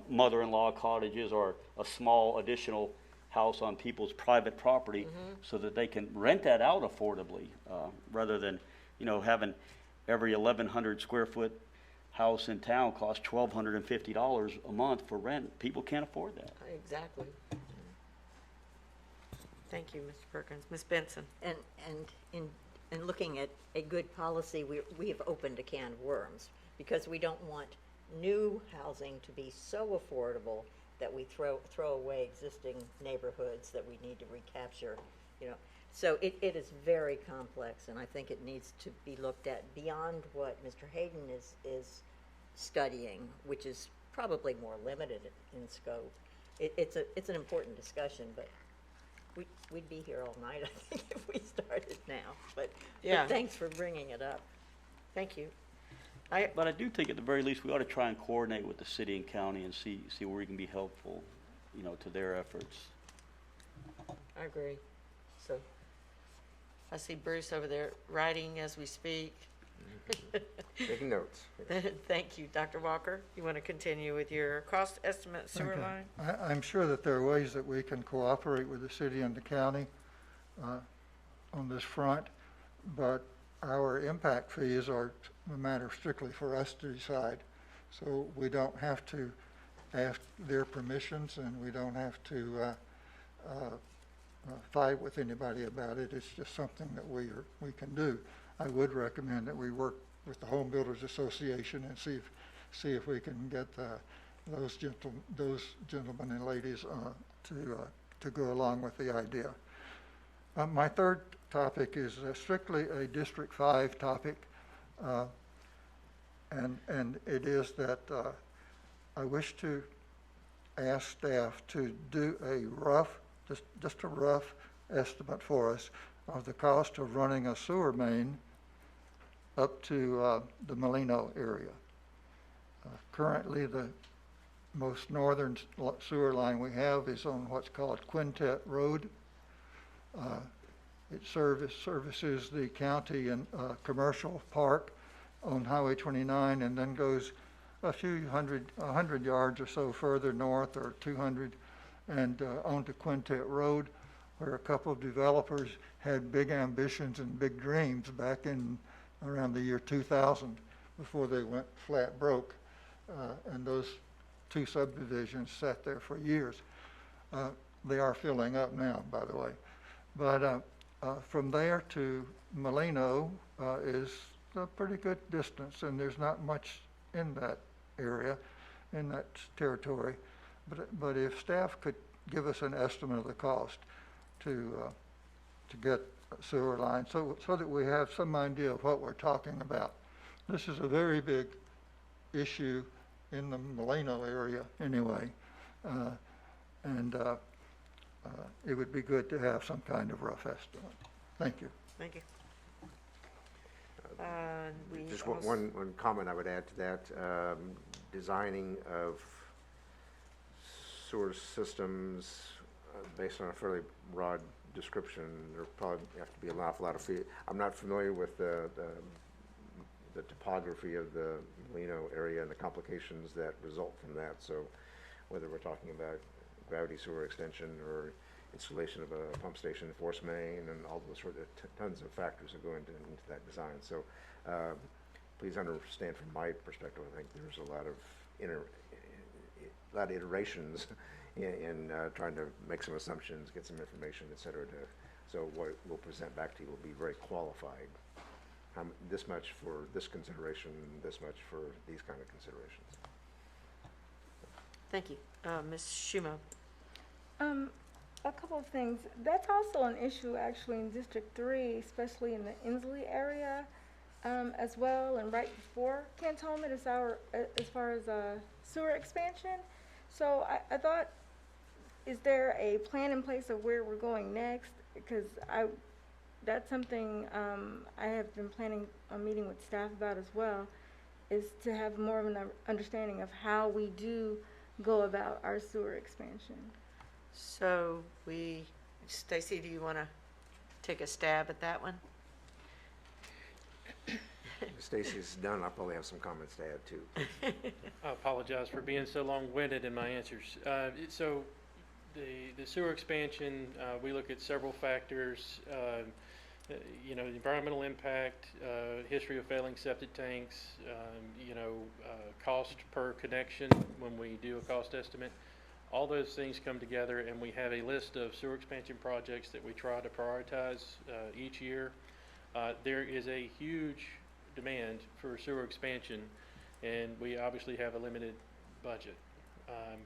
S2: mother-in-law cottages or a small additional house on people's private property so that they can rent that out affordably rather than, you know, having every 1,100 square foot house in town cost $1,250 a month for rent. People can't afford that.
S1: Exactly. Thank you, Mr. Perkins. Ms. Benson?
S5: And in looking at a good policy, we have opened a can of worms because we don't want new housing to be so affordable that we throw away existing neighborhoods that we need to recapture, you know. So it is very complex, and I think it needs to be looked at beyond what Mr. Hayden is studying, which is probably more limited in scope. It's an important discussion, but we'd be here all night, I think, if we started now. But thanks for bringing it up.
S1: Thank you.
S2: But I do think at the very least we ought to try and coordinate with the city and county and see where we can be helpful, you know, to their efforts.
S1: I agree. So I see Bruce over there writing as we speak.
S17: Taking notes.
S1: Thank you. Dr. Walker, you want to continue with your cost estimate sewer line?
S3: I'm sure that there are ways that we can cooperate with the city and the county on this front, but our impact fees are a matter strictly for us to decide. So we don't have to ask their permissions, and we don't have to fight with anybody about it. It's just something that we can do. I would recommend that we work with the Home Builders Association and see if we can get those gentlemen and ladies to go along with the idea. My third topic is strictly a District 5 topic, and it is that I wish to ask staff to do a rough, just a rough estimate for us of the cost of running a sewer main up to the Molino area. Currently, the most northern sewer line we have is on what's called Quintet Road. It services the county and commercial park on Highway 29, and then goes a few 100 yards or so further north, or 200, and onto Quintet Road, where a couple of developers had big ambitions and big dreams back in around the year 2000 before they went flat broke. And those 2 subdivisions sat there for years. They are filling up now, by the way. But from there to Molino is a pretty good distance, and there's not much in that area, in that territory. But if staff could give us an estimate of the cost to get a sewer line, so that we have some idea of what we're talking about. This is a very big issue in the Molino area anyway, And it would be good to have some kind of rough estimate. Thank you.
S1: Thank you. We
S8: Just
S1: almost-
S8: one comment I would add to that. Designing of sewer systems based on a fairly broad description, there probably have to be an awful lot of fee. I'm not familiar with the topography of the Molino area and the complications that result from that. So whether we're talking about gravity sewer extension or installation of a pump station, force main, and all those sort of tons of factors that go into that design. So please understand from my perspective, I think there's a lot of iterations in trying to make some assumptions, get some information, et cetera. So what we'll present back to you will be very qualified. This much for this consideration, this much for these kind of considerations.
S1: Thank you. Ms. Schumo.
S4: A couple of things. That's also an issue actually in District 3, especially in the Inslee area, as well, and right before Cantonment as far as sewer expansion. So I thought, is there a plan in place of where we're going next? Because that's something I have been planning on meeting with staff about as well, is to have more of an understanding of how we do go about our sewer expansion.
S1: So Stacy, do you want to take a stab at that one?
S8: Stacy's done. I'll probably have some comments to add too.
S14: I apologize for being so long-winded in my answers. So the sewer expansion, we look at several factors, you know, environmental impact, history of failing septic tanks, you know, cost per connection when we do a cost estimate. All those things come together, and we have a list of sewer expansion projects that we try to prioritize each year. There is a huge demand for sewer expansion, and we obviously have a limited budget.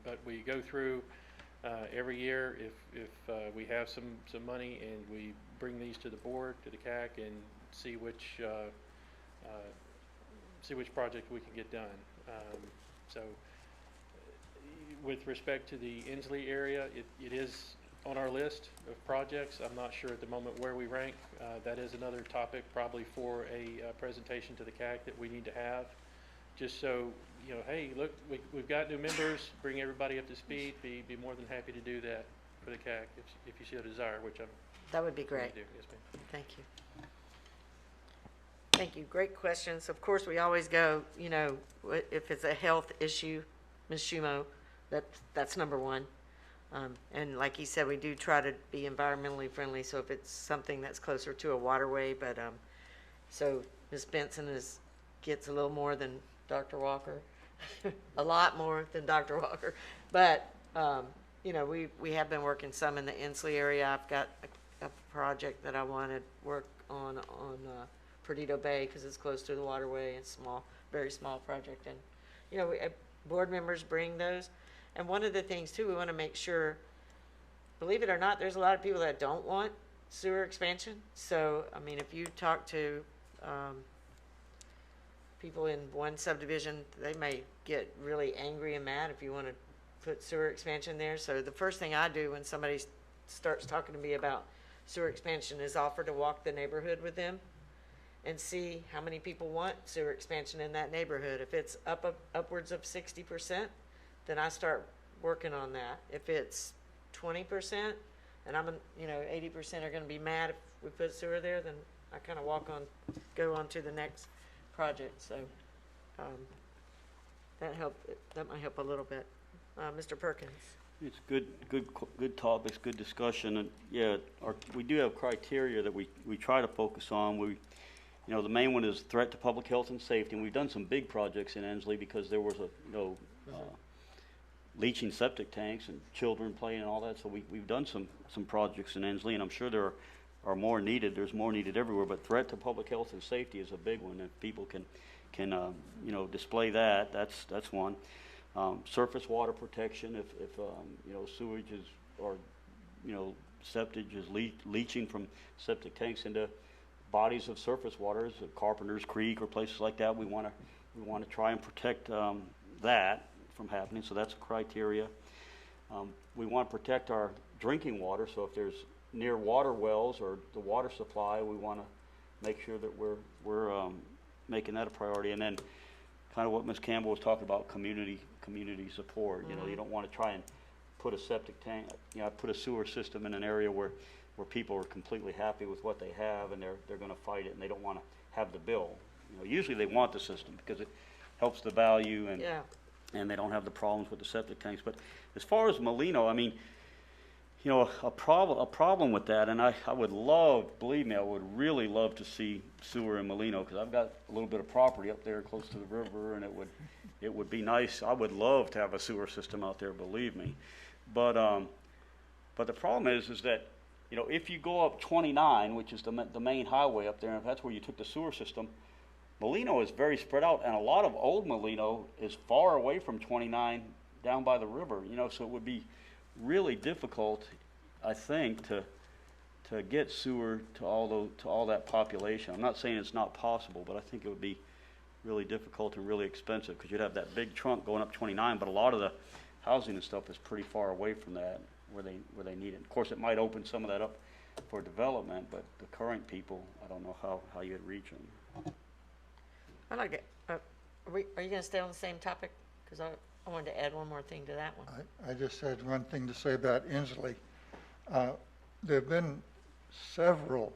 S14: But we go through every year if we have some money, and we bring these to the board, to the CAC, and see which project we can get done. So with respect to the Inslee area, it is on our list of projects. I'm not sure at the moment where we rank. That is another topic probably for a presentation to the CAC that we need to have, just so, you know, hey, look, we've got new members, bring everybody up to speed. Be more than happy to do that for the CAC if you see a desire, which I'm.
S1: That would be great.
S14: Yes, ma'am.
S1: Thank you. Thank you. Great questions. Of course, we always go, you know, if it's a health issue, Ms. Schumo, that's number one. And like you said, we do try to be environmentally friendly. So if it's something that's closer to a waterway, but so Ms. Benson gets a little more than Dr. Walker, a lot more than Dr. Walker. But you know, we have been working some in the Inslee area. I've got a project that I want to work on Perdido Bay because it's close to the waterway. It's small, very small project, and you know, board members bring those. And one of the things too, we want to make sure, believe it or not, there's a lot of people that don't want sewer expansion. So, I mean, if you talk to people in one subdivision, they may get really angry and mad if you want to put sewer expansion there. So the first thing I do when somebody starts talking to me about sewer expansion is offer to walk the neighborhood with them and see how many people want sewer expansion in that neighborhood. If it's upwards of 60%, then I start working on that. If it's 20%, and 80% are going to be mad if we put sewer there, then I kind of go on to the next project. So that might help a little bit. Mr. Perkins.
S2: It's good topics, good discussion, and yeah, we do have criteria that we try to focus on. The main one is threat to public health and safety, and we've done some big projects in Inslee because there was leaching septic tanks and children playing and all that. So we've done some projects in Inslee, and I'm sure there are more needed. There's more needed everywhere, but threat to public health and safety is a big one. If people can display that, that's one. Surface water protection, if sewage is or septic is leaching from septic tanks into bodies of surface waters, Carpenter's Creek or places like that, we want to try and protect that from happening. So that's a criteria. We want to protect our drinking water, so if there's near water wells or the water supply, we want to make sure that we're making that a priority. And then kind of what Ms. Campbell was talking about, community support. You know, you don't want to try and put a septic tank, put a sewer system in an area where people are completely happy with what they have, and they're going to fight it, and they don't want to have the bill. You know, usually they want the system because it helps the value, and they don't have the problems with the septic tanks. But as far as Molino, I mean, you know, a problem with that, and I would love, believe me, I would really love to see sewer in Molino, because I've got a little bit of property up there close to the river, and it would be nice. I would love to have a sewer system out there, believe me. But the problem is that, you know, if you go up 29, which is the main highway up there, and if that's where you took the sewer system, Molino is very spread out, and a lot of old Molino is far away from 29 down by the river, you know, so it would be really difficult, I think, to get sewer to all that population. I'm not saying it's not possible, but I think it would be really difficult and really expensive, because you'd have that big trunk going up 29, but a lot of the housing and stuff is pretty far away from that where they need it. Of course, it might open some of that up for development, but the current people, I don't know how you'd reach them.
S1: I like it. Are you going to stay on the same topic? Because I wanted to add one more thing to that one.
S3: I just had one thing to say about Inslee. There have been several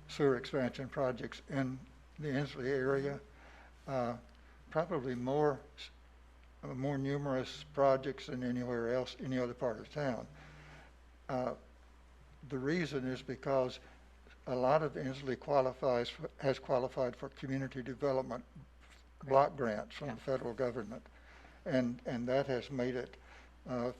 S3: sewer expansion projects in the Inslee area, probably more numerous projects than anywhere else, any other part of town. The reason is because a lot of Inslee has qualified for community development block grants from the federal government. And that has made it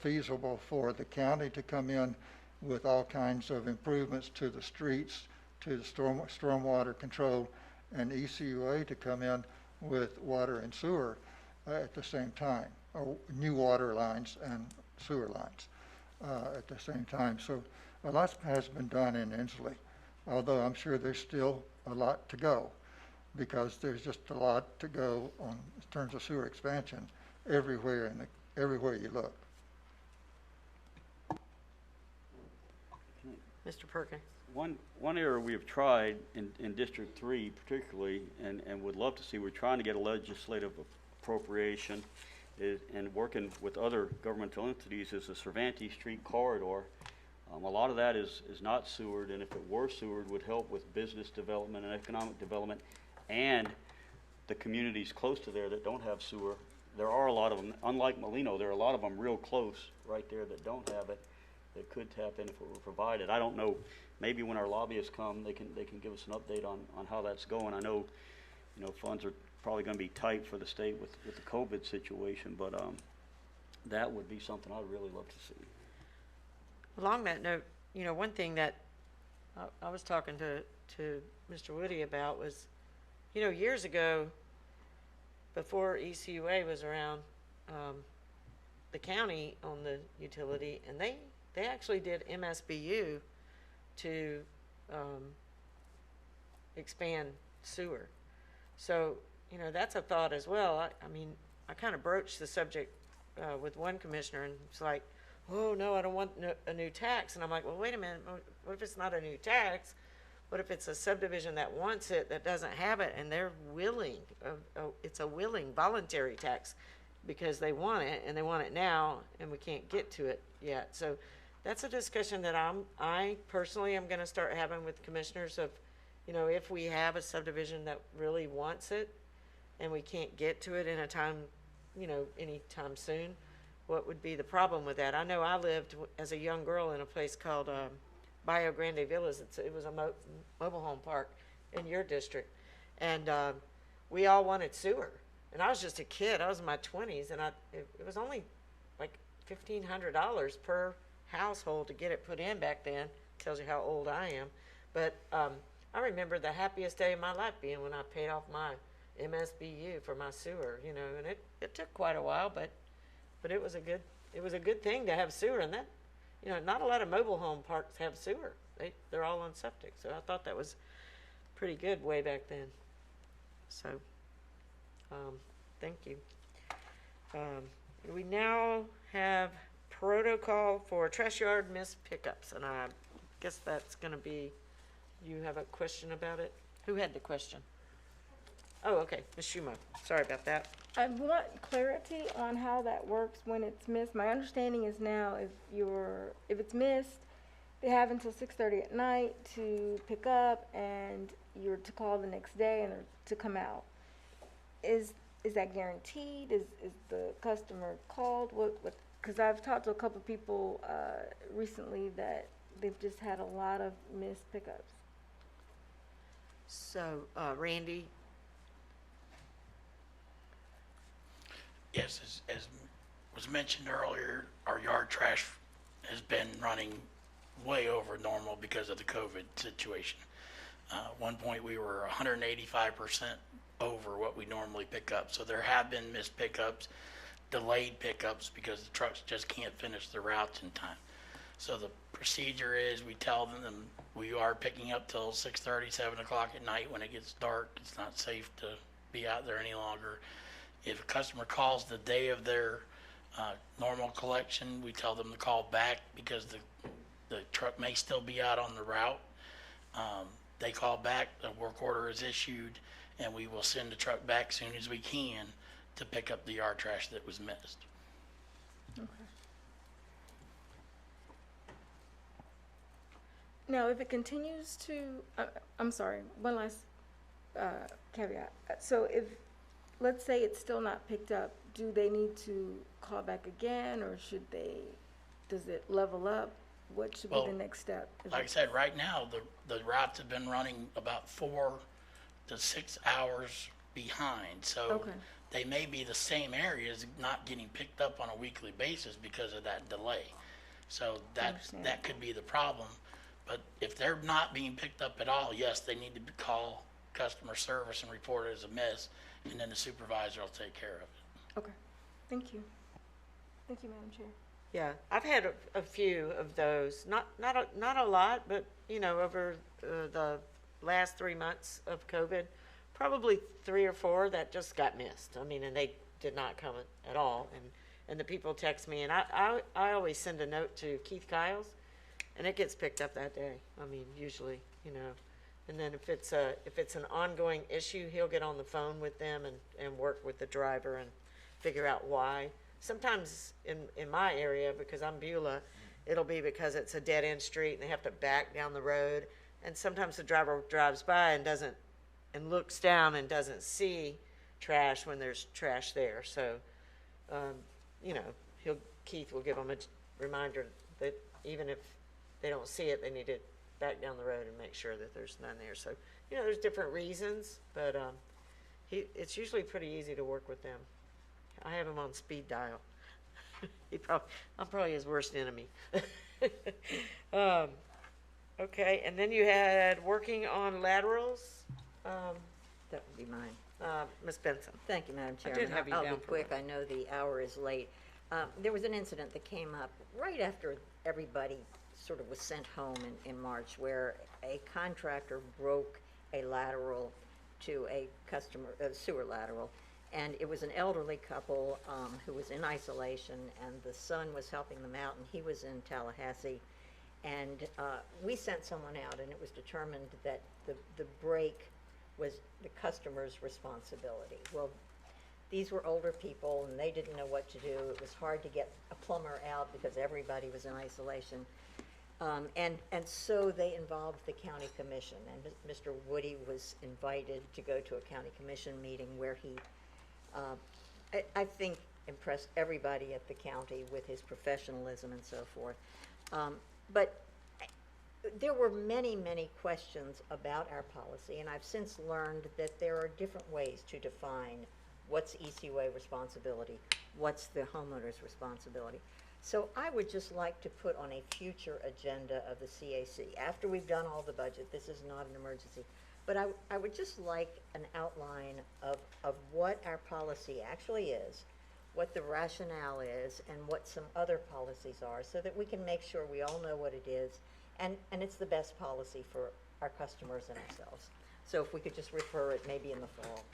S3: feasible for the county to come in with all kinds of improvements to the streets, to the stormwater control, and ECUA to come in with water and sewer at the same time, or new water lines and sewer lines at the same time. So a lot has been done in Inslee, although I'm sure there's still a lot to go, because there's just a lot to go in terms of sewer expansion everywhere you look.
S1: Mr. Perkins.
S2: One area we have tried in District 3 particularly, and would love to see, we're trying to get a legislative appropriation and working with other governmental entities, is the Cervantes Street corridor. A lot of that is not sewered, and if it were sewered, would help with business development and economic development, and the communities close to there that don't have sewer. There are a lot of them, unlike Molino, there are a lot of them real close right there that don't have it, that could tap in if it were provided. I don't know, maybe when our lobbyists come, they can give us an update on how that's going. I know, you know, funds are probably going to be tight for the state with the COVID situation, but that would be something I'd really love to see.
S1: Along that note, you know, one thing that I was talking to Mr. Woody about was, you know, years ago, before ECUA was around, the county owned the utility, and they actually did MSBU to expand sewer. So, you know, that's a thought as well. I mean, I kind of broached the subject with one commissioner, and it's like, oh, no, I don't want a new tax. And I'm like, well, wait a minute. What if it's not a new tax? What if it's a subdivision that wants it, that doesn't have it, and they're willing? It's a willing, voluntary tax because they want it, and they want it now, and we can't get to it yet. So that's a discussion that I personally am going to start having with commissioners of, you know, if we have a subdivision that really wants it, and we can't get to it in a time, you know, anytime soon, what would be the problem with that? I know I lived as a young girl in a place called Bio Grande Villas. It was a mobile home park in your district, and we all wanted sewer. And I was just a kid. I was in my 20s, and it was only like $1,500 per household to get it put in back then. Tells you how old I am. But I remember the happiest day of my life being when I paid off my MSBU for my sewer. You know, and it took quite a while, but it was a good thing to have sewer. And that, you know, not a lot of mobile home parks have sewer. They're all on septic. So I thought that was pretty good way back then. So, thank you. We now have protocol for trash yard missed pickups, and I guess that's gonna be, you have a question about it? Who had the question? Oh, okay, Ms. Schumo, sorry about that.
S4: I want clarity on how that works when it's missed. My understanding is now if it's missed, they have until 6:30 at night to pick up, and you're to call the next day and to come out. Is that guaranteed? Is the customer called? Because I've talked to a couple people recently that they've just had a lot of missed pickups.
S1: So, Randy,
S16: Yes, as was mentioned earlier, our yard trash has been running way over normal because of the COVID situation. At one point, we were 185% over what we normally pick up. So there have been missed pickups, delayed pickups, because the trucks just can't finish the routes in time. So the procedure is we tell them we are picking up till 6:30, 7 o'clock at night when it gets dark. It's not safe to be out there any longer. If a customer calls the day of their normal collection, we tell them to call back because the truck may still be out on the route. They call back, the work order is issued, and we will send the truck back as soon as we can to pick up the yard trash that was missed.
S4: Okay. Now, if it continues to, I'm sorry, one last caveat. So let's say it's still not picked up, do they need to call back again, or does it level up? What should be the next step?
S16: Like I said, right now, the routes have been running about 4 to 6 hours behind. So they may be the same areas not getting picked up on a weekly basis because of that delay. So that could be the problem. But if they're not being picked up at all, yes, they need to call customer service and report it as a miss, and then the supervisor will take care of it.
S4: Okay, thank you. Thank you, Madam Chair.
S1: yeah, I've had a few of those, not a lot, but, over the last 3 months of COVID, probably 3 or 4 that just got missed. I mean, and they did not come at all, and the people text me, and I always send a note to Keith Kyles, and it gets picked up that day. I mean, usually, and then if it's an ongoing issue, he'll get on the phone with them and work with the driver and figure out why. Sometimes in my area, because I'm Beulah, it'll be because it's a dead-end street and they have to back down the road. And sometimes the driver drives by and looks down and doesn't see trash when there's trash there. So, Keith will give them a reminder that even if they don't see it, they need to back down the road and make sure that there's none there. So, there's different reasons, but it's usually pretty easy to work with them. I have him on speed dial. I'm probably his worst enemy. Okay, and then you had working on laterals.
S5: That would be mine.
S1: Ms. Benson.
S5: Thank you, Madam Chair.
S1: did have you
S5: I'll
S1: down
S5: be
S1: for
S5: quick. I know the hour is late. There was an incident that came up right after everybody sort of was sent home in March, where a contractor broke a lateral to a sewer lateral. And it was an elderly couple who was in isolation, and the son was helping them out, and he was in Tallahassee. And we sent someone out, and it was determined that the break was the customer's responsibility. Well, these were older people, and they didn't know what to do. It was hard to get a plumber out because everybody was in isolation. And so they involved the county commission, and Mr. Woody was invited to go to a county commission meeting where he, I think, impressed everybody at the county with his professionalism and so forth. But there were many, many questions about our policy, and I've since learned that there are different ways to define what's ECUA responsibility, what's the homeowner's responsibility. So I would just like to put on a future agenda of the CAC, after we've done all the budget, this is not an emergency, but I would just like an outline of what our policy actually is, what the rationale is, and what some other policies are, so that we can make sure we all know what it is, and it's the best policy for our customers and ourselves. So if we could just refer it maybe in the fall.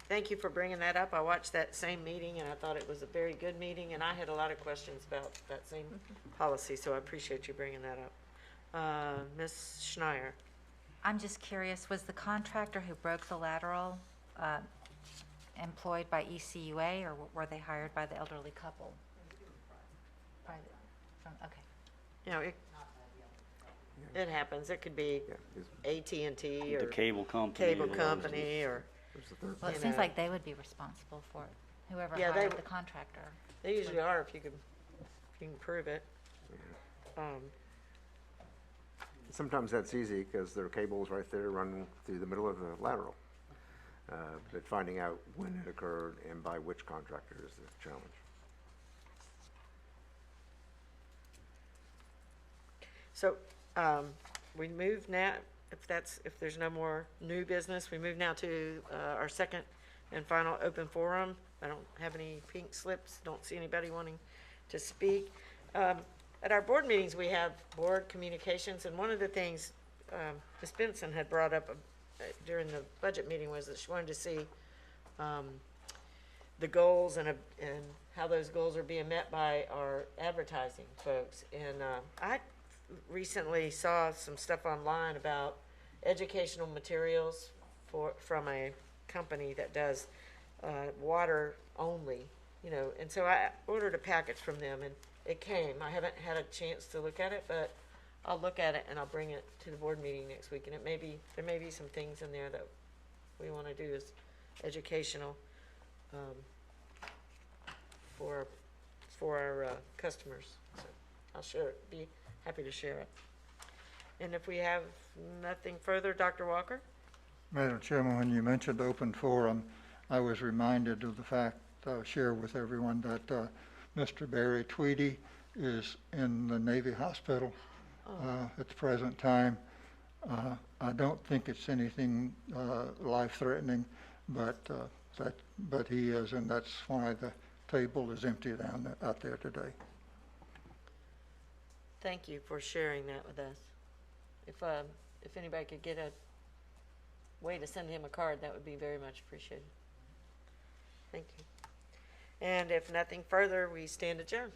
S1: thank you for bringing that up. I watched that same meeting, and I thought it was a very good meeting, and I had a lot of questions about that same policy, so I appreciate you bringing that up. Ms. Schneier?
S12: I'm just curious, was the contractor who broke the lateral employed by ECUA, or were they hired by the elderly couple? Okay.
S1: You know, it happens. It could be AT&T or
S2: The cable company.
S1: cable company or,
S12: Well, it
S1: you
S12: seems
S1: know.
S12: like they would be responsible for it, whoever
S1: Yeah, they
S12: hired
S1: w-
S12: the contractor.
S1: They usually are if you can prove it.
S8: Sometimes that's easy because their cable's right there running through the middle of the lateral. But finding out when it occurred and by which contractor is the challenge.
S1: So, we move now, if there's no more new business, we move now to, our second and final open forum. I don't have any pink slips, don't see anybody wanting to speak. At our board meetings, we have board communications, and one of the things, Ms. Benson had brought up during the budget meeting was that she wanted to see, the goals and how those goals are being met by our advertising folks. And, I recently saw some stuff online about educational materials from a company that does water only, you know, and so I ordered a package from them and it came. I haven't had a chance to look at it, but I'll look at it and I'll bring it to the board meeting next week. And there may be some things in there that we want to do as educational for our customers. So I'll share it. Be happy to share it. And if we have nothing further, Dr. Walker?
S3: Madam Chairman, when you mentioned open forum, I was reminded of the fact, share with everyone that Mr. Barry Tweedy is in the Navy Hospital at the present time. I don't think it's anything life-threatening, but he is, and that's why the table is empty out there today.
S1: Thank you for sharing that with us. If anybody could get a way to send him a card, that would be very much appreciated. Thank you. And if nothing further, we stand adjourned.